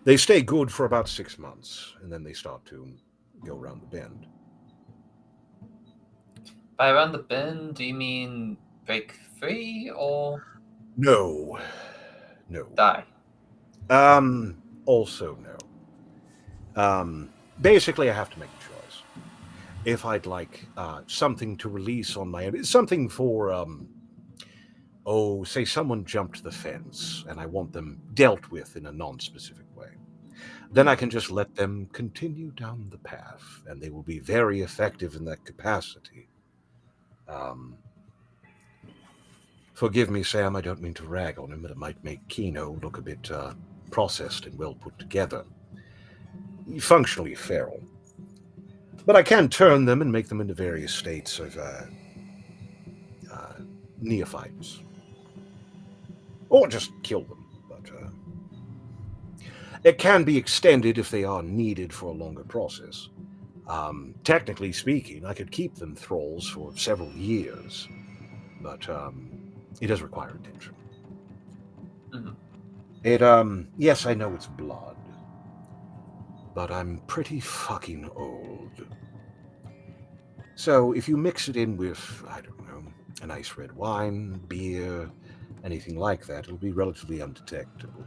they stay good for about 6 months, and then they start to go around the bend. By around the bend, do you mean break free or No. die? Also no. Basically, I have to make a choice. If I'd like something to release on my own, something for, say someone jumped the fence, and I want them dealt with in a non-specific way. Then I can just let them continue down the path, and they will be very effective in that capacity. Forgive me, Sam, I don't mean to rag on him, but it might make Kino look a bit processed and well put together. Functionally feral. But I can turn them and make them into various states of neophytes. Or just kill them. But it can be extended if they are needed for a longer process. Technically speaking, I could keep them thralls for several years, but it does require attention. Yes, I know it's blood, but I'm pretty fucking old. So if you mix it in with, I don't know, a nice red wine, beer, anything like that, it'll be relatively undetectable.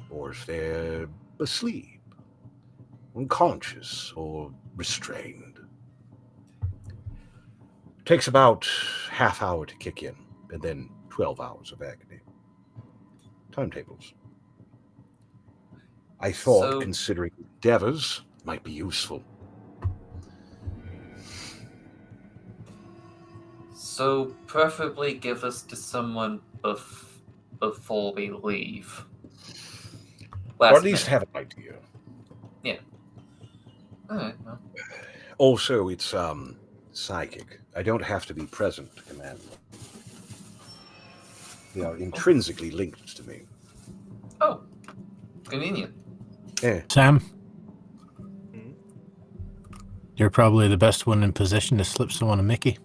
Or if they're asleep, unconscious, or restrained. Takes about half hour to kick in, and then 12 hours of agony. Timetables. I thought considering endeavors might be useful. So preferably give us to someone before we leave. Or at least have an idea. Yeah. Alright, well. Also, it's psychic. I don't have to be present to command them. They are intrinsically linked to me. Oh, convenient. Yeah. Sam, you're probably the best one in position to slip someone a Mickey.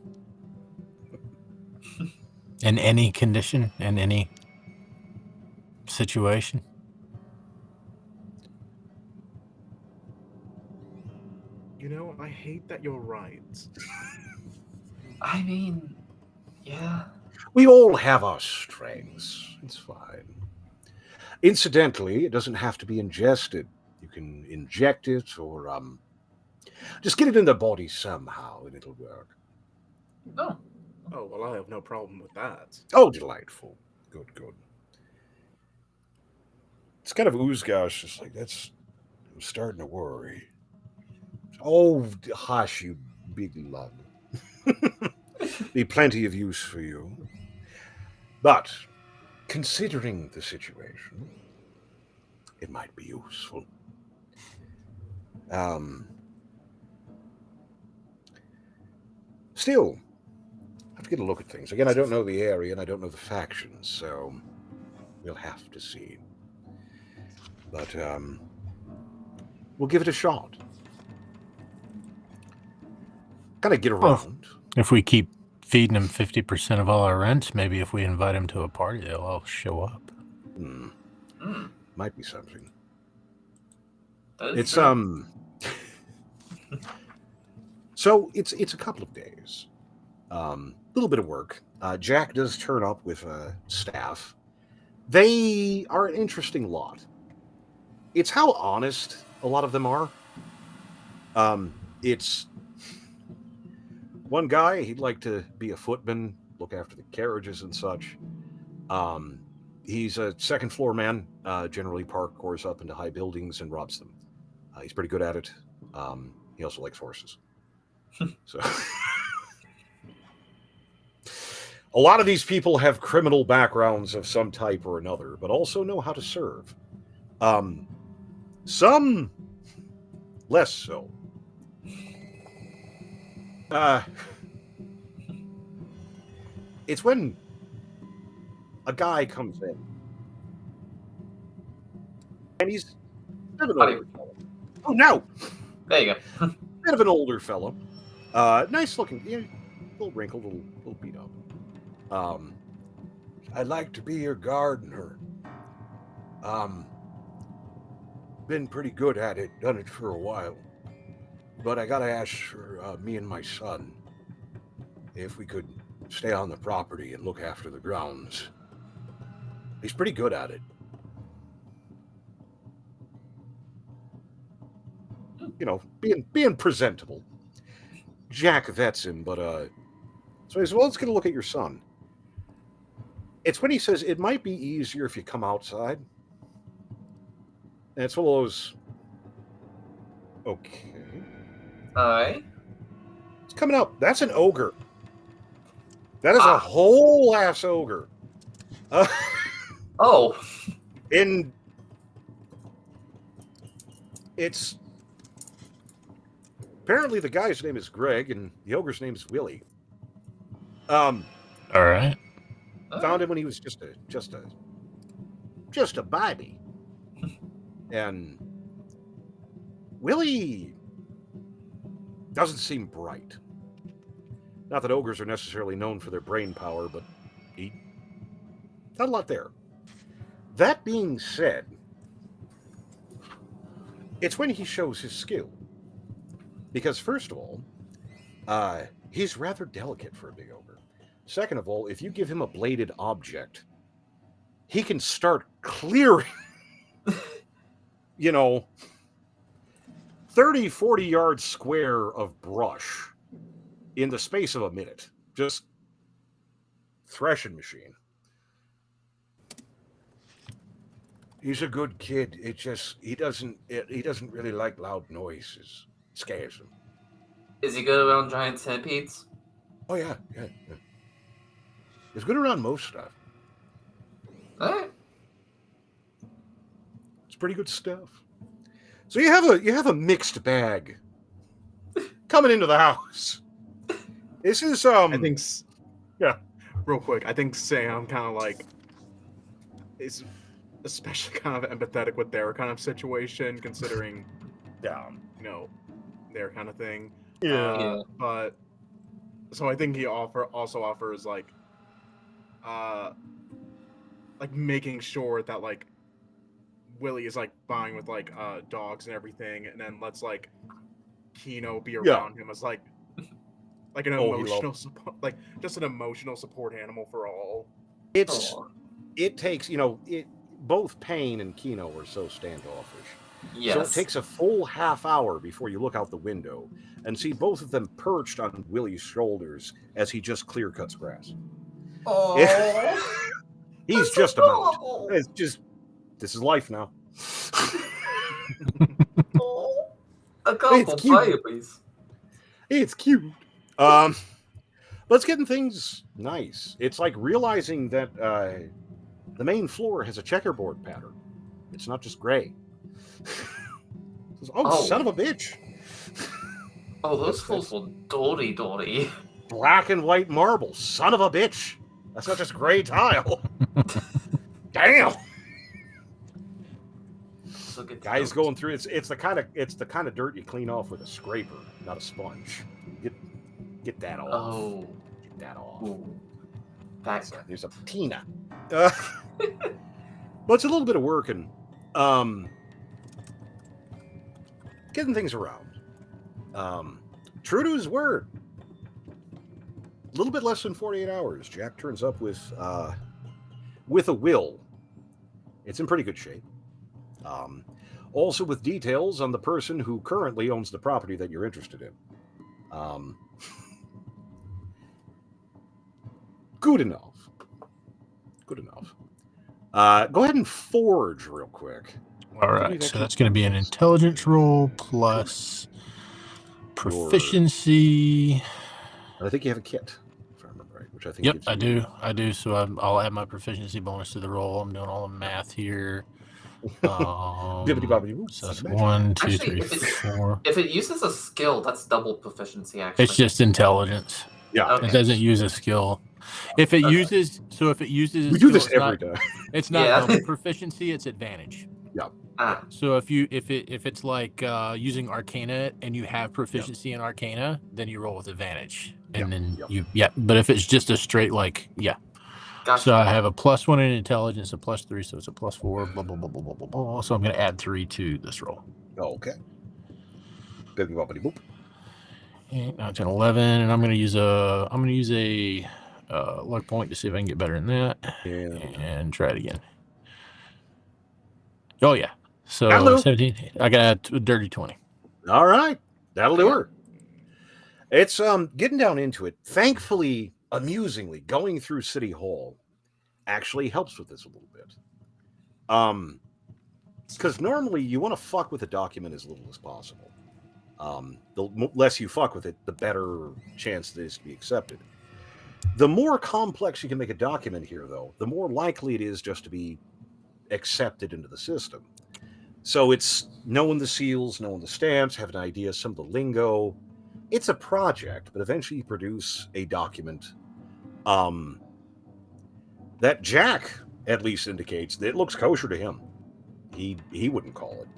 In any condition, in any situation. You know, I hate that you're right. I mean, yeah. We all have our strengths. It's fine. Incidentally, it doesn't have to be ingested. You can inject it or just get it in the body somehow and it'll work. Oh. Oh, well, I have no problem with that. Oh, delightful. Good. It's kind of oozgosh, just like that's I'm starting to worry. Oh, hush, you big lug. Be plenty of use for you. But considering the situation, it might be useful. Still, I have to get a look at things. Again, I don't know the area and I don't know the factions, so we'll have to see. But we'll give it a shot. Kind of get around. If we keep feeding them 50% of all our rents, maybe if we invite them to a party, they'll all show up. Might be something. It's So it's a couple of days. Little bit of work. Jack does turn up with staff. They are an interesting lot. It's how honest a lot of them are. It's one guy, he'd like to be a footman, look after the carriages and such. He's a second floor man, generally parkours up into high buildings and robs them. He's pretty good at it. He also likes horses. So a lot of these people have criminal backgrounds of some type or another, but also know how to serve. Some less so. It's when a guy comes in and he's a bit of an older fellow. Oh no! There you go. Bit of an older fellow. Nice looking, little wrinkled, little beat up. I'd like to be your gardener. Been pretty good at it, done it for a while. But I gotta ask for me and my son if we could stay on the property and look after the grounds. He's pretty good at it. You know, being presentable. Jack vets him, but so he says, well, let's get a look at your son. It's when he says it might be easier if you come outside. And it's one of those. Okay. Alright. It's coming up. That's an ogre. That is a whole ass ogre. Oh. And it's apparently the guy's name is Greg and the ogre's name is Willie. All right. Found him when he was just a baby. And Willie doesn't seem bright. Not that ogres are necessarily known for their brain power, but he not a lot there. That being said, it's when he shows his skill. Because first of all, he's rather delicate for a big ogre. Second of all, if you give him a bladed object, he can start clearing, 30, 40 yards square of brush in the space of a minute. Just threshing machine. He's a good kid. It just he doesn't really like loud noises. It scares him. Is he good around giant centipedes? Oh yeah. He's good around most stuff. Alright. It's pretty good stuff. So you have a mixed bag coming into the house. This is I think. Yeah. Real quick, I think Sam kind of like is especially kind of empathetic with their kind of situation, considering, their kind of thing. Yeah. But so I think he also offers like making sure that like Willie is like buying with like dogs and everything, and then lets like Kino be around him as like an emotional support, like just an emotional support animal for all. It takes both Payne and Kino are so standoffish. Yes. So it takes a full half hour before you look out the window and see both of them perched on Willie's shoulders as he just clear cuts grass. Oh. He's just about. It's just this is life now. A couple babies. It's cute. Let's get in things nice. It's like realizing that the main floor has a checkerboard pattern. It's not just gray. Son of a bitch. Oh, those fools will dirty. Black and white marble. Son of a bitch. That's not just gray tile. Damn. Guys going through it's the kind of dirt you clean off with a scraper, not a sponge. Get that off. Oh. Get that off. Ooh. There's a patina. But it's a little bit of work and getting things around. True to his word. A little bit less than 48 hours. Jack turns up with a will. It's in pretty good shape. Also with details on the person who currently owns the property that you're interested in. Good enough. Go ahead and forge real quick. All right, so that's going to be an intelligence roll plus proficiency. And I think you have a kit, if I remember right. Which I think. Yep, I do. So I'll add my proficiency bonus to the roll. I'm doing all the math here. So that's 1, 2, 3, 4. If it uses a skill, that's double proficiency. Actually, It's just intelligence. Yeah, okay. It doesn't use a skill. If it uses, we do this every day. It's not double proficiency; it's advantage. Yeah. So if it's like using Arcana and you have proficiency in Arcana, then you roll with advantage, and then But if it's just a straight Gotcha. So I have a +1 in intelligence, a +3, so it's a +4. Blah blah blah blah blah blah blah. So I'm going to add 3 to this roll. Okay. Boop. 8, 9, 10, 11, and I'm going to use a luck point to see if I can get better than that, and try it again. Oh yeah, so Hello. 17. I got a dirty 20. All right, that'll do her. It's getting down into it. Thankfully, amusingly, going through City Hall actually helps with this a little bit. because normally you want to fuck with a document as little as possible. The less you fuck with it, the better chance it is to be accepted. The more complex you can make a document here, though, the more likely it is just to be accepted into the system. So it's knowing the seals, knowing the stamps, have an idea, some of the lingo. It's a project, but eventually you produce a document that Jack at least indicates that it looks kosher to him. He wouldn't call it.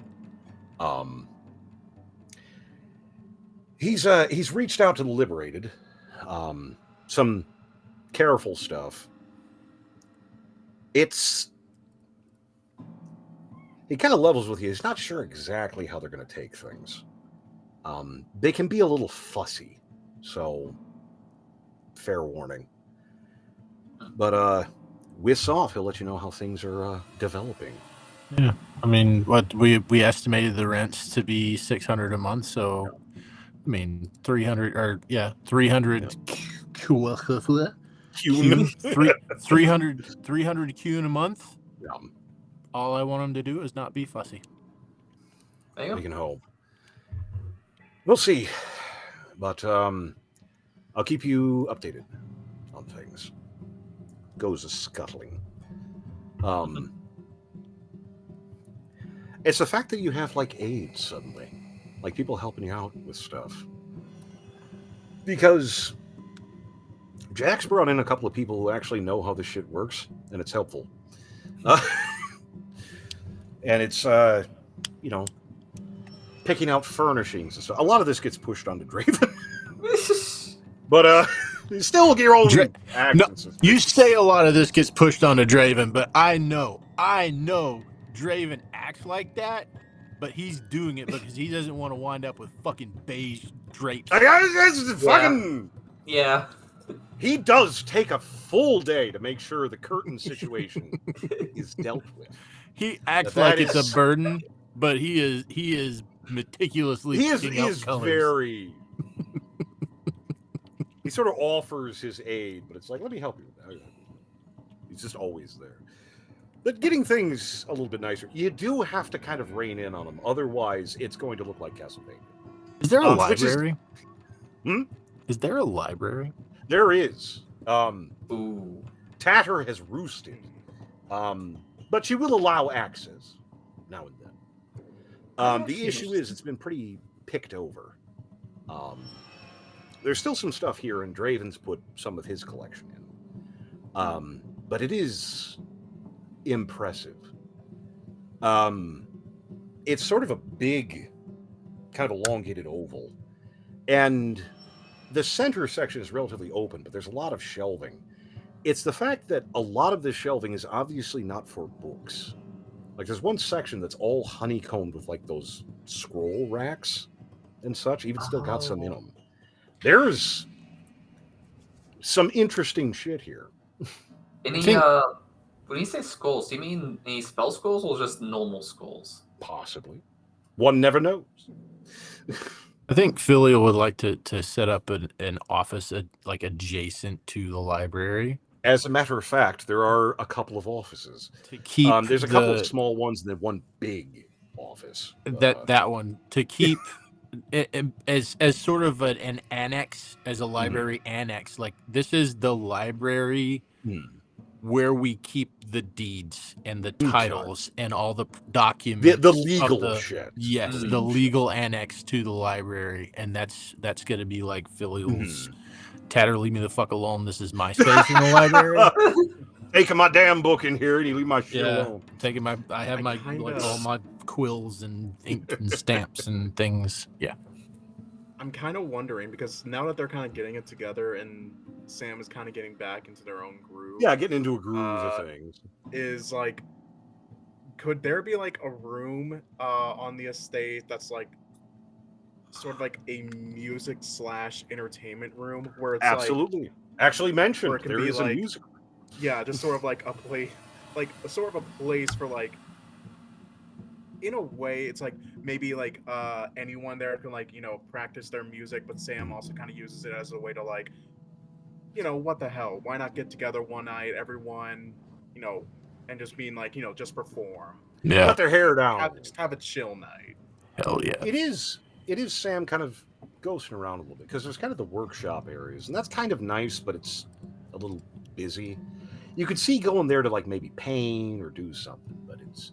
He's reached out to the Liberated. Some careful stuff. He kind of levels with you. He's not sure exactly how they're going to take things. They can be a little fussy, so fair warning. But whiz off, he'll let you know how things are developing. Yeah, I mean, what we estimated the rents to be $600 a month, so I mean 300 or 300 Q 300 Q in a month. Yeah. All I want them to do is not be fussy. We can hope. We'll see, but I'll keep you updated on things. Goes a scuttling. It's the fact that you have like aides suddenly, like people helping you out with stuff. Because Jack's brought in a couple of people who actually know how this shit works, and it's helpful. And it's picking out furnishings and stuff. A lot of this gets pushed onto Draven. But still get your own actions. No, you say a lot of this gets pushed onto Draven, but I know Draven acts like that, but he's doing it because he doesn't want to wind up with fucking beige drapes. Yeah. He does take a full day to make sure the curtain situation is dealt with. He acts like it's a burden, but he is meticulously picking out colors. Very. He sort of offers his aid, but it's like, let me help you with that. He's just always there. But getting things a little bit nicer, you do have to kind of rein in on them. Otherwise, it's going to look like Castlevania. Is there a library? Is there a library? There is. Tatter has roosted. But she will allow access now and then. The issue is it's been pretty picked over. There's still some stuff here, and Draven's put some of his collection in. But it is impressive. It's sort of a big, kind of elongated oval. And the center section is relatively open, but there's a lot of shelving. It's the fact that a lot of this shelving is obviously not for books. Like, there's one section that's all honeycombed with, like, those scroll racks and such. Even still got some in them. There's some interesting shit here. Any, when you say skulls, do you mean any spell skulls or just normal skulls? Possibly. One never knows. I think Philly would like to set up an office like adjacent to the library. As a matter of fact, there are a couple of offices. To keep there's a couple of small ones and then one big office. That one to keep as sort of an annex, as a library annex. Like, this is the library where we keep the deeds and the titles and all the documents. The legal shit. Yes, the legal annex to the library, and that's going to be like Philly's. Tatter, leave me the fuck alone. This is my space in the library. Taking my damn book in here, and you leave my shit alone. I have all my quills and ink and stamps and things. Yeah. I'm kind of wondering, because now that they're kind of getting it together and Sam is kind of getting back into their own groove. Yeah, getting into a groove of things. Is like, could there be like a room on the estate that's like sort of like a music / entertainment room where it's absolutely actually mentioned there is like, a music. Yeah, just sort of like a place, like a sort of a place for like, in a way, it's like maybe like anyone there can like, practice their music, but Sam also kind of uses it as a way to like, what the hell? Why not get together one night, everyone, and just being like, just perform. Yeah. Let their hair down. Just have a chill night. Hell yeah. It is Sam kind of ghosting around a little bit because there's kind of the workshop areas, and that's kind of nice, but it's a little busy. You could see going there to like maybe paint or do something, but it's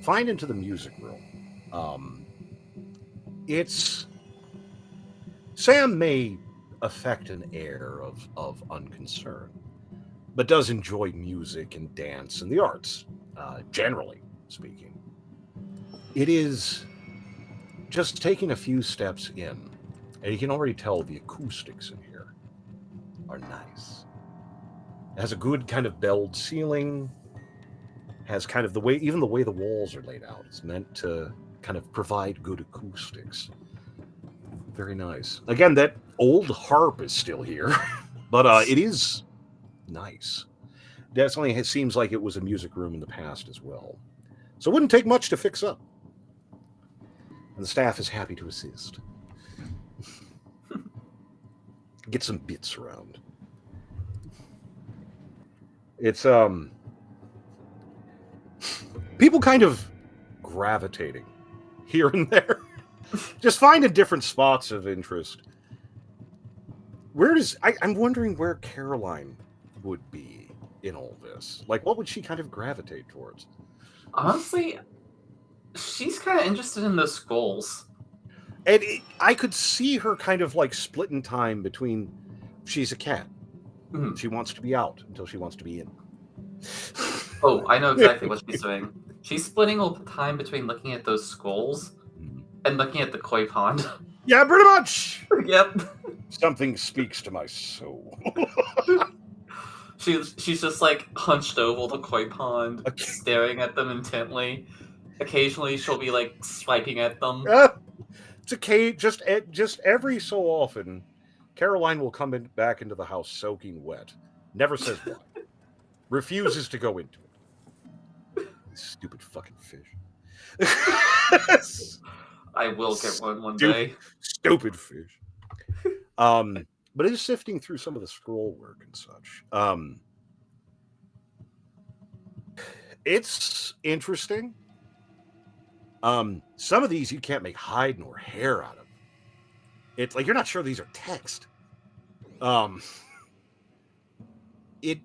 fine into the music room. It's Sam may affect an air of unconcern, but does enjoy music and dance and the arts, generally speaking. It is just taking a few steps in, and you can already tell the acoustics in here are nice. It has a good kind of belled ceiling, has kind of even the way the walls are laid out. It's meant to kind of provide good acoustics. Very nice. Again, that old harp is still here, but it is nice. Definitely seems like it was a music room in the past as well. So it wouldn't take much to fix up. And the staff is happy to assist. Get some bits around. It's people kind of gravitating here and there. Just finding different spots of interest. I'm wondering where Caroline would be in all this. Like, what would she kind of gravitate towards? Honestly, she's kind of interested in those scrolls. And I could see her kind of like splitting time between she's a cat. Mm-hmm. She wants to be out until she wants to be in. Oh, I know exactly what she's doing. She's splitting all the time between looking at those scrolls and looking at the koi pond. Yeah, pretty much. Yep. Something speaks to my soul. She's just like hunched over the koi pond, staring at them intently. Occasionally, she'll be like swiping at them. It's okay. Just every so often, Caroline will come back into the house soaking wet. Never says why. Refuses to go into it. Stupid fucking fish. I will get one day. Stupid fish. But it is sifting through some of the scroll work and such. It's interesting. Some of these you can't make hide nor hair out of. It's like you're not sure these are text. It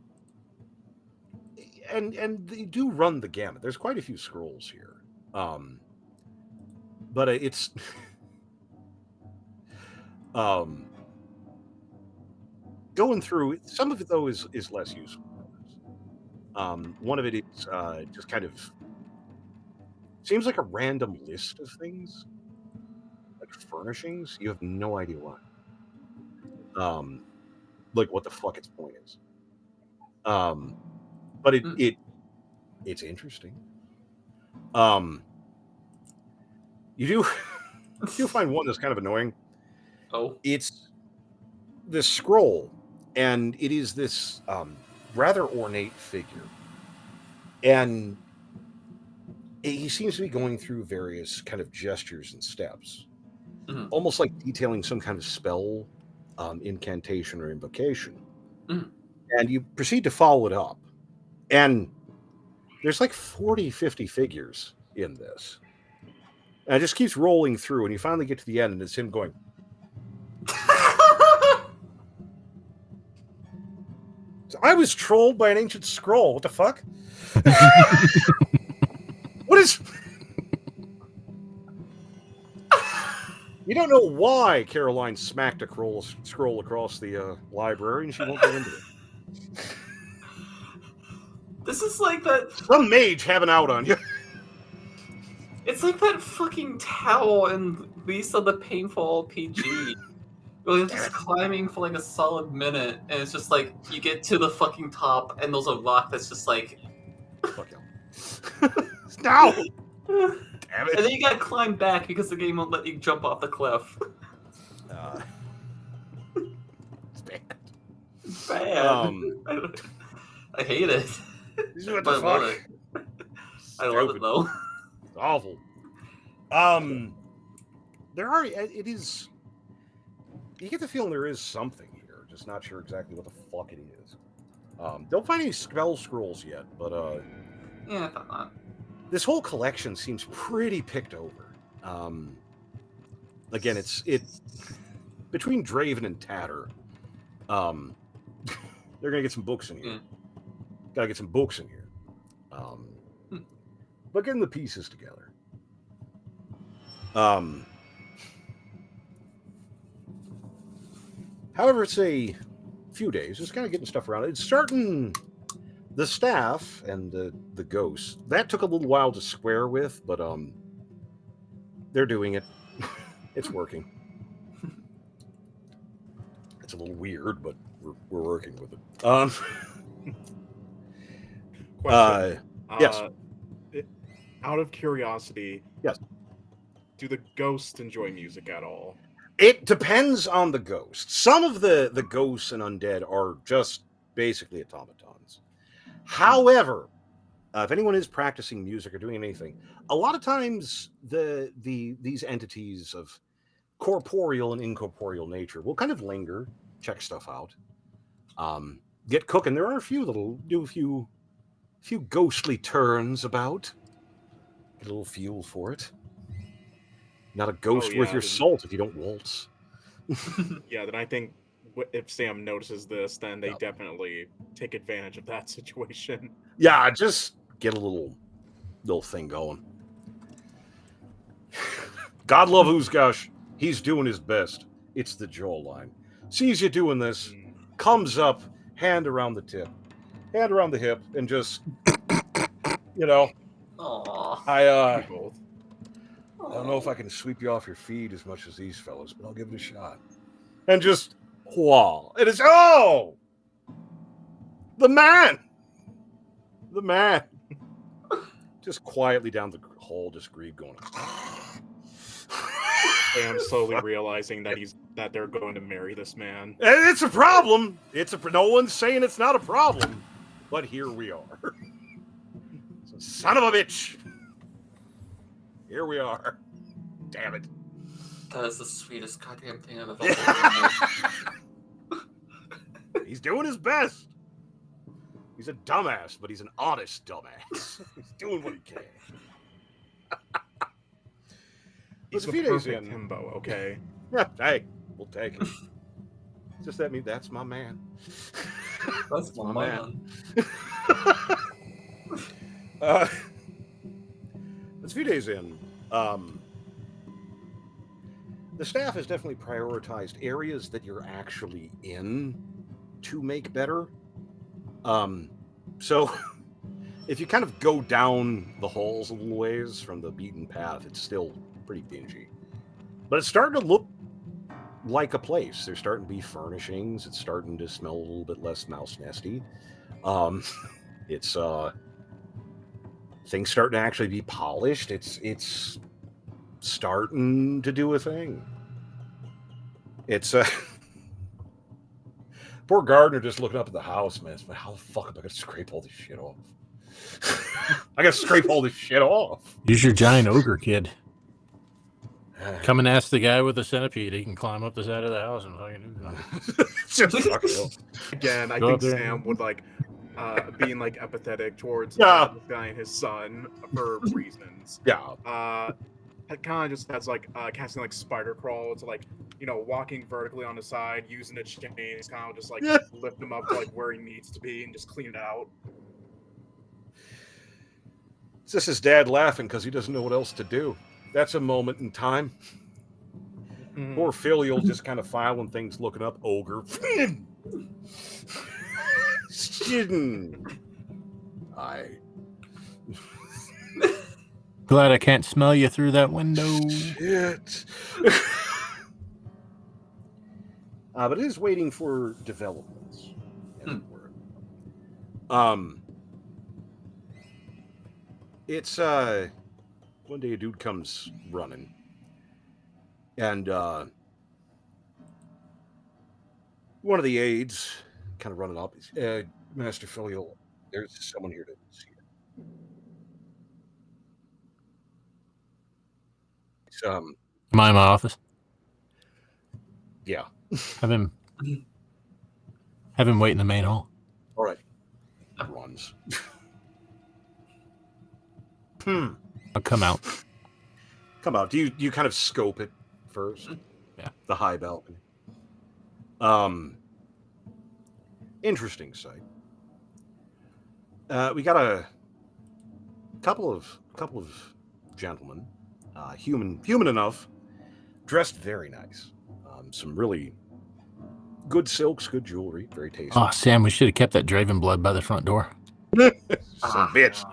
and they do run the gamut. There's quite a few scrolls here. But it's going through some of it though is less useful. One of it is just kind of seems like a random list of things, like furnishings. You have no idea why. Like what the fuck its point is. But it's interesting. You do find one that's kind of annoying. Oh, it's this scroll, and it is this rather ornate figure, and he seems to be going through various kind of gestures and steps, almost like detailing some kind of spell, incantation or invocation. And you proceed to follow it up, and there's like 40-50 figures in this, and it just keeps rolling through, and you finally get to the end, and it's him going, I was trolled by an ancient scroll. What the fuck? What is... You don't know why Caroline smacked a scroll across the library, and she won't go into it. This is like that... Some mage having out on you. It's like that fucking towel in Lisa the Painful RPG. Where you're just climbing for like a solid minute, and it's just like, you get to the fucking top, and there's a rock that's just like... Fuck you. No! Damn it. And then you gotta climb back because the game won't let you jump off the cliff. It's bad. It's bad. I hate it. This is what But the I fuck? love it. I love it though. It's awful. It is... You get the feeling there is something here, just not sure exactly what the fuck it is. Don't find any spell scrolls yet, but Yeah, I thought not. this whole collection seems pretty picked over. Again, it's between Draven and Tatter. They're gonna get some books in here. Gotta get some books in here. But getting the pieces together. However, it's a few days. Just kind of getting stuff around. It's starting. The staff and the ghosts, that took a little while to square with, but they're doing it. It's working. It's a little weird, but we're working with it. Question. Yes. Out of curiosity, yes. Do the ghosts enjoy music at all? It depends on the ghost. Some of the ghosts and undead are just basically automatons. However, if anyone is practicing music or doing anything, a lot of times these entities of corporeal and incorporeal nature will kind of linger, check stuff out, get cooking. There are a few that'll do a few ghostly turns about, get a little fuel for it. Not a ghost worth your salt if you don't waltz. Yeah, then I think if Sam notices this, then they definitely take advantage of that situation. Yeah, just get a little thing going. God love Oozgosh. He's doing his best. It's the jawline. Sees you doing this, comes up, hand around the tip, hand around the hip, and just, Aww. I don't know if I can sweep you off your feet as much as these fellas, but I'll give it a shot. And just, wow. It is, the man. Just quietly down the hall, just Grieve going. Sam slowly realizing that they're going to marry this man. It's a problem. No one's saying it's not a problem, but here we are. Son of a bitch. Here we are. Damn it. That is the sweetest goddamn thing I've ever heard. He's doing his best. He's a dumbass, but he's an honest dumbass. He's doing what he can. He's a few days in himbo, okay? Yeah, hey, we'll take it. Just that's my man. That's my man. It's a few days in. The staff has definitely prioritized areas that you're actually in to make better. So if you kind of go down the halls a little ways from the beaten path, it's still pretty dingy. But it's starting to look like a place. There's starting to be furnishings. It's starting to smell a little bit less mouse nesty. It's things starting to actually be polished. It's starting to do a thing. It's poor Gardner just looking up at the house, man. It's like, how the fuck am I gonna scrape all this shit off? I gotta scrape all this shit off. Use your giant ogre kid. Come and ask the guy with the centipede. He can climb up the side of the house and fucking do that. Again, I think Sam would being empathetic towards this guy and his son for reasons. Yeah. It kind of just has casting spider crawl to walking vertically on the side, using the chains, kind of just lift him up to where he needs to be and just clean it out. It's just his dad laughing because he doesn't know what else to do. That's a moment in time. Poor Phil, you'll just kind of filing things, looking up ogre. Glad I can't smell you through that window. Shit. But it is waiting for developments. It's one day a dude comes running, and one of the aides kind of running up. Master Filial, there's someone here to see you. Am I in my office? Yeah. Have him wait in the main hall. All right. Runs. I'll come out. Come out. Do you kind of scope it first? Yeah. The high balcony. Interesting sight. We got a couple of gentlemen, human enough, dressed very nice. Some really good silks, good jewelry, very tasty. Oh, Sam, we should have kept that Draven blood by the front door. Some bitch.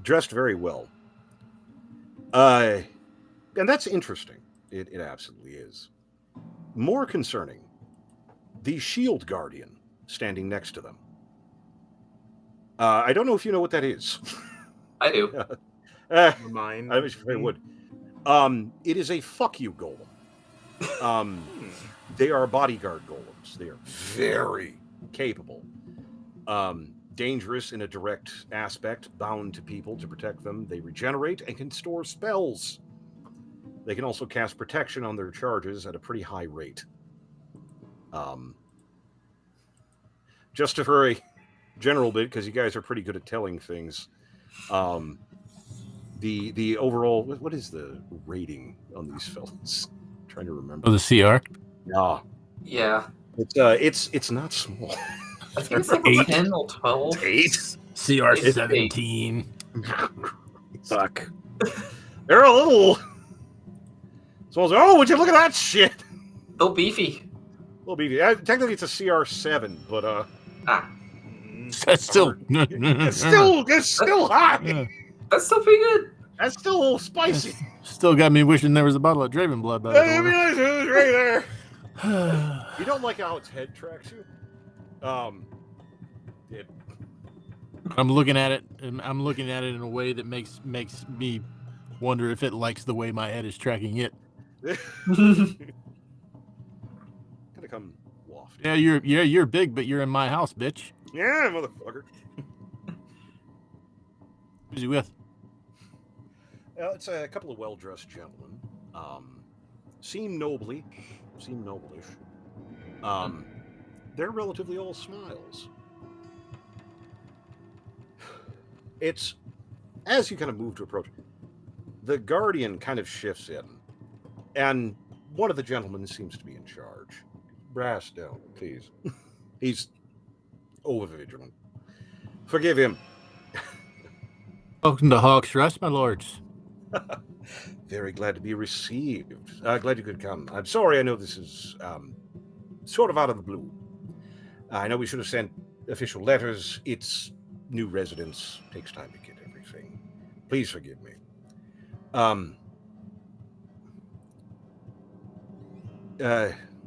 Dressed very well. And that's interesting. It absolutely is. More concerning, the shield guardian standing next to them. I don't know if you know what that is. I do. Mine. I wish I would. It is a fuck you golem. They are bodyguard golems. They are very capable. Dangerous in a direct aspect, bound to people to protect them. They regenerate and can store spells. They can also cast protection on their charges at a pretty high rate. Just a very general bit, because you guys are pretty good at telling things. The overall, what is the rating on these fellas? I'm trying to remember. Oh, the CR? Yeah. It's not small. I think it's like 8. 10 or 12. 8. CR It's 17. Fuck. They're a little. Someone's like, oh, would you look at that shit? They're beefy. Little beefy. Technically, it's a CR7, but That's still. it's still high. Yeah. That's still pretty good. That's still a little spicy. Still got me wishing there was a bottle of Draven blood by the I door. realized it was right there. You don't like how its head tracks you? I'm looking at it, and I'm looking at it in a way that makes me wonder if it likes the way my head is tracking it. Gonna come wafting. Yeah, you're big, but you're in my house, bitch. Yeah, motherfucker. Who's he with? It's a couple of well-dressed gentlemen. Seem noblish. They're relatively all smiles. It's as you kind of move to approach, the guardian kind of shifts in, and one of the gentlemen seems to be in charge. Brass down, please. He's over-vigilant. Forgive him. Welcome to Hawk's Rest, my lords. Very glad to be received. Glad you could come. I'm sorry, I know this is sort of out of the blue. I know we should have sent official letters. It's new residence. Takes time to get everything. Please forgive me.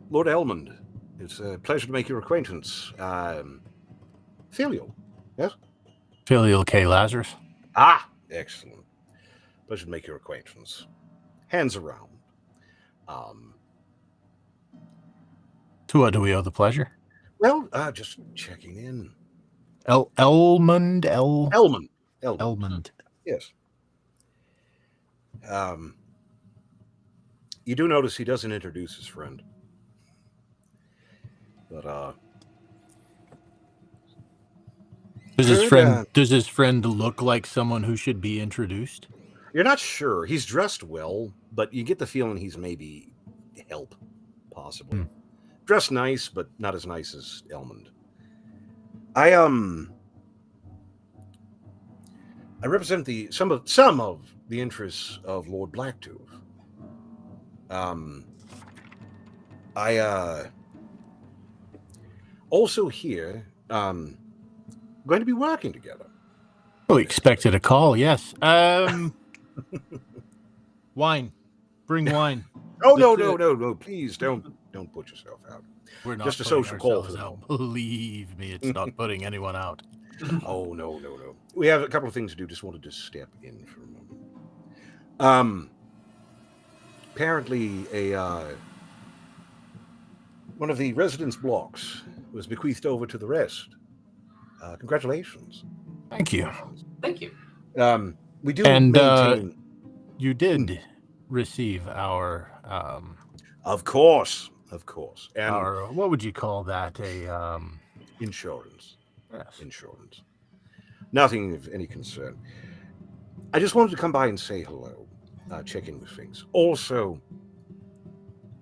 Lord Elmond, it's a pleasure to make your acquaintance. Filial, yes? Filial K. Lazarus. Ah, excellent. Pleasure to make your acquaintance. Hands around. To what do we owe the pleasure? Well, just checking in. Elmond. Elmond. Yes. You do notice he doesn't introduce his friend. But does his friend look like someone who should be introduced? You're not sure. He's dressed well, but you get the feeling he's maybe help, possibly. Dressed nice, but not as nice as Elmond. I represent some of the interests of Lord Blacktooth. I also here going to be working together. We expected a call, yes. Wine. Bring wine. Oh, no. Please don't put yourself out. We're not just a putting social call for ourselves the out. Believe me, it's not putting anyone out. Oh, no. We have a couple of things to do. Just wanted to step in for a moment. Apparently, one of the residence blocks was bequeathed over to the rest. Congratulations. Thank you. Thank you. We do And maintain... you did receive our Of course. And our, what would you call that? A insurance. yes. Insurance. Nothing of any concern. I just wanted to come by and say hello, check in with things. Also,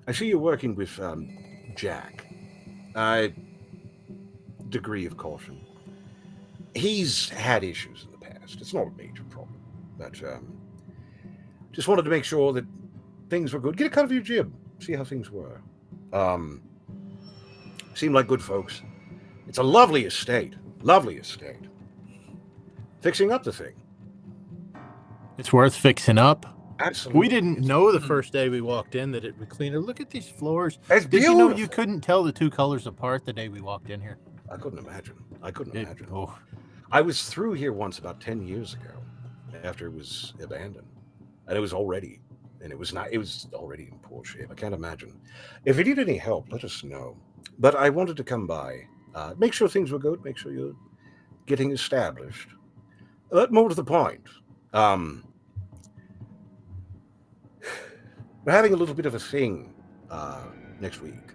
I see you're working with Jack. Degree of caution. He's had issues in the past. It's not a major problem, but just wanted to make sure that things were good. Get a cut of your jib. See how things were. Seemed like good folks. It's a lovely estate. Lovely estate. Fixing up the thing. It's worth fixing up. Absolutely. We didn't know the first day we walked in that it would clean. Look at these floors. It's Did you know beautiful. you couldn't tell the two colors apart the day we walked in here? I couldn't imagine. Oh, I was through here once about 10 years ago after it was abandoned. And it was already already in poor shape. I can't imagine. If you need any help, let us know. But I wanted to come by, make sure things were good, make sure you're getting established. But more to the point, we're having a little bit of a thing next week.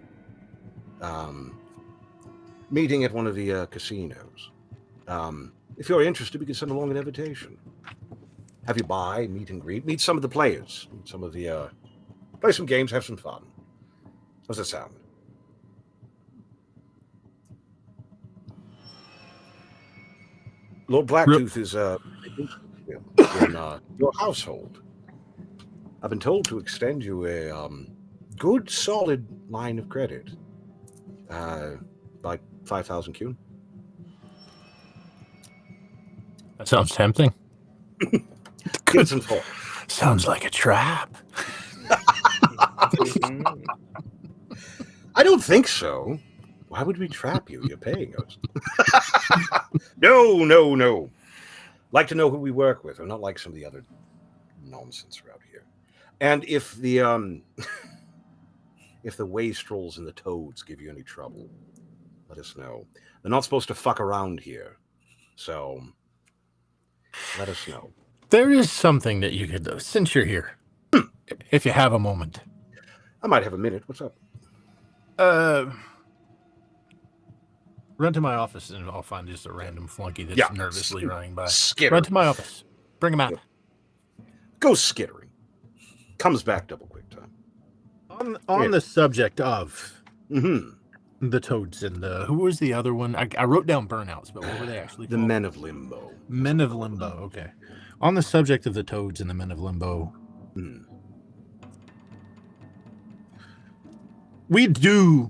Meeting at one of the casinos. If you're interested, we can send along an invitation. Have you by, meet and greet, meet some of the players, meet some of the play some games, have some fun. How's that sound? Lord Blacktooth is in your household. I've been told to extend you a good, solid line of credit. Like 5,000 Q. that sounds tempting. Give it some thought. Sounds like a trap. I don't think so. Why would we trap you? You're paying us. No. Like to know who we work with. We're not like some of the other nonsense around here. And if the if the wastrels and the toads give you any trouble, let us know. They're not supposed to fuck around here. So let us know. There is something that you could do, since you're here, if you have a moment. I might have a minute. What's up? Run to my office and I'll find just a random flunky that's nervously running by. Skittering. Run to my office. Bring him out. Go skittering. Comes back double quick time. On the subject of Mm-hmm. the toads and the... Who was the other one? I wrote down burnouts, but what were they actually The called? Men of Limbo. Men of Limbo, okay. On the subject of the toads and the Men of Limbo, we do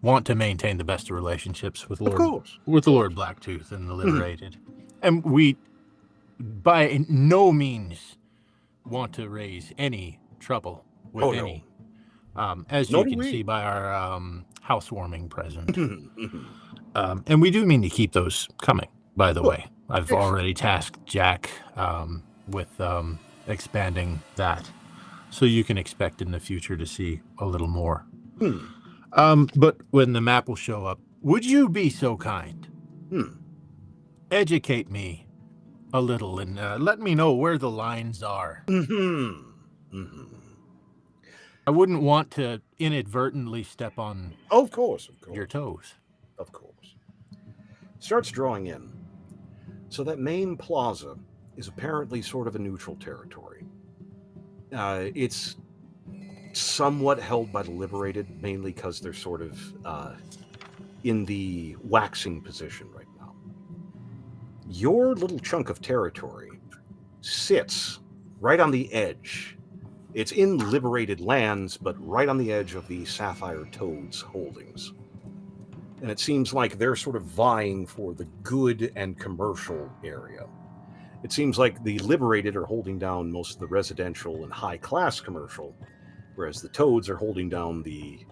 want to maintain the best of relationships with Of course. with the Lord Blacktooth and the Liberated. And we, by no means, want to raise any trouble with any. As Nor you do can we. see by our housewarming present. And we do mean to keep those coming, by the way. I've already tasked Jack with expanding that. So you can expect in the future to see a little more. But when the map will show up, would you be so kind? Educate me a little and let me know where the lines are. I wouldn't want to inadvertently step on Of course. your toes. Of course. Starts drawing in. So that main plaza is apparently sort of a neutral territory. It's somewhat held by the Liberated, mainly because they're sort of in the waxing position right now. Your little chunk of territory sits right on the edge. It's in Liberated lands, but right on the edge of the Sapphire Toads holdings. And it seems like they're sort of vying for the good and commercial area. It seems like the Liberated are holding down most of the residential and high-class commercial, whereas the Toads are holding down the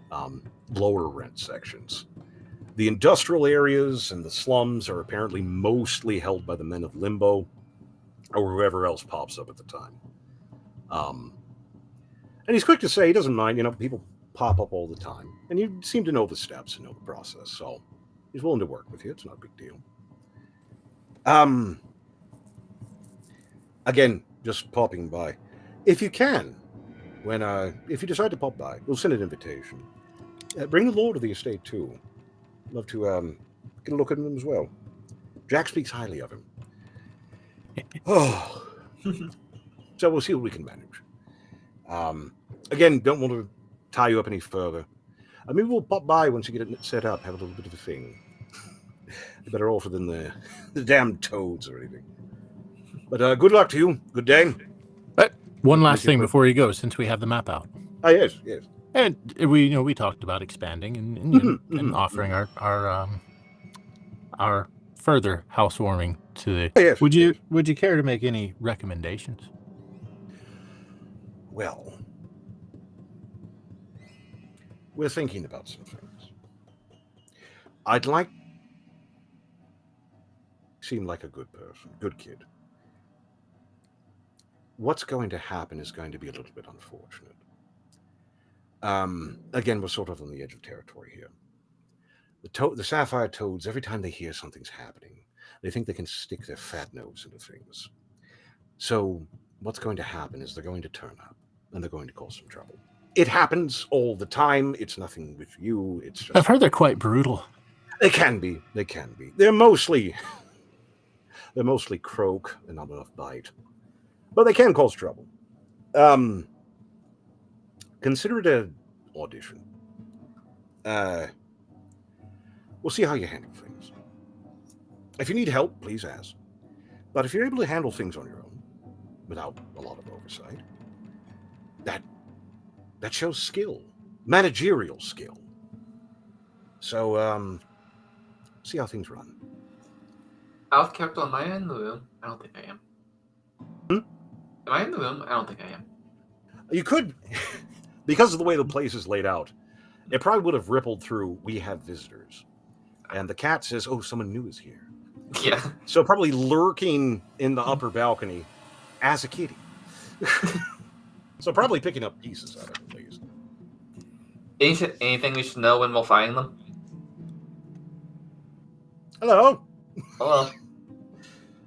lower rent sections. The industrial areas and the slums are apparently mostly held by the Men of Limbo, or whoever else pops up at the time. And he's quick to say he doesn't mind, people pop up all the time. And you seem to know the steps and know the process, so he's willing to work with you. It's not a big deal. Again, just popping by. If you can, if you decide to pop by, we'll send an invitation. Bring the Lord of the estate, too. Love to get a look at him as well. Jack speaks highly of him. Oh, so we'll see what we can manage. Again, don't want to tie you up any further. Maybe we'll pop by once you get it set up, have a little bit of a thing. You're better off than the damn toads or anything. But good luck to you. Good day. But one last Make it thing quick. before you go, since we have the map out, Ah, yes. and we talked about expanding and offering our further housewarming to the. Ah, yes. Would you care to make any recommendations? Well, we're thinking about some things. I'd like. Seem like a good person, good kid. What's going to happen is going to be a little bit unfortunate. Again, we're sort of on the edge of territory here. The sapphire toads, every time they hear something's happening, they think they can stick their fat nose into things. So what's going to happen is they're going to turn up, and they're going to cause some trouble. It happens all the time. It's nothing with you. It's just... I've heard they're quite brutal. They can be. They're mostly croak and not enough bite. But they can cause trouble. Consider it an audition. We'll see how you handle things. If you need help, please ask. But if you're able to handle things on your own, without a lot of oversight, that shows skill, managerial skill. So, see how things run. Out of character, am I in the room? I don't think I am. Am I in the room? I don't think I am. You could, because of the way the place is laid out, it probably would have rippled through, we have visitors. And the cat says, oh, someone new is here. Yeah. So probably lurking in the upper balcony as a kitty. So probably picking up pieces of it, at least. Anything we should know when we'll find them? Hello. Hello.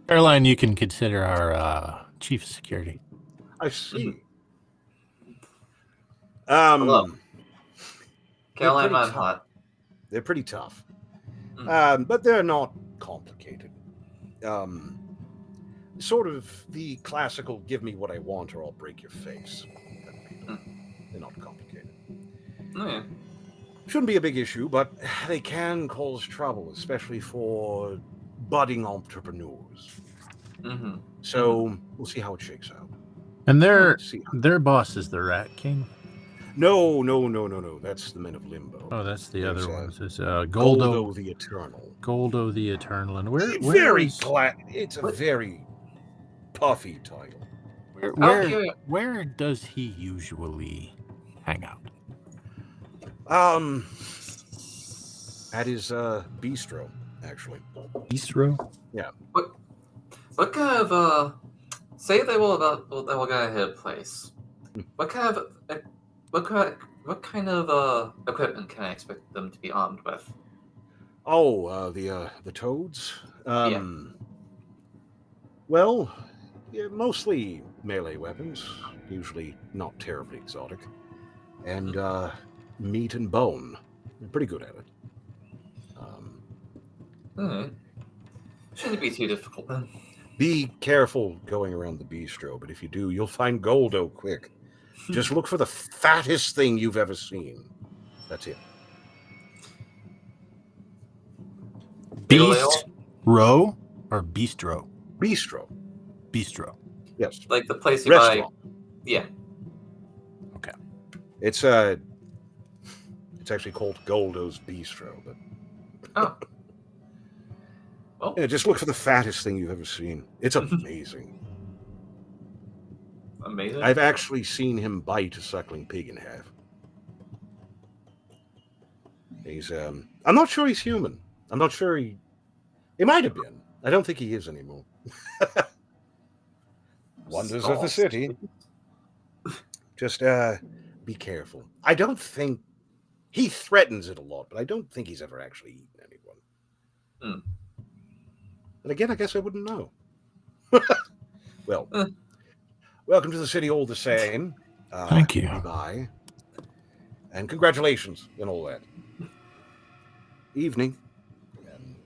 Caroline, you can consider our chief of security. I see. Hello. Caroline, pretty I'm tough. hot. They're pretty tough. But they're not complicated. Sort of the classical give me what I want or I'll break your face. They're not complicated. Oh, yeah. Shouldn't be a big issue, but they can cause trouble, especially for budding entrepreneurs. Mm-hmm. So we'll see how it shakes out. And their See. boss is the Rat King. No. That's the Men of Limbo. Oh, that's the There's, other one. It's Goldo the Eternal. Goldo the Eternal. And where It's a very puffy title. where does he usually hang out? At his bistro, actually. Bistro? Yeah. What kind of say they will get a hit place? What kind of equipment can I expect them to be armed with? Oh, the toads. Yeah. Well, yeah, mostly melee weapons, usually not terribly exotic, and meat and bone. They're pretty good at it. Shouldn't be too difficult then. Be careful going around the bistro, but if you do, you'll find Goldo quick. Just look for the fattest thing you've ever seen. That's it. Bistro or bistro? Bistro. Bistro. Yes. Like the place you Restaurant. buy. Yeah. Okay. It's actually called Goldo's Bistro, but Oh. Well, yeah, just look for the fattest thing you've ever seen. It's amazing. amazing. I've actually seen him bite a suckling pig in half. He's I'm not sure he's human. I'm not sure he might have been. I don't think he is anymore. Wonders of the city. Just be careful. I don't think he threatens it a lot, but I don't think he's ever actually eaten anyone. And again, I guess I wouldn't know. Well, welcome to the city all the same. Thank you. Goodbye. And congratulations and all that. Evening. And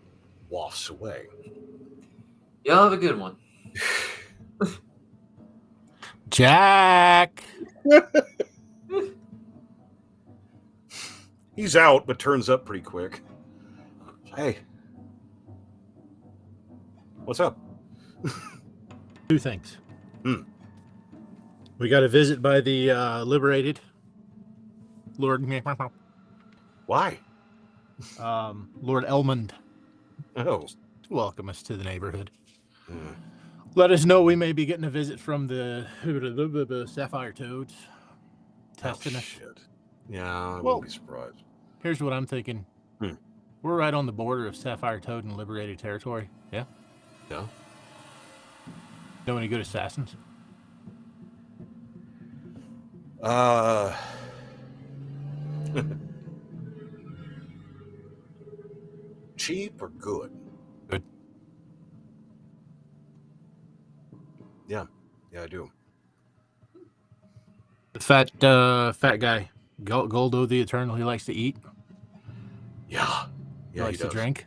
wafts away. Y'all have a good one. Jack. He's out, but turns up pretty quick. Hey. What's up? Two things. We got a visit by the liberated Lord. Why? Lord Elmond. Oh. Welcome us to the neighborhood. Let us know we may be getting a visit from the Sapphire Toads. Testing us. Shit. Yeah, I wouldn't be surprised. Here's what I'm thinking. We're right on the border of Sapphire Toad and liberated territory. Yeah? Yeah. Know any good assassins? Cheap or good? Good. Yeah, I do. The fat guy, Goldo the Eternal, he likes to eat. Yeah, he likes to drink.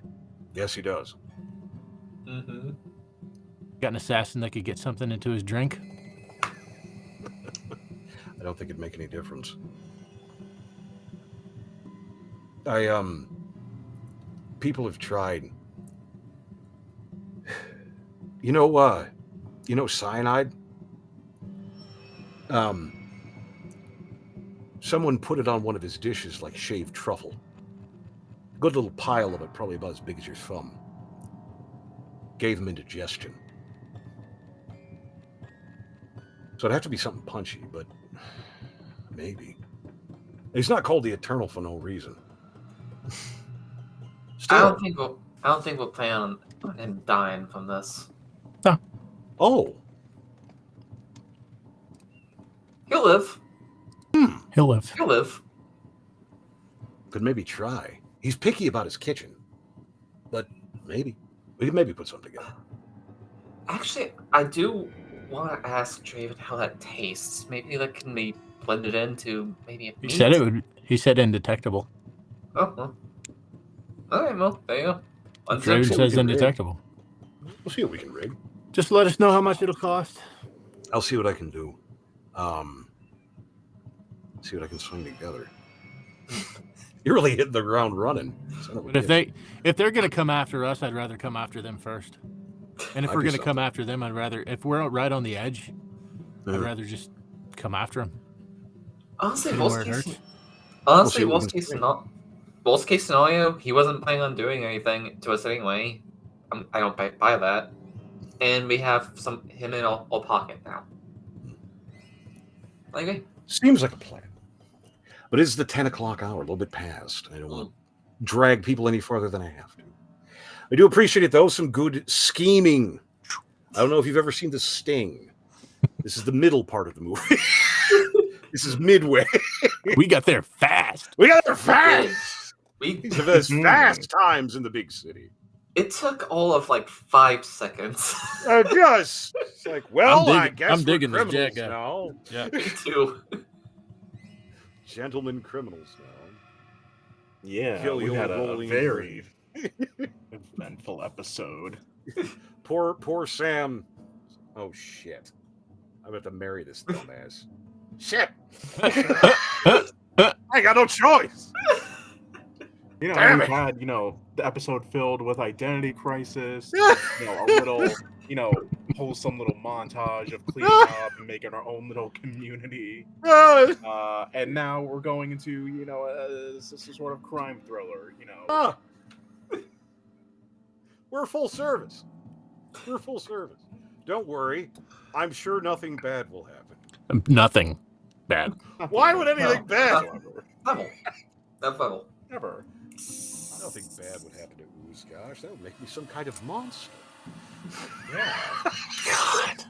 Yes, he does. Mm-hmm. Got an assassin that could get something into his drink? I don't think it'd make any difference. People have tried. You know cyanide? Someone put it on one of his dishes like shaved truffle. Good little pile of it, probably about as big as your thumb. Gave him indigestion. So it'd have to be something punchy, but maybe. He's not called the Eternal for no reason. Still, I don't think we'll plan on him dying from this. Oh. He'll live. He'll live. He'll live. Could maybe try. He's picky about his kitchen. But maybe. We could maybe put something together. Actually, I do want to ask Draven how that tastes. Maybe that can be blended into maybe a meat. He said indetectable. Oh, well. Okay, well, there you go. Draven says indetectable. We'll see what we can rig. Just let us know how much it'll cost. I'll see what I can do. See what I can swing together. You're really hitting the ground running. But if they're gonna come after us, I'd rather come after them first. And if we're gonna come after them, if we're right on the edge, I'd rather just come after them. Honestly, worst case scenario, he wasn't planning on doing anything to us anyway. I don't buy that. And we have him in our pocket now. Okay. Seems like a plan. But it's the 10 o'clock hour, a little bit past. I don't want to drag people any farther than I have to. I do appreciate it, though. Some good scheming. I don't know if you've ever seen The Sting. This is the middle part of the movie. This is midway. We got there fast. These are those fast times in the big city. It took all of like 5 seconds. Just it's like, well, I guess I'm digging we're this criminals Jack guy. now. Yeah, Me too. Gentlemen criminals now. Yeah, we had a very eventful episode. Poor Sam. Oh shit! I'm about to marry this dumbass. Shit! I got no choice. We've had, the episode filled with identity crisis, a little, wholesome little montage of cleaning up and making our own little community. And now we're going into, a sort of crime thriller, We're full service. Don't worry. I'm sure nothing bad will happen. Nothing bad. Why would anything bad? Level. Never. Nothing bad would happen to Ooze. Gosh, that would make me some kind of monster. Yeah. God.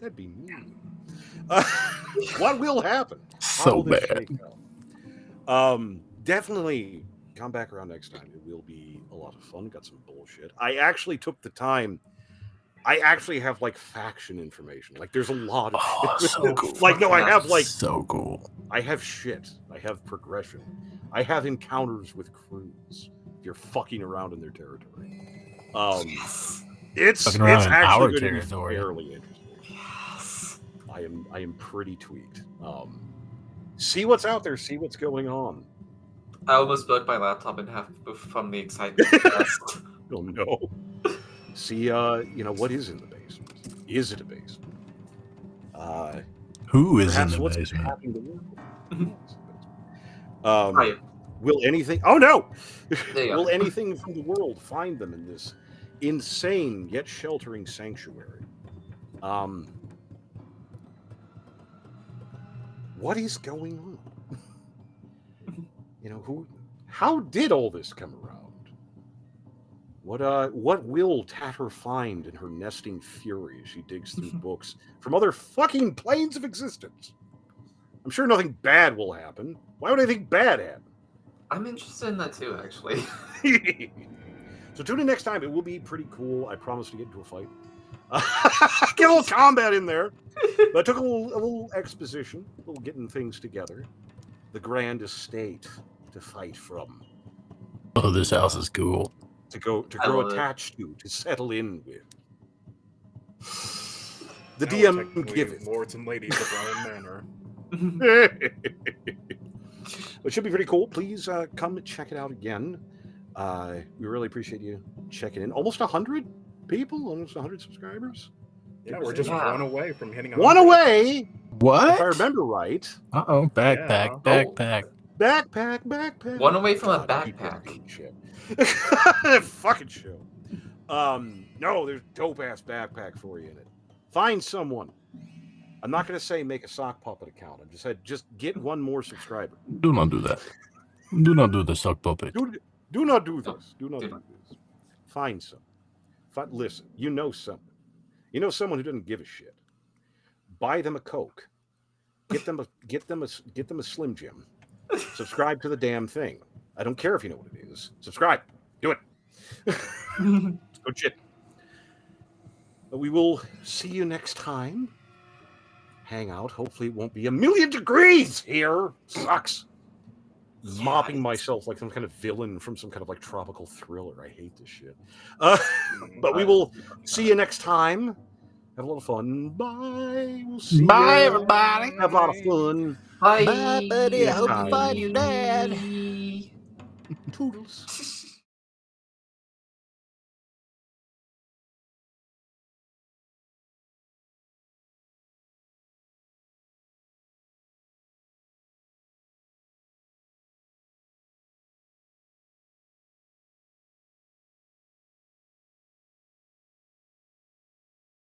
That'd be mean. What will happen? So bad. Definitely come back around next time. It will be a lot of fun. Got some bullshit. I actually took the time. I actually have faction information. There's a lot of shit. So cool. I have so cool. I have shit. I have progression. I have encounters with crews. if you're fucking around in their territory. Yes. It's Fucking around in actually our going to be territory. fairly interesting. Yes. I am pretty tweaked. See what's out there. See what's going on. I almost broke my laptop in half from the excitement. Yes. Oh no. See, what is in the basement? Is it a basement? Who is in Perhaps the what's basement? happening to the world? Right. Will anything? Oh no! There you Will go. anything from the world find them in this insane yet sheltering sanctuary? What is going on? Who? How did all this come around? What will Tatter find in her nesting fury as she digs through books from other fucking planes of existence? I'm sure nothing bad will happen. Why would anything bad happen? I'm interested in that too, actually. So tune in next time. It will be pretty cool. I promise to get into a fight. Get a little combat in there. But I took a little exposition, a little getting things together. The grand estate to fight from. Oh, this house is cool. To grow attached to settle in with. The Now we're DM technically give it. lords and ladies of Ryan Manor. It should be pretty cool. Please come and check it out again. We really appreciate you checking in. Almost 100 people, almost 100 subscribers. Yeah, we're just one away from hitting 100. One away. What? If I remember right. Uh-oh. Backpack. Backpack. One away from a God, people backpack. hate shit. Fucking show. No, there's dope ass backpack for you in it. Find someone. I'm not going to say make a sock puppet account. I just said just get one more subscriber. Do not do that. Do not do the sock puppet. Do not do this. Do not do this. Find someone. Listen, you know someone. You know someone who doesn't give a shit. Buy them a Coke. Get them a Slim Jim. Subscribe to the damn thing. I don't care if you know what it is. Subscribe. Do it. It's good shit. We will see you next time. Hang out. Hopefully it won't be 1,000,000 degrees here. Sucks. Yeah, Mopping myself like some kind of villain from some kind of like tropical thriller. I hate this shit. But we will see you next time. Have a lot of fun. Bye. We'll see Bye, ya. everybody. Have a lot of fun. Bye. Bye, buddy. I hope you Bye. find your dad. Toodles.